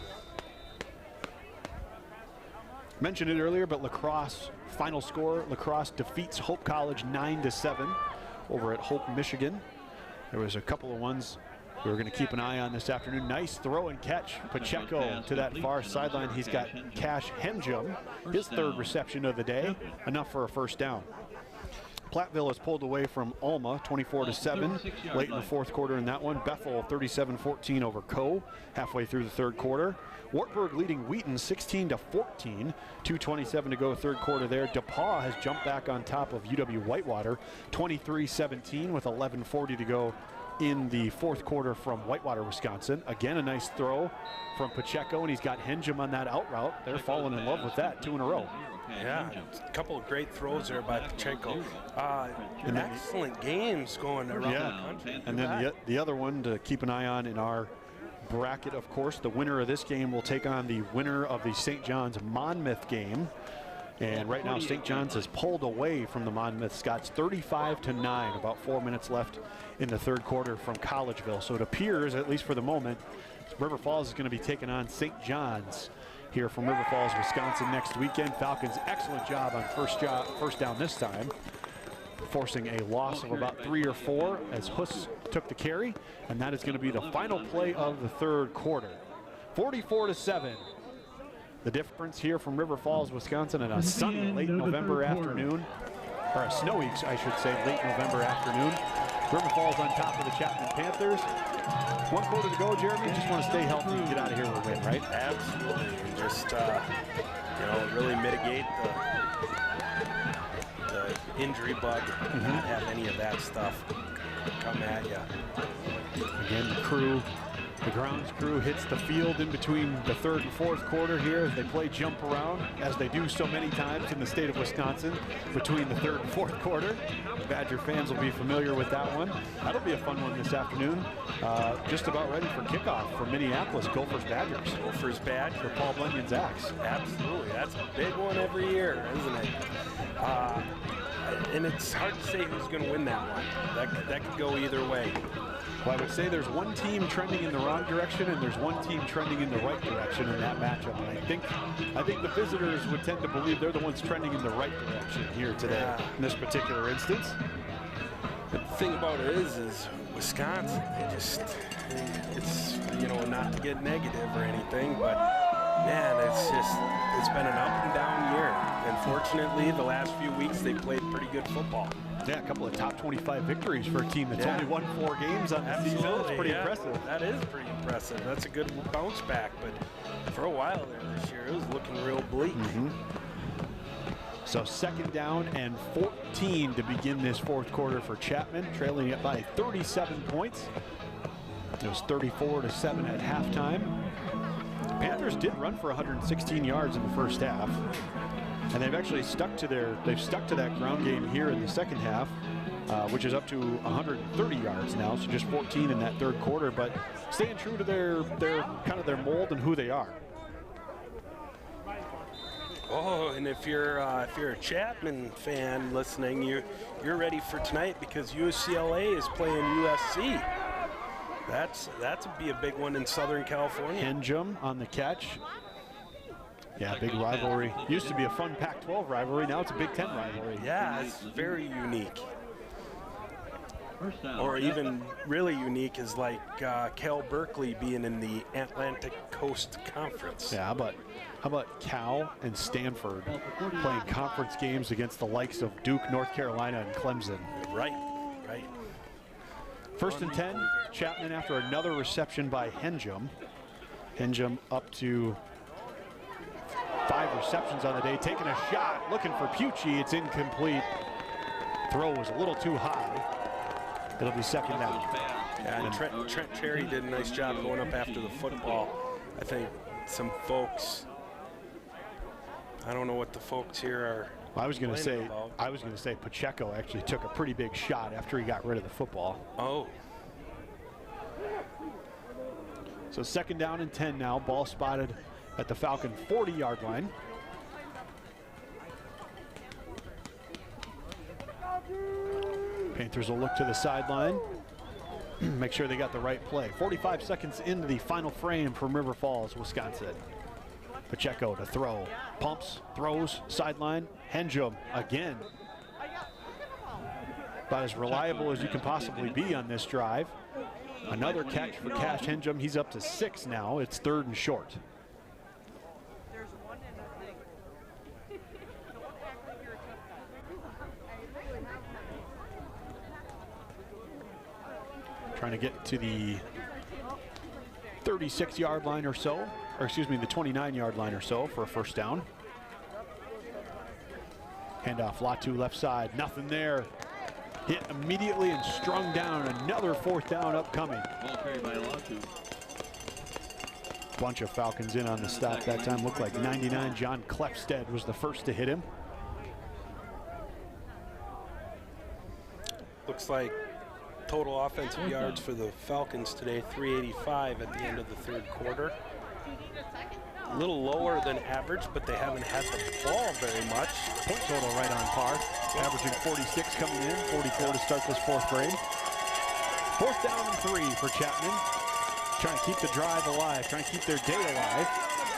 Mentioned it earlier, but lacrosse final score, lacrosse defeats Hope College 9-7 over at Hope, Michigan. There was a couple of ones we were going to keep an eye on this afternoon. Nice throw and catch. Pacheco to that far sideline. He's got Cash Henjum, his 3rd reception of the day, enough for a first down. Platteville has pulled away from Alma 24-7 late in the 4th quarter in that one. Bethel 37-14 over Coe halfway through the 3rd quarter. Wartburg leading Wheaton 16-14, 2:27 to go 3rd quarter there. DePauw has jumped back on top of UW-Whitewater 23-17 with 11:40 to go in the 4th quarter from Whitewater, Wisconsin. Again, a nice throw from Pacheco, and he's got Henjum on that out route. They're falling in love with that, 2 in a row. Yeah, a couple of great throws there by Pacheco. Excellent games going around the country. And then the other one to keep an eye on in our bracket, of course, the winner of this game will take on the winner of the St. John's Monmouth game. And right now, St. John's has pulled away from the Monmouth Scots 35-9, about 4 minutes left in the third quarter from Collegeville. So it appears, at least for the moment, River Falls is going to be taking on St. John's here from River Falls, Wisconsin next weekend. Falcons, excellent job on first down this time, forcing a loss of about 3 or 4 as Huss took the carry, and that is going to be the final play of the third quarter. 44-7. The difference here from River Falls, Wisconsin, in a sunny late November afternoon, or a snowy, I should say, late November afternoon. River Falls on top of the Chapman Panthers. 1 quarter to go, Jeremy. Just want to stay healthy and get out of here with a win, right? Absolutely. And just, really mitigate the injury bug, not have any of that stuff come at you. Again, the grounds crew hits the field in between the third and fourth quarter here as they play jump around, as they do so many times in the state of Wisconsin between the third and fourth quarter. Badger fans will be familiar with that one. That'll be a fun one this afternoon. Just about ready for kickoff for Minneapolis. Gophers Badgers. Gophers Badgers. For Paul Bunyan's Axe. Absolutely. That's a big one every year, isn't it? And it's hard to say who's going to win that one. That could go either way. Well, I would say there's one team trending in the wrong direction and there's one team trending in the right direction in that matchup. And I think the visitors would tend to believe they're the ones trending in the right direction here today in this particular instance. The thing about it is Wisconsin, it's not to get negative or anything, but man, it's been an up and down year. And fortunately, the last few weeks they played pretty good football. Yeah, a couple of top 25 victories for a team that's only won 4 games on the season. That's pretty impressive. That is pretty impressive. That's a good bounce back, but for a while there this year, it was looking real bleak. So 2nd down and 14 to begin this fourth quarter for Chapman, trailing it by 37 points. It was 34-7 at halftime. The Panthers did run for 116 yards in the first half. And they've actually stuck to that ground game here in the second half, which is up to 130 yards now, so just 14 in that third quarter, but staying true to their mold and who they are. Oh, and if you're a Chapman fan listening, you're ready for tonight because UCLA is playing USC. That's be a big one in Southern California. Henjum on the catch. Yeah, big rivalry. Used to be a fun Pac-12 rivalry. Now it's a Big Ten rivalry. Yeah, it's very unique. Or even really unique is like Cal Berkeley being in the Atlantic Coast Conference. Yeah, how about Cal and Stanford playing conference games against the likes of Duke, North Carolina, and Clemson? Right. 1st and 10, Chapman after another reception by Henjum. Henjum up to 5 receptions on the day, taking a shot, looking for Pucci. It's incomplete. Throw was a little too high. It'll be 2nd down. Yeah, and Trent Cherry did a nice job going up after the football. I think some folks, I don't know what the folks here are. I was going to say Pacheco actually took a pretty big shot after he got rid of the football. Oh. So 2nd down and 10 now. Ball spotted at the Falcon 40-yard line. Panthers will look to the sideline, make sure they got the right play. 45 seconds into the final frame from River Falls, Wisconsin. Pacheco to throw, pumps, throws, sideline. Henjum again. About as reliable as you can possibly be on this drive. Another catch for Cash Henjum. He's up to 6 now. It's 3rd and short. Trying to get to the 36-yard line or so, or excuse me, the 29-yard line or so for a 1st down. Handoff, Latu left side, nothing there. Hit immediately and strung down. Another 4th down upcoming. Ball carried by Latu. Bunch of Falcons in on the stop that time. Looked like 99 John Klefstedt was the first to hit him. Looks like total offensive yards for the Falcons today, 385 at the end of the third quarter. A little lower than average, but they haven't had the ball very much. Point total right on par. Averaging 46 coming in, 44 to start this fourth grade. 4th down and 3 for Chapman. Trying to keep the drive alive, trying to keep their day alive.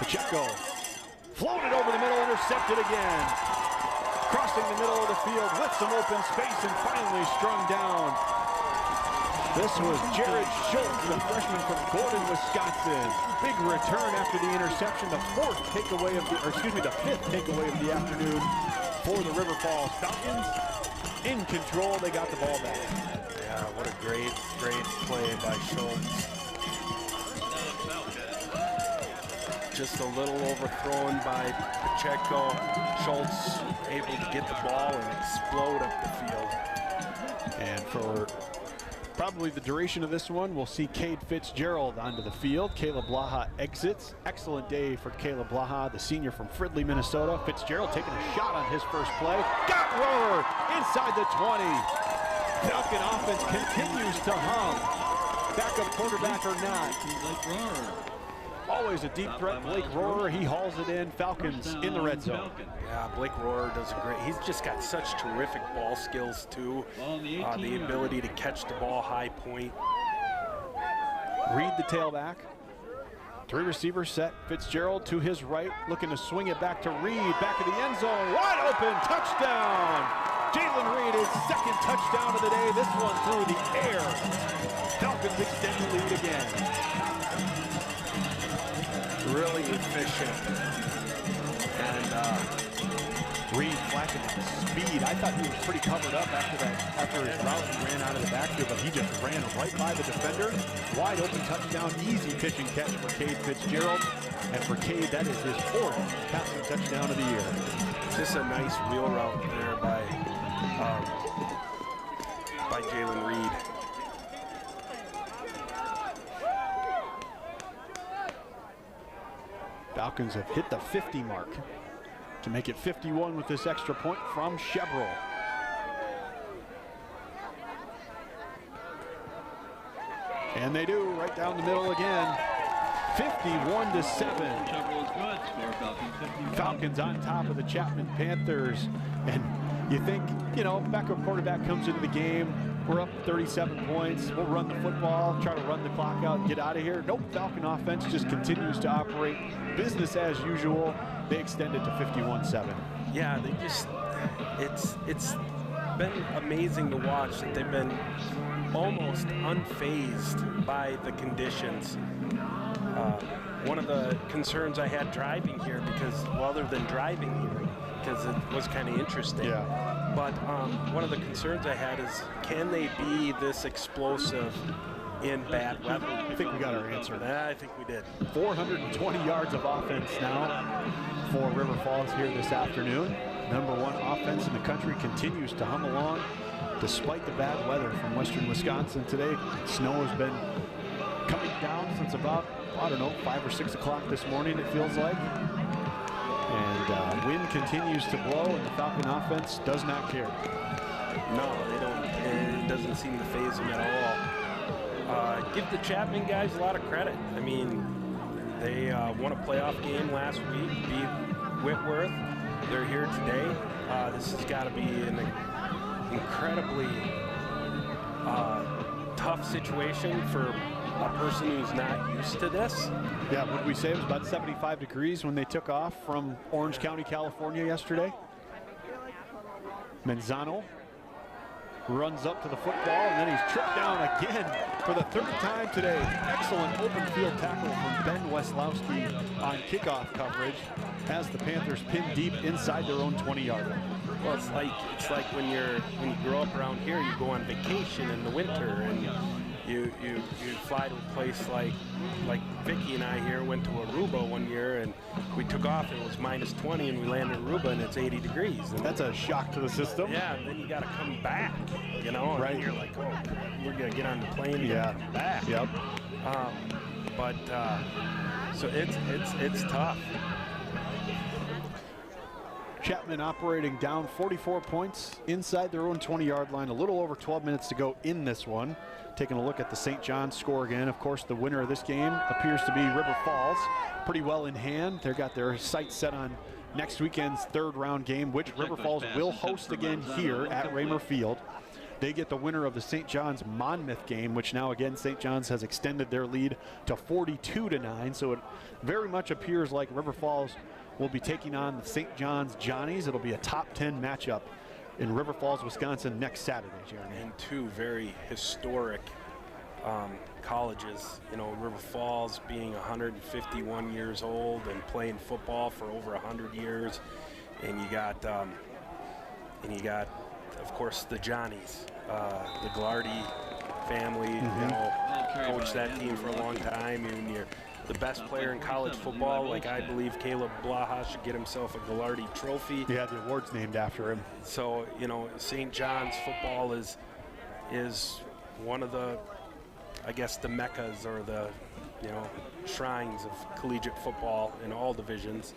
Pacheco floated over the middle, intercepted again. Crossing the middle of the field with some open space and finally strung down. This was Jared Schultz, the freshman from Gordon, Wisconsin. Big return after the interception, the 5th takeaway of the afternoon for the River Falls Falcons. In control, they got the ball back. Yeah, what a great play by Schultz. Just a little overthrown by Pacheco. Schultz able to get the ball and explode up the field. And for probably the duration of this one, we'll see Cade Fitzgerald onto the field. Caleb Blaha exits. Excellent day for Caleb Blaha, the senior from Fridley, Minnesota. Fitzgerald taking a shot on his first play. Got Rohrer inside the 20. Falcon offense continues to hum. Backup quarterback or not. Always a deep threat, Blake Rohrer. He hauls it in. Falcons in the red zone. Yeah, Blake Rohrer does a great. He's just got such terrific ball skills too. The ability to catch the ball high point. Reed the tailback. 3 receivers set. Fitzgerald to his right, looking to swing it back to Reed. Back of the end zone. Wide open. Touchdown. Jalen Reed, his 2nd touchdown of the day. This one through the air. Falcons extend the lead again. Really efficient. And Reed flashing at the speed. I thought he was pretty covered up after his route. He ran out of the backfield, but he just ran right by the defender. Wide open touchdown, easy pitch and catch for Cade Fitzgerald. And for Cade, that is his 4th passing touchdown of the year. Just a nice wheel route there by Jalen Reed. Falcons have hit the 50 mark to make it 51 with this extra point from Chevrolet. And they do, right down the middle again. 51-7. Falcons on top of the Chapman Panthers. And you think, backup quarterback comes into the game. We're up 37 points. We'll run the football, try to run the clock out and get out of here. Nope, Falcon offense just continues to operate business as usual. They extend it to 51-7. Yeah, it's been amazing to watch that they've been almost unfazed by the conditions. One of the concerns I had driving here, other than driving here, because it was kind of interesting. Yeah. But one of the concerns I had is, can they be this explosive in bad weather? I think we got our answer. I think we did. 420 yards of offense now for River Falls here this afternoon. #1 offense in the country continues to hum along despite the bad weather from western Wisconsin today. Snow has been coming down since about, 5 or 6 o'clock this morning, it feels like. And wind continues to blow, and the Falcon offense does not care. No, they don't. It doesn't seem to faze them at all. Give the Chapman guys a lot of credit. I mean, they won a playoff game last week, beat Whitworth. They're here today. This has got to be an incredibly tough situation for a person who's not used to this. Yeah, would we say it was about 75 degrees when they took off from Orange County, California yesterday? Manzano runs up to the football, and then he's tripped down again for the 3rd time today. Excellent open field tackle from Ben Weslowski on kickoff coverage as the Panthers pin deep inside their own 20-yard line. Well, it's like when you grow up around here, you go on vacation in the winter, and you fly to a place like Vicky and I here went to Aruba one year, and we took off, it was -20, and we landed in Aruba, and it's 80 degrees. And that's a shock to the system. Yeah, and then you got to come back, and right. you're like, oh, we're going to get on the plane and come back. Yep. So it's tough. Chapman operating down 44 points inside their own 20-yard line. A little over 12 minutes to go in this one. Taking a look at the St. John's score again. Of course, the winner of this game appears to be River Falls. Pretty well in hand. They've got their sights set on next weekend's third-round game, which River Falls will host again here at Raymer Field. They get the winner of the St. John's Monmouth game, which now again St. John's has extended their lead to 42-9. So it very much appears like River Falls will be taking on the St. John's Johnnies. It'll be a top 10 matchup in River Falls, Wisconsin next Saturday, Jeremy. And two very historic colleges. You know, River Falls being 151 years old and playing football for over 100 years. And you got, of course, the Johnnies, the Glardy family, you know, coached that team for a long time. And you're the best player in college football. Like, I believe Caleb Blaha should get himself a Glardy trophy. Yeah, the award's named after him. So, you know, St. John's football is one of the, I guess, the meccas or the, you know, shrines of collegiate football in all divisions.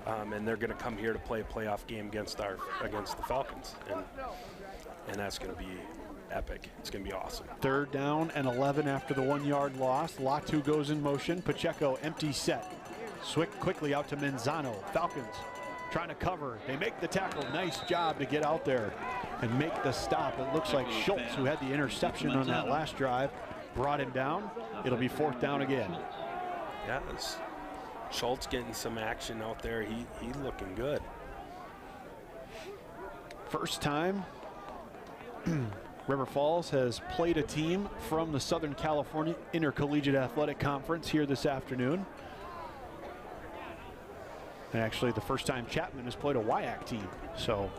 And they're going to come here to play a playoff game against the Falcons, and that's going to be epic. It's going to be awesome. 3rd down and 11 after the 1-yard loss. Latu goes in motion. Pacheco empty set. Swick quickly out to Menzano. Falcons trying to cover. They make the tackle. Nice job to get out there and make the stop. It looks like Schultz, who had the interception on that last drive, brought him down. It'll be 4th down again. Yeah, Schultz getting some action out there. He's looking good. First time River Falls has played a team from the Southern California Intercollegiate Athletic Conference here this afternoon. And actually the first time Chapman has played a WIAC team. So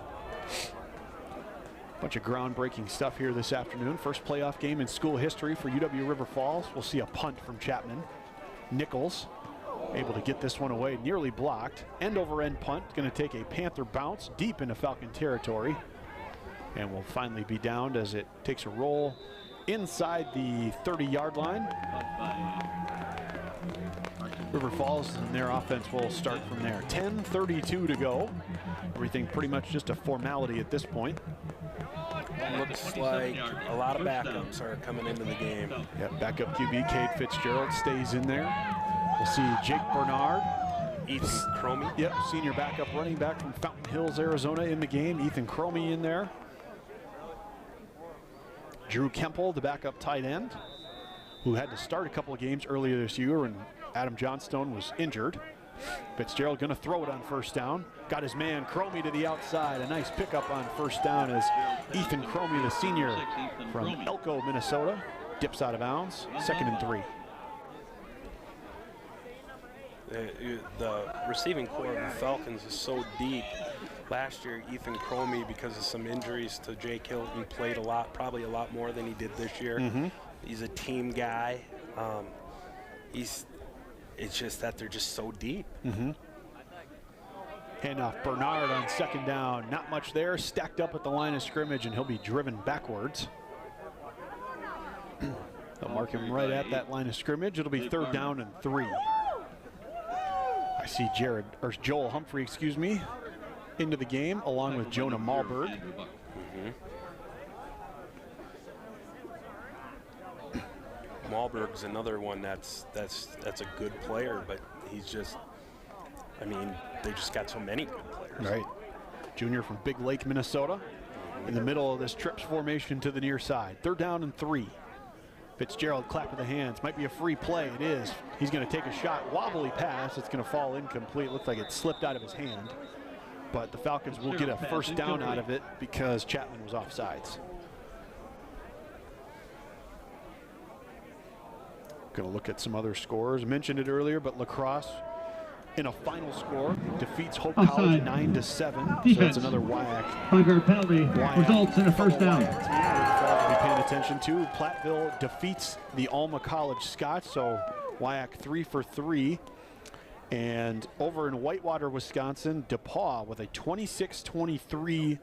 a bunch of groundbreaking stuff here this afternoon. First playoff game in school history for UW River Falls. We'll see a punt from Chapman. Nichols able to get this one away, nearly blocked. End over end punt, going to take a Panther bounce deep into Falcon territory. And will finally be downed as it takes a roll inside the 30-yard line. River Falls and their offense will start from there. 10:32 to go. Everything pretty much just a formality at this point. Looks like a lot of backups are coming into the game. Yeah, backup QB Cade Fitzgerald stays in there. We'll see Jake Bernard. Ethan Cromie. Yep, senior backup running back from Fountain Hills, Arizona in the game. Ethan Cromie in there. Drew Kemple, the backup tight end, who had to start a couple of games earlier this year when Adam Johnstone was injured. Fitzgerald going to throw it on 1st down. Got his man Cromie to the outside. A nice pickup on 1st down as Ethan Cromie, the senior from Elko, Minnesota, dips out of bounds. 2nd and 3. The receiving core of the Falcons is so deep. Last year, Ethan Cromie, because of some injuries to Jake Hilton, played a lot, probably a lot more than he did this year. He's a team guy. It's just that they're just so deep. Handoff Bernard on 2nd down. Not much there. Stacked up at the line of scrimmage, and he'll be driven backwards. They'll mark him right at that line of scrimmage. It'll be 3rd down and 3. I see Joel Humphrey, excuse me, into the game along with Jonah Malberg. Malberg's another one that's a good player, but he's just, I mean, they just got so many good players. Right. Junior from Big Lake, Minnesota, in the middle of this trips formation to the near side. 3rd down and 3. Fitzgerald, clap of the hands. Might be a free play. It is. He's going to take a shot. Wobbly pass. It's going to fall incomplete. Looks like it slipped out of his hand. But the Falcons will get a 1st down out of it because Chapman was offsides. Going to look at some other scores. Mentioned it earlier, but La Crosse in a final score defeats Hope College 9-7. So that's another WIAC. 5-yard penalty results in a 1st down. Be paying attention to. Platteville defeats the Alma College Scots, so WIAC 3 for 3. And over in Whitewater, Wisconsin, DePaul with a 26-23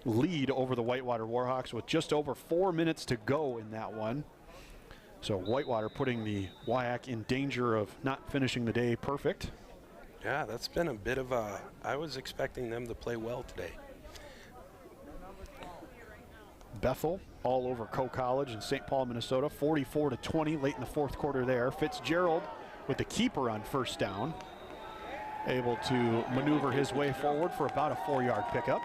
lead over the Whitewater Warhawks with just over 4 minutes to go in that one. So Whitewater putting the WIAC in danger of not finishing the day perfect. Yeah, that's been a bit of a, I was expecting them to play well today. Bethel all over Coe College in St. Paul, Minnesota, 44-20 late in the fourth quarter there. Fitzgerald with the keeper on first down, able to maneuver his way forward for about a 4-yard pickup.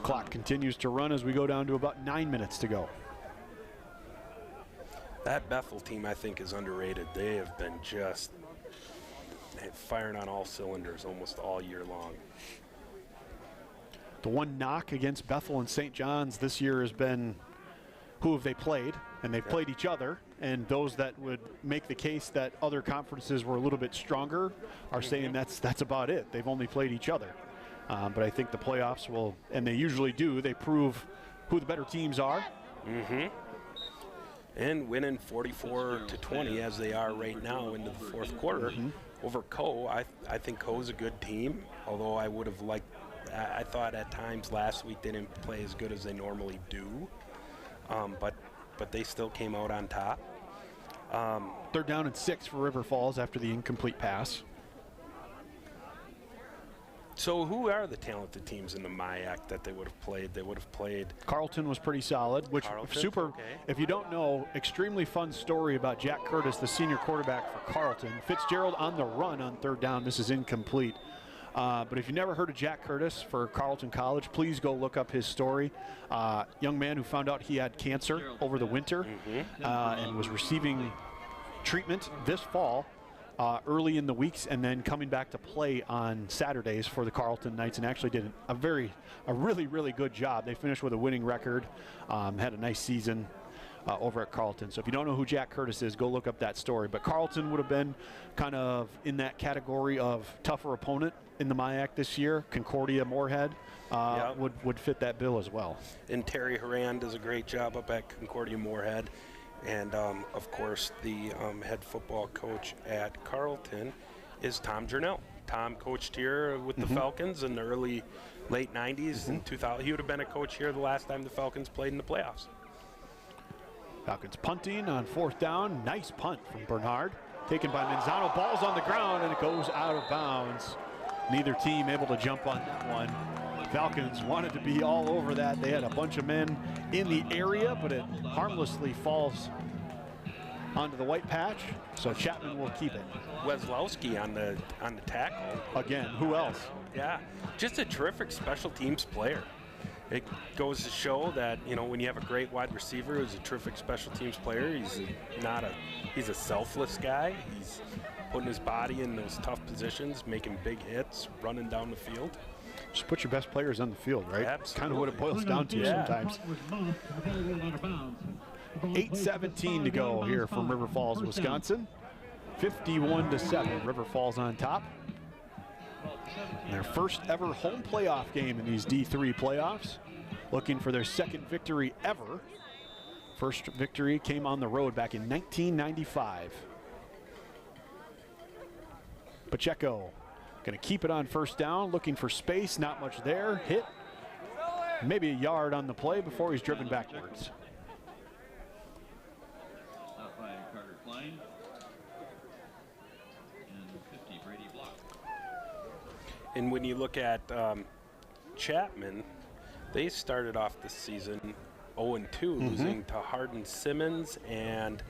Clock continues to run as we go down to about 9 minutes to go. That Bethel team, I think, is underrated. They have been just firing on all cylinders almost all year long. The one knock against Bethel and St. John's this year has been who have they played, and they've played each other, and those that would make the case that other conferences were a little bit stronger are saying that's about it. They've only played each other. But I think the playoffs will, and they usually do, they prove who the better teams are. And winning 44-20 as they are right now into the fourth quarter over Coe. I think Coe's a good team, although I would have liked, I thought at times last week they didn't play as good as they normally do, but they still came out on top. They're down at 6 for River Falls after the incomplete pass. So who are the talented teams in the MIAC that they would have played? They would have played. Carleton was pretty solid, which Carleton, super, okay. If you don't know, extremely fun story about Jack Curtis, the senior quarterback for Carleton. Fitzgerald on the run on third down. This is incomplete. But if you never heard of Jack Curtis for Carleton College, please go look up his story. Young man who found out he had cancer over the winter and was receiving treatment this fall. Early in the weeks, and then coming back to play on Saturdays for the Carleton Knights, and actually did a really good job. They finished with a winning record, had a nice season over at Carleton. So if you don't know who Jack Curtis is, go look up that story. But Carleton would have been kind of in that category of tougher opponent in the MIAC this year. Concordia, Moorhead would fit that bill as well. And Terry Horan does a great job up at Concordia Moorhead. And, of course, the head football coach at Carleton is Tom Jernell. Tom coached here with the Falcons in the late 90s and 2000. He would have been a coach here the last time the Falcons played in the playoffs. Falcons punting on fourth down. Nice punt from Bernhard. Taken by Manzano. Ball's on the ground, and it goes out of bounds. Neither team able to jump on that one. Falcons wanted to be all over that. They had a bunch of men in the area, but it harmlessly falls onto the white patch, so Chapman will keep it. Weslowski on the tackle. Again, who else? Yeah, just a terrific special teams player. It goes to show that, you know, when you have a great wide receiver who's a terrific special teams player, he's a selfless guy. He's putting his body in those tough positions, making big hits, running down the field. Just put your best players on the field, right? Absolutely. Kind of what it boils down to sometimes. 8:17 to go here from River Falls, Wisconsin. 51-7, River Falls on top. Their first ever home playoff game in these D3 playoffs. Looking for their second victory ever. First victory came on the road back in 1995. Pacheco going to keep it on first down, looking for space, not much there. Hit, maybe a yard on the play before he's driven backwards. Out by Carter Klein. And 50, Brady Block. And when you look at Chapman, they started off the season 0-2, losing to Hardin Simmons and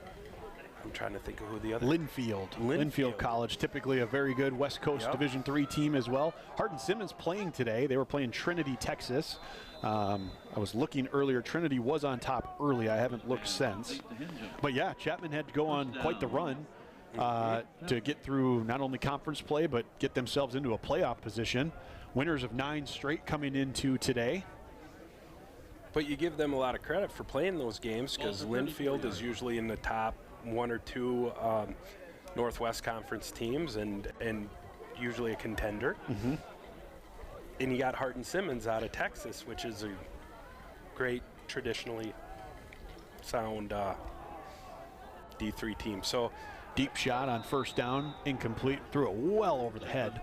I'm trying to think of who the other. Linfield College, typically a very good West Coast Division III team as well. Hardin Simmons playing today. They were playing Trinity, Texas. I was looking earlier. Trinity was on top early. I haven't looked since. But yeah, Chapman had to go on quite the run to get through not only conference play, but get themselves into a playoff position. Winners of 9 straight coming into today. But you give them a lot of credit for playing those games because Linfield is usually in the top 1 or 2 Northwest Conference teams and usually a contender. And you got Hardin Simmons out of Texas, which is a great traditionally sound D3 team. So deep shot on first down, incomplete, threw it well over the head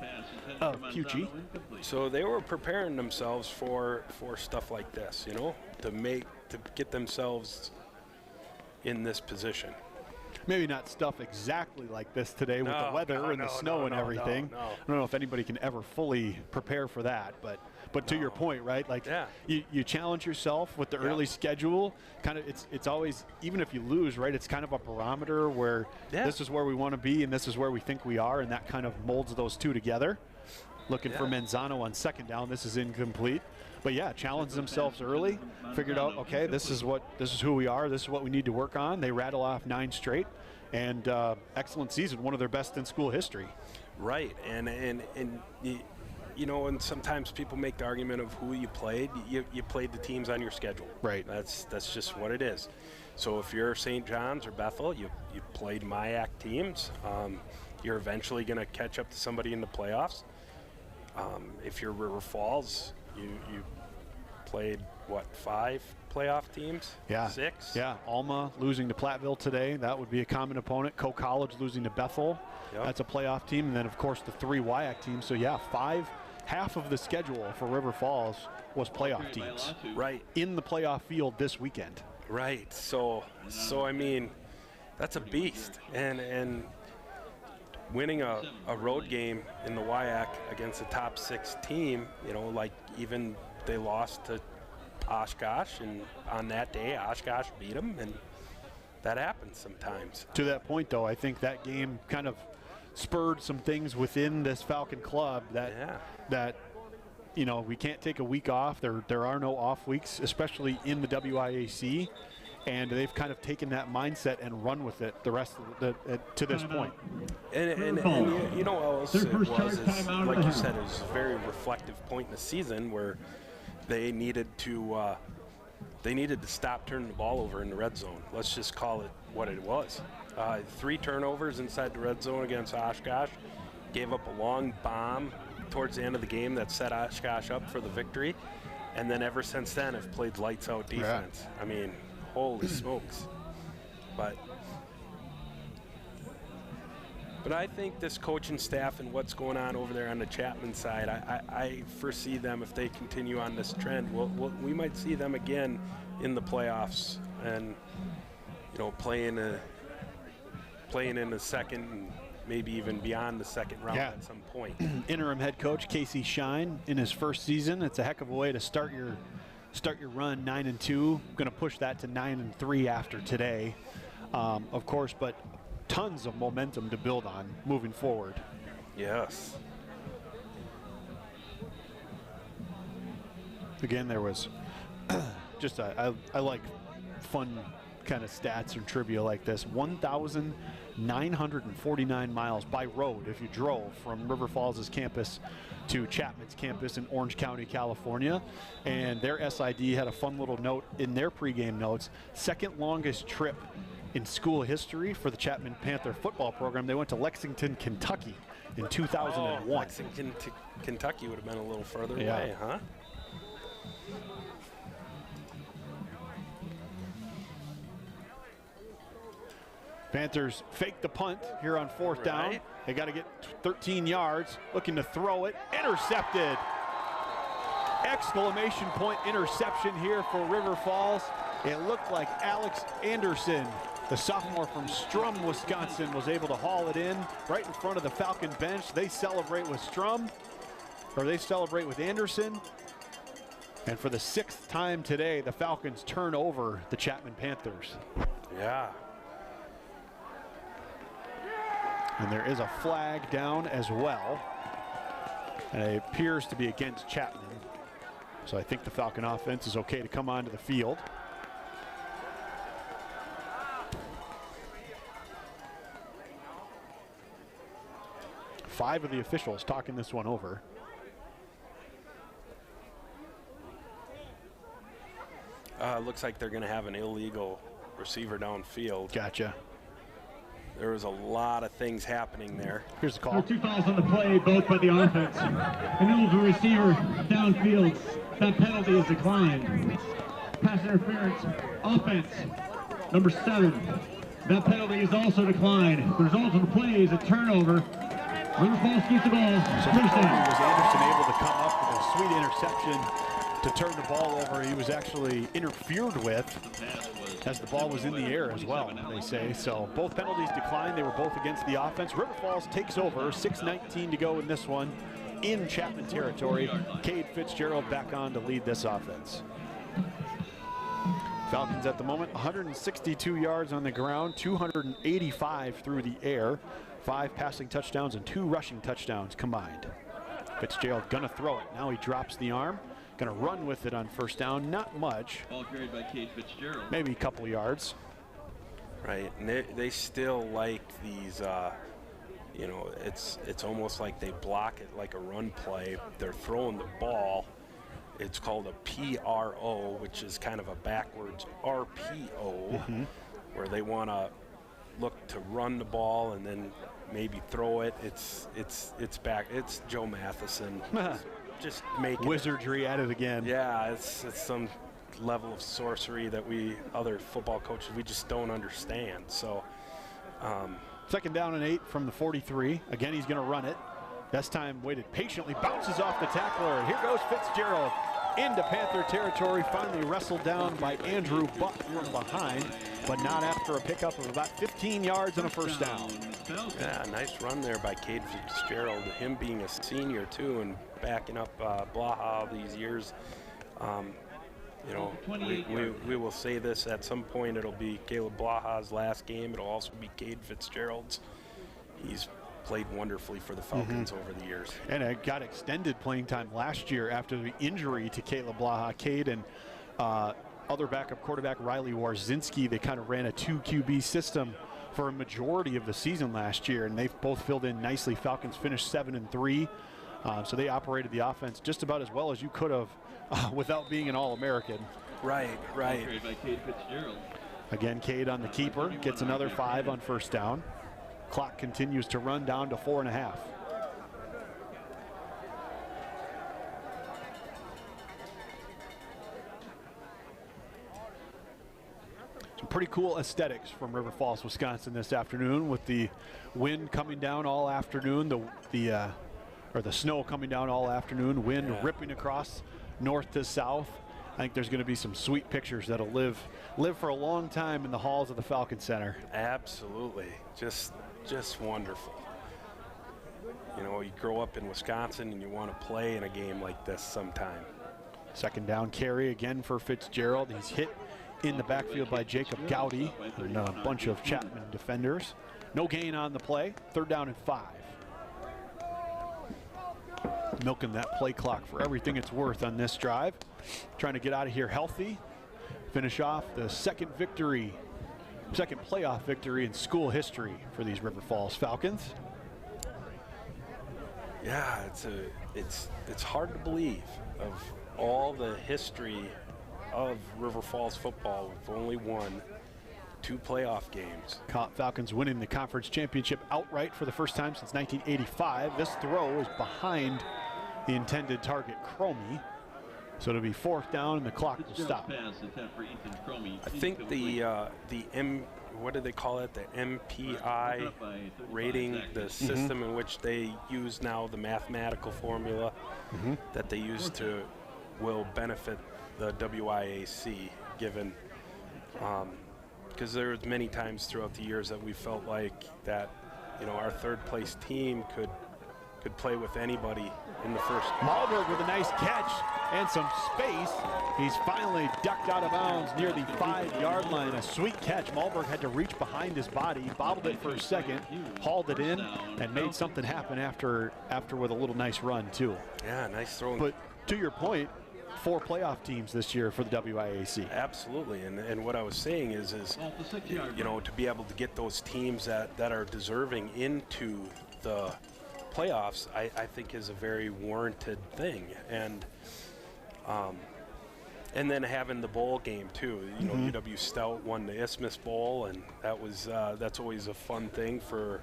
of Pucci. So they were preparing themselves for stuff like this, you know, to get themselves in this position. Maybe not stuff exactly like this today with the weather and the snow and everything. No. I don't know if anybody can ever fully prepare for that, but to your point, right? Like you challenge yourself with the early schedule. Kind of, it's always, even if you lose, right? It's kind of a barometer where this is where we want to be and this is where we think we are, and that kind of molds those two together. Looking for Menzano on second down. This is incomplete. But yeah, challenged themselves early, figured out, okay, this is who we are, this is what we need to work on. They rattle off 9 straight, and excellent season, one of their best in school history. Right, and you know, and sometimes people make the argument of who you played. You played the teams on your schedule. Right. That's just what it is. So if you're St. John's or Bethel, you played MIAC teams. You're eventually going to catch up to somebody in the playoffs. If you're River Falls, you played, what, 5 playoff teams? Yeah. 6? Yeah, Alma losing to Platteville today. That would be a common opponent. Co College losing to Bethel. Yep. That's a playoff team. And then, of course, the 3 WIAC teams. So, yeah, half of the schedule for River Falls was playoff teams. Right. In the playoff field this weekend. Right. So I mean, that's a beast. And winning a road game in the WIAC against a top 6 team, you know, like even they lost to Oshkosh, and on that day Oshkosh beat them, and that happens sometimes. To that point, though, I think that game kind of spurred some things within this Falcon club that you know, we can't take a week off. There are no off weeks, especially in the WIAC. And they've kind of taken that mindset and run with it the rest of to this point. And you know what else it was, is, like you said, it was a very reflective point in the season where they needed to stop turning the ball over in the red zone. Let's just call it what it was. 3 turnovers inside the red zone against Oshkosh, gave up a long bomb towards the end of the game that set Oshkosh up for the victory, and then ever since then have played lights out defense. I mean, holy smokes. But I think this coaching staff and what's going on over there on the Chapman side, I foresee them, if they continue on this trend, we might see them again in the playoffs, and you know, playing in the second and maybe even beyond the second round at some point. Interim head coach Casey Shine in his first season. It's a heck of a way to start your run 9-2. Going to push that to 9-3 after today, of course, but tons of momentum to build on moving forward. Yes. Again, there was just I like fun kind of stats or trivia like this. 1,949 miles by road if you drove from River Falls' campus to Chapman's campus in Orange County, California. And their SID had a fun little note in their pregame notes. Second longest trip in school history for the Chapman Panther football program. They went to Lexington, Kentucky in 2001. Oh, Lexington to Kentucky would have been a little further away, huh? Panthers fake the punt here on 4th down. They got to get 13 yards, looking to throw it. Intercepted. Exclamation point interception here for River Falls. It looked like Alex Anderson, the sophomore from Strum, Wisconsin, was able to haul it in right in front of the Falcon bench. They celebrate with Strum, or they celebrate with Anderson. And for the 6th time today, the Falcons turn over the Chapman Panthers. Yeah. And there is a flag down as well. And it appears to be against Chapman. So I think the Falcon offense is okay to come onto the field. Five of the officials talking this one over. Looks like they're going to have an illegal receiver downfield. Gotcha. There was a lot of things happening there. Here's the call. 2 fouls on the play, both by the offense. An illegal receiver downfield. That penalty is declined. Pass interference, offense, number 7. That penalty is also declined. The result of the play is a turnover. River Falls keeps the ball. So was Anderson able to come up with a sweet interception to turn the ball over? He was actually interfered with. The pass was as the ball was in the air as well, they say. So both penalties declined. They were both against the offense. River Falls takes over, 6:19 to go in this one in Chapman territory. Cade Fitzgerald back on to lead this offense. Falcons at the moment, 162 yards on the ground, 285 through the air, 5 passing touchdowns and 2 rushing touchdowns combined. Fitzgerald gonna throw it. Now he drops the arm. Gonna run with it on first down. Not much. Ball carried by Cade Fitzgerald. Maybe a couple yards. Right, and they still like these, you know, it's almost like they block it like a run play. They're throwing the ball. It's called a PRO, which is kind of a backwards RPO, where they want to look to run the ball and then maybe throw it. It's back. It's Joe Matheson. Just making wizardry at it again. Yeah, it's some level of sorcery that we other football coaches, we just don't understand. So second down and 8 from the 43. Again, he's going to run it. This time waited patiently, bounces off the tackler. Here goes Fitzgerald into Panther territory, finally wrestled down by Andrew Buck from behind, but not after a pickup of about 15 yards and a first down. Yeah, nice run there by Cade Fitzgerald. Him being a senior too and backing up Blaha all these years. You know, we will say this at some point. It'll be Caleb Blaha's last game. It'll also be Cade Fitzgerald's. He's played wonderfully for the Falcons over the years. And it got extended playing time last year after the injury to Caleb Blaha. Cade and other backup quarterback Riley Warzinski, they kind of ran a 2 QB system for a majority of the season last year, and they've both filled in nicely. Falcons finished 7-3, so they operated the offense just about as well as you could have without being an All-American. Right. By Cade Fitzgerald. Again, Cade on the keeper, gets another 5 on first down. Clock continues to run down to 4.5. Some pretty cool aesthetics from River Falls, Wisconsin this afternoon, with the wind coming down all afternoon, the snow coming down all afternoon, wind ripping across north to south. I think there's going to be some sweet pictures that'll live for a long time in the halls of the Falcon Center. Absolutely, just wonderful. You know, you grow up in Wisconsin and you want to play in a game like this sometime. Second down carry again for Fitzgerald. He's hit in the backfield by Jacob Gowdy and a bunch of Chapman defenders. No gain on the play. Third down and 5. Milking that play clock for everything it's worth on this drive. Trying to get out of here healthy. Finish off the second playoff victory in school history for these River Falls Falcons. Yeah, it's hard to believe of all the history of River Falls football. We've only won 2 playoff games. Falcons winning the conference championship outright for the first time since 1985. This throw is behind the intended target, Cromie. So it'll be 4th down and the clock will stop. I think what do they call it? The MPI rating, the system in which they use now, the mathematical formula that they use will benefit the WIAC, given because there was many times throughout the years that we felt like that, you know, our third place team could play with anybody in the first. Malberg with a nice catch and some space. He's finally ducked out of bounds near the 5-yard line. A sweet catch. Malberg had to reach behind his body, bobbled it for a second, hauled it in, and made something happen after with a little nice run too. Yeah, nice throw. But to your point, 4 playoff teams this year for the WIAC. Absolutely, and what I was saying is you know, to be able to get those teams that are deserving into the playoffs, I think is a very warranted thing, and then having the bowl game too. You know, UW Stout won the Isthmus Bowl, and that's always a fun thing for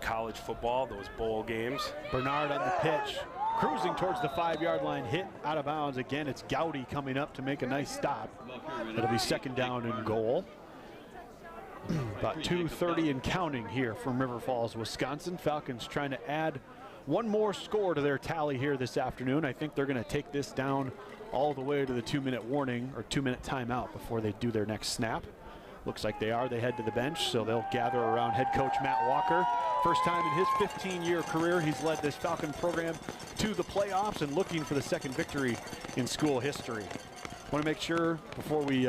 college football, those bowl games. Bernard on the pitch, cruising towards the 5-yard line, hit out of bounds. Again, it's Gowdy coming up to make a nice stop. It'll be 2nd down and goal. About 2:30 and counting here from River Falls, Wisconsin. Falcons trying to add one more score to their tally here this afternoon. I think they're going to take this down all the way to the 2-minute warning or 2-minute timeout before they do their next snap. Looks like they are. They head to the bench, so they'll gather around head coach Matt Walker. First time in his 15-year career he's led this Falcon program to the playoffs and looking for the second victory in school history. Want to make sure before we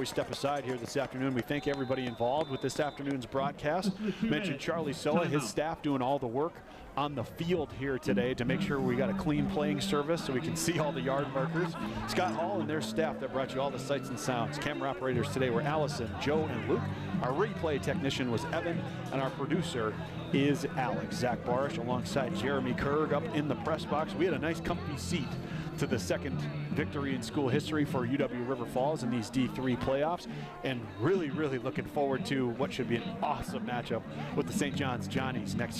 step aside here this afternoon, we thank everybody involved with this afternoon's broadcast. Mentioned Charlie Soa, his staff doing all the work on the field here today to make sure we got a clean playing service so we can see all the yard markers. Scott Hall and their staff that brought you all the sights and sounds. Camera operators today were Allison, Joe, and Luke. Our replay technician was Evan, and our producer is Alex. Zach Barish alongside Jeremy Kurg up in the press box. We had a nice comfy seat to the second victory in school history for UW River Falls in these D3 playoffs, and really looking forward to what should be an awesome matchup with the St. John's Johnnies next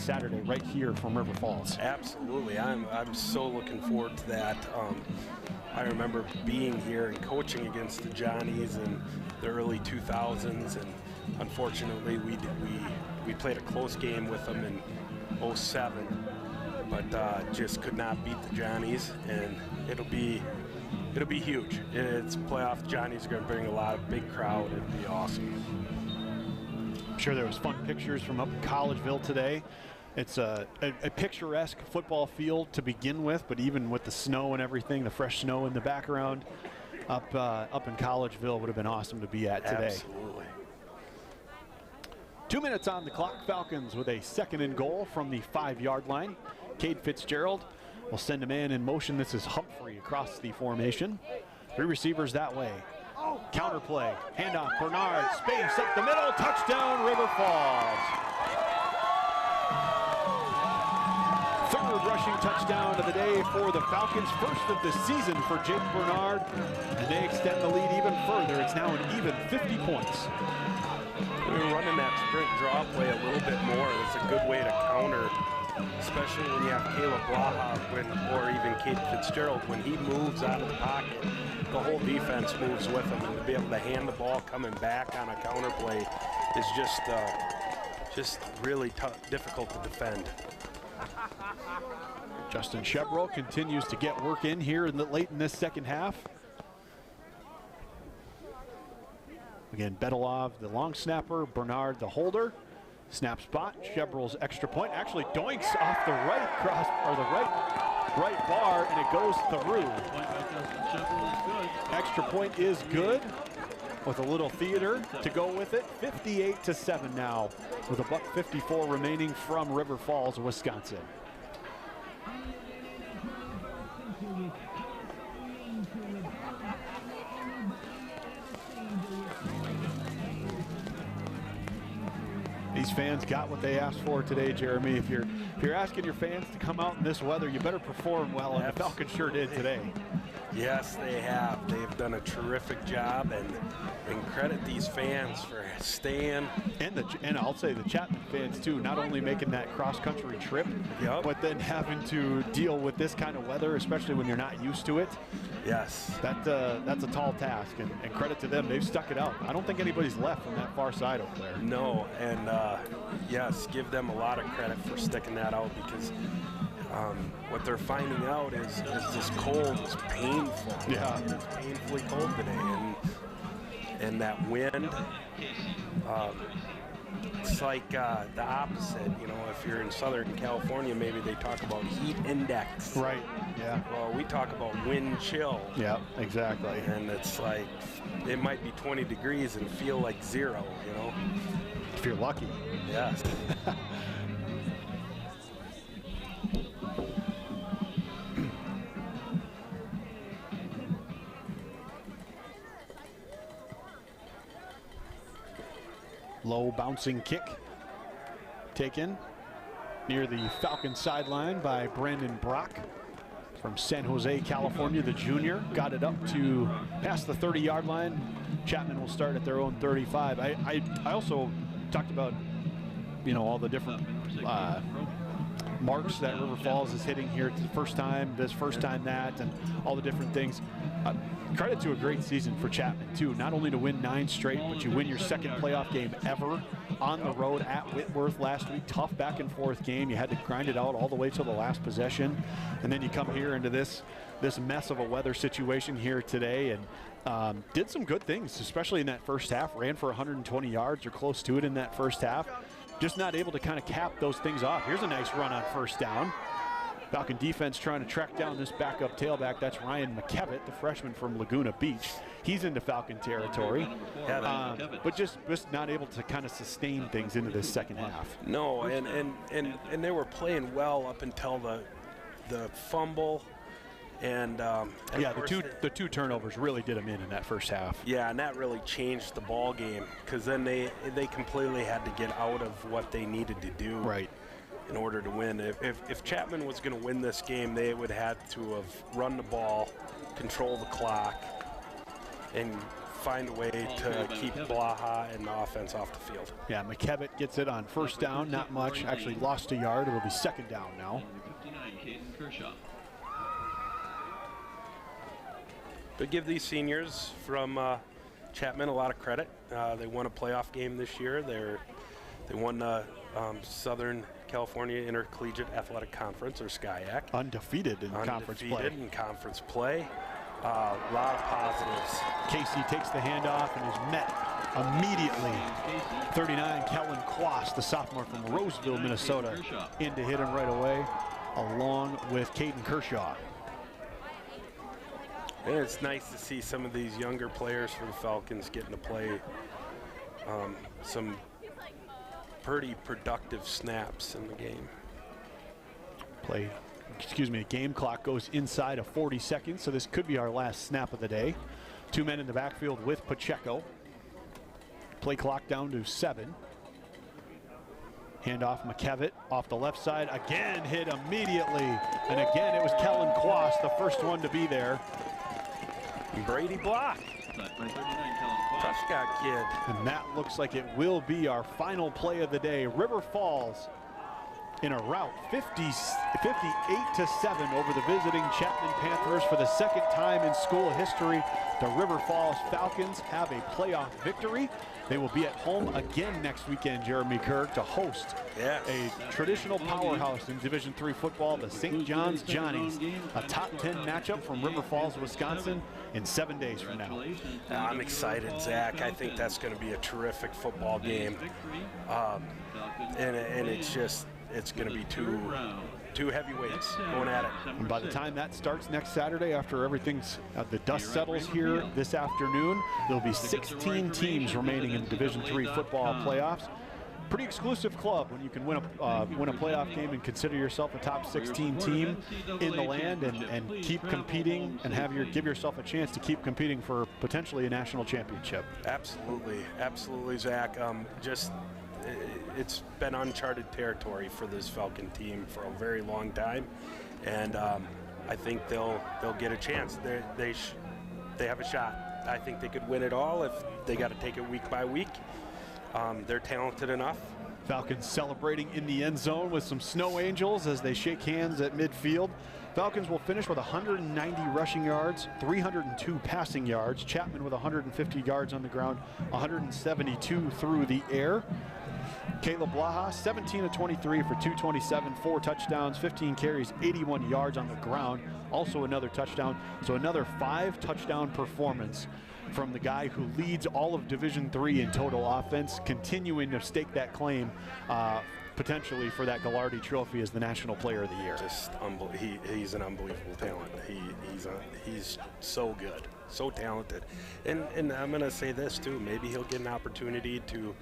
Saturday right here from River Falls. Absolutely. I'm so looking forward to that. I remember being here and coaching against the Johnnies in the early 2000s, and unfortunately we played a close game with them in 07. But just could not beat the Johnnies, and it'll be huge. It's playoff. Johnnies are going to bring a lot of big crowd. It'll be awesome. I'm sure there was fun pictures from up in Collegeville today. It's a picturesque football field to begin with, but even with the snow and everything, the fresh snow in the background, up in Collegeville would have been awesome to be at today. Absolutely. 2 minutes on the clock. Falcons with a 2nd and goal from the 5-yard line. Cade Fitzgerald will send a man in motion. This is Humphrey across the formation. 3 receivers that way. Counter play. Handoff. Bernard. Space up the middle. Touchdown, River Falls. 3rd rushing touchdown of the day for the Falcons. 1st of the season for Jake Bernard. And they extend the lead even further. It's now an even 50 points. We're running that sprint draw play a little bit more. It's a good way to counter, especially when you have Caleb Blaha or even Cade Fitzgerald. When he moves out of the pocket, the whole defense moves with him, and to be able to hand the ball coming back on a counter play is just really difficult to defend. Justin Chevrolet continues to get work in here late in this second half. Again, Bedelov, the long snapper, Bernard, the holder. Snap spot, Chevrolet's extra point. Actually doinks off the right cross, or the right bar, and it goes through. Extra point is good with a little theater to go with it. 58-7 now with a $1:54 remaining from River Falls, Wisconsin. These fans got what they asked for today, Jeremy. If you're asking your fans to come out in this weather, you better perform well, and the Falcons sure did today. Yes, they have. They've done a terrific job, and credit these fans for staying. And I'll say the Chapman fans too, not only making that cross-country trip, but then having to deal with this kind of weather, especially when you're not used to it. Yes. That's a tall task, and credit to them. They've stuck it out. I don't think anybody's left from that far side over there. No, and yes, give them a lot of credit for sticking that out, because what they're finding out is this cold is painful. Yeah. It's painfully cold today, and that wind, it's like the opposite. You know, if you're in Southern California, maybe they talk about heat index. Right, yeah. Well, we talk about wind chill. Yeah, exactly. And it's like, it might be 20 degrees and feel like 0, you know? If you're lucky. Yes. Low bouncing kick taken near the Falcon sideline by Brandon Brock from San Jose, California. The junior got it up to past the 30-yard line. Chapman will start at their own 35. I also talked about, you know, all the different marks that River Falls is hitting here. It's the first time this, first time that, and all the different things. Credit to a great season for Chapman too. Not only to win 9 straight, but you win your 2nd playoff game ever on the road at Whitworth last week. Tough back and forth game. You had to grind it out all the way to the last possession. And then you come here into this mess of a weather situation here today, and did some good things, especially in that first half. Ran for 120 yards or close to it in that first half. Just not able to kind of cap those things off. Here's a nice run on first down. Falcon defense trying to track down this backup tailback. That's Ryan McKevitt, the freshman from Laguna Beach. He's into Falcon territory, but just not able to kind of sustain things into this second half. No, and they were playing well up until the fumble. And yeah, the two turnovers really did them in that first half. Yeah, and that really changed the ball game, because then they completely had to get out of what they needed to do. Right. In order to win. If Chapman was going to win this game, they would have to have run the ball, control the clock, and find a way to keep Blaha and the offense off the field. Yeah, McKevitt gets it on first down, not much. Actually lost a yard. It'll be second down now. But give these seniors from Chapman a lot of credit. They won a playoff game this year. They won the Southern California Intercollegiate Athletic Conference, or SCIAC. Undefeated in conference play. Undefeated in conference play. A lot of positives. Casey takes the handoff and is met immediately. 39, Kellen Quast, the sophomore from Roseville, Minnesota, in to hit him right away, along with Caden Kershaw. And it's nice to see some of these younger players for the Falcons getting to play some pretty productive snaps in the game. Game clock goes inside of 40 seconds, so this could be our last snap of the day. 2 men in the backfield with Pacheco. Play clock down to 7. Handoff McKevitt off the left side, again hit immediately, and again it was Kellen Quast, the first one to be there. Brady block. Prescott kid. And that looks like it will be our final play of the day. River Falls in a rout 58-7 over the visiting Chapman Panthers for the second time in school history. The River Falls Falcons have a playoff victory. They will be at home again next weekend, Jeremy Kirk, to host a traditional powerhouse in Division III football, the St. John's Johnnies, a top 10 matchup from River Falls, Wisconsin, in 7 days from now. I'm excited, Zach. I think that's going to be a terrific football game. And it's going to be two heavyweights going at it. And by the time that starts next Saturday, after everything's the dust settles here this afternoon, there'll be 16 teams remaining in Division III football playoffs. Pretty exclusive club when you can win a playoff game and consider yourself a top 16 team in the land and keep competing and give yourself a chance to keep competing for potentially a national championship. Absolutely, Zach. It's been uncharted territory for this Falcon team for a very long time, and I think they'll get a chance. They have a shot. I think they could win it all if they got to take it week by week. They're talented enough. Falcons celebrating in the end zone with some snow angels as they shake hands at midfield. Falcons will finish with 190 rushing yards, 302 passing yards. Chapman with 150 yards on the ground, 172 through the air. Caleb Blaha, 17 of 23 for 227, 4 touchdowns, 15 carries, 81 yards on the ground. Also another touchdown, so another 5 touchdown performance from the guy who leads all of Division III in total offense, continuing to stake that claim potentially for that Gallardi Trophy as the National Player of the Year. Just he's an unbelievable talent. He's so good, so talented. And I'm going to say this too, maybe he'll get an opportunity to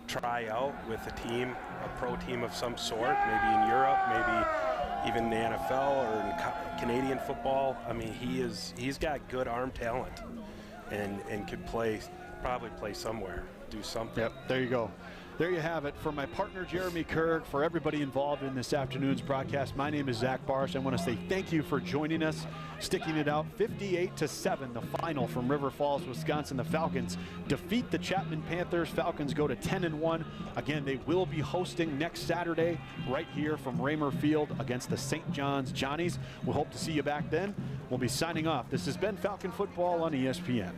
try out with a team, a pro team of some sort, maybe in Europe, maybe even in the NFL or in Canadian football. I mean, he's got good arm talent and could probably play somewhere, do something. Yep, there you go. There you have it. For my partner, Jeremy Kirk, for everybody involved in this afternoon's broadcast, my name is Zach Barsh. I want to say thank you for joining us, sticking it out. 58-7, the final from River Falls, Wisconsin. The Falcons defeat the Chapman Panthers. Falcons go to 10-1. Again, they will be hosting next Saturday right here from Raymer Field against the St. John's Johnnies. We'll hope to see you back then. We'll be signing off. This has been Falcon Football on ESPN.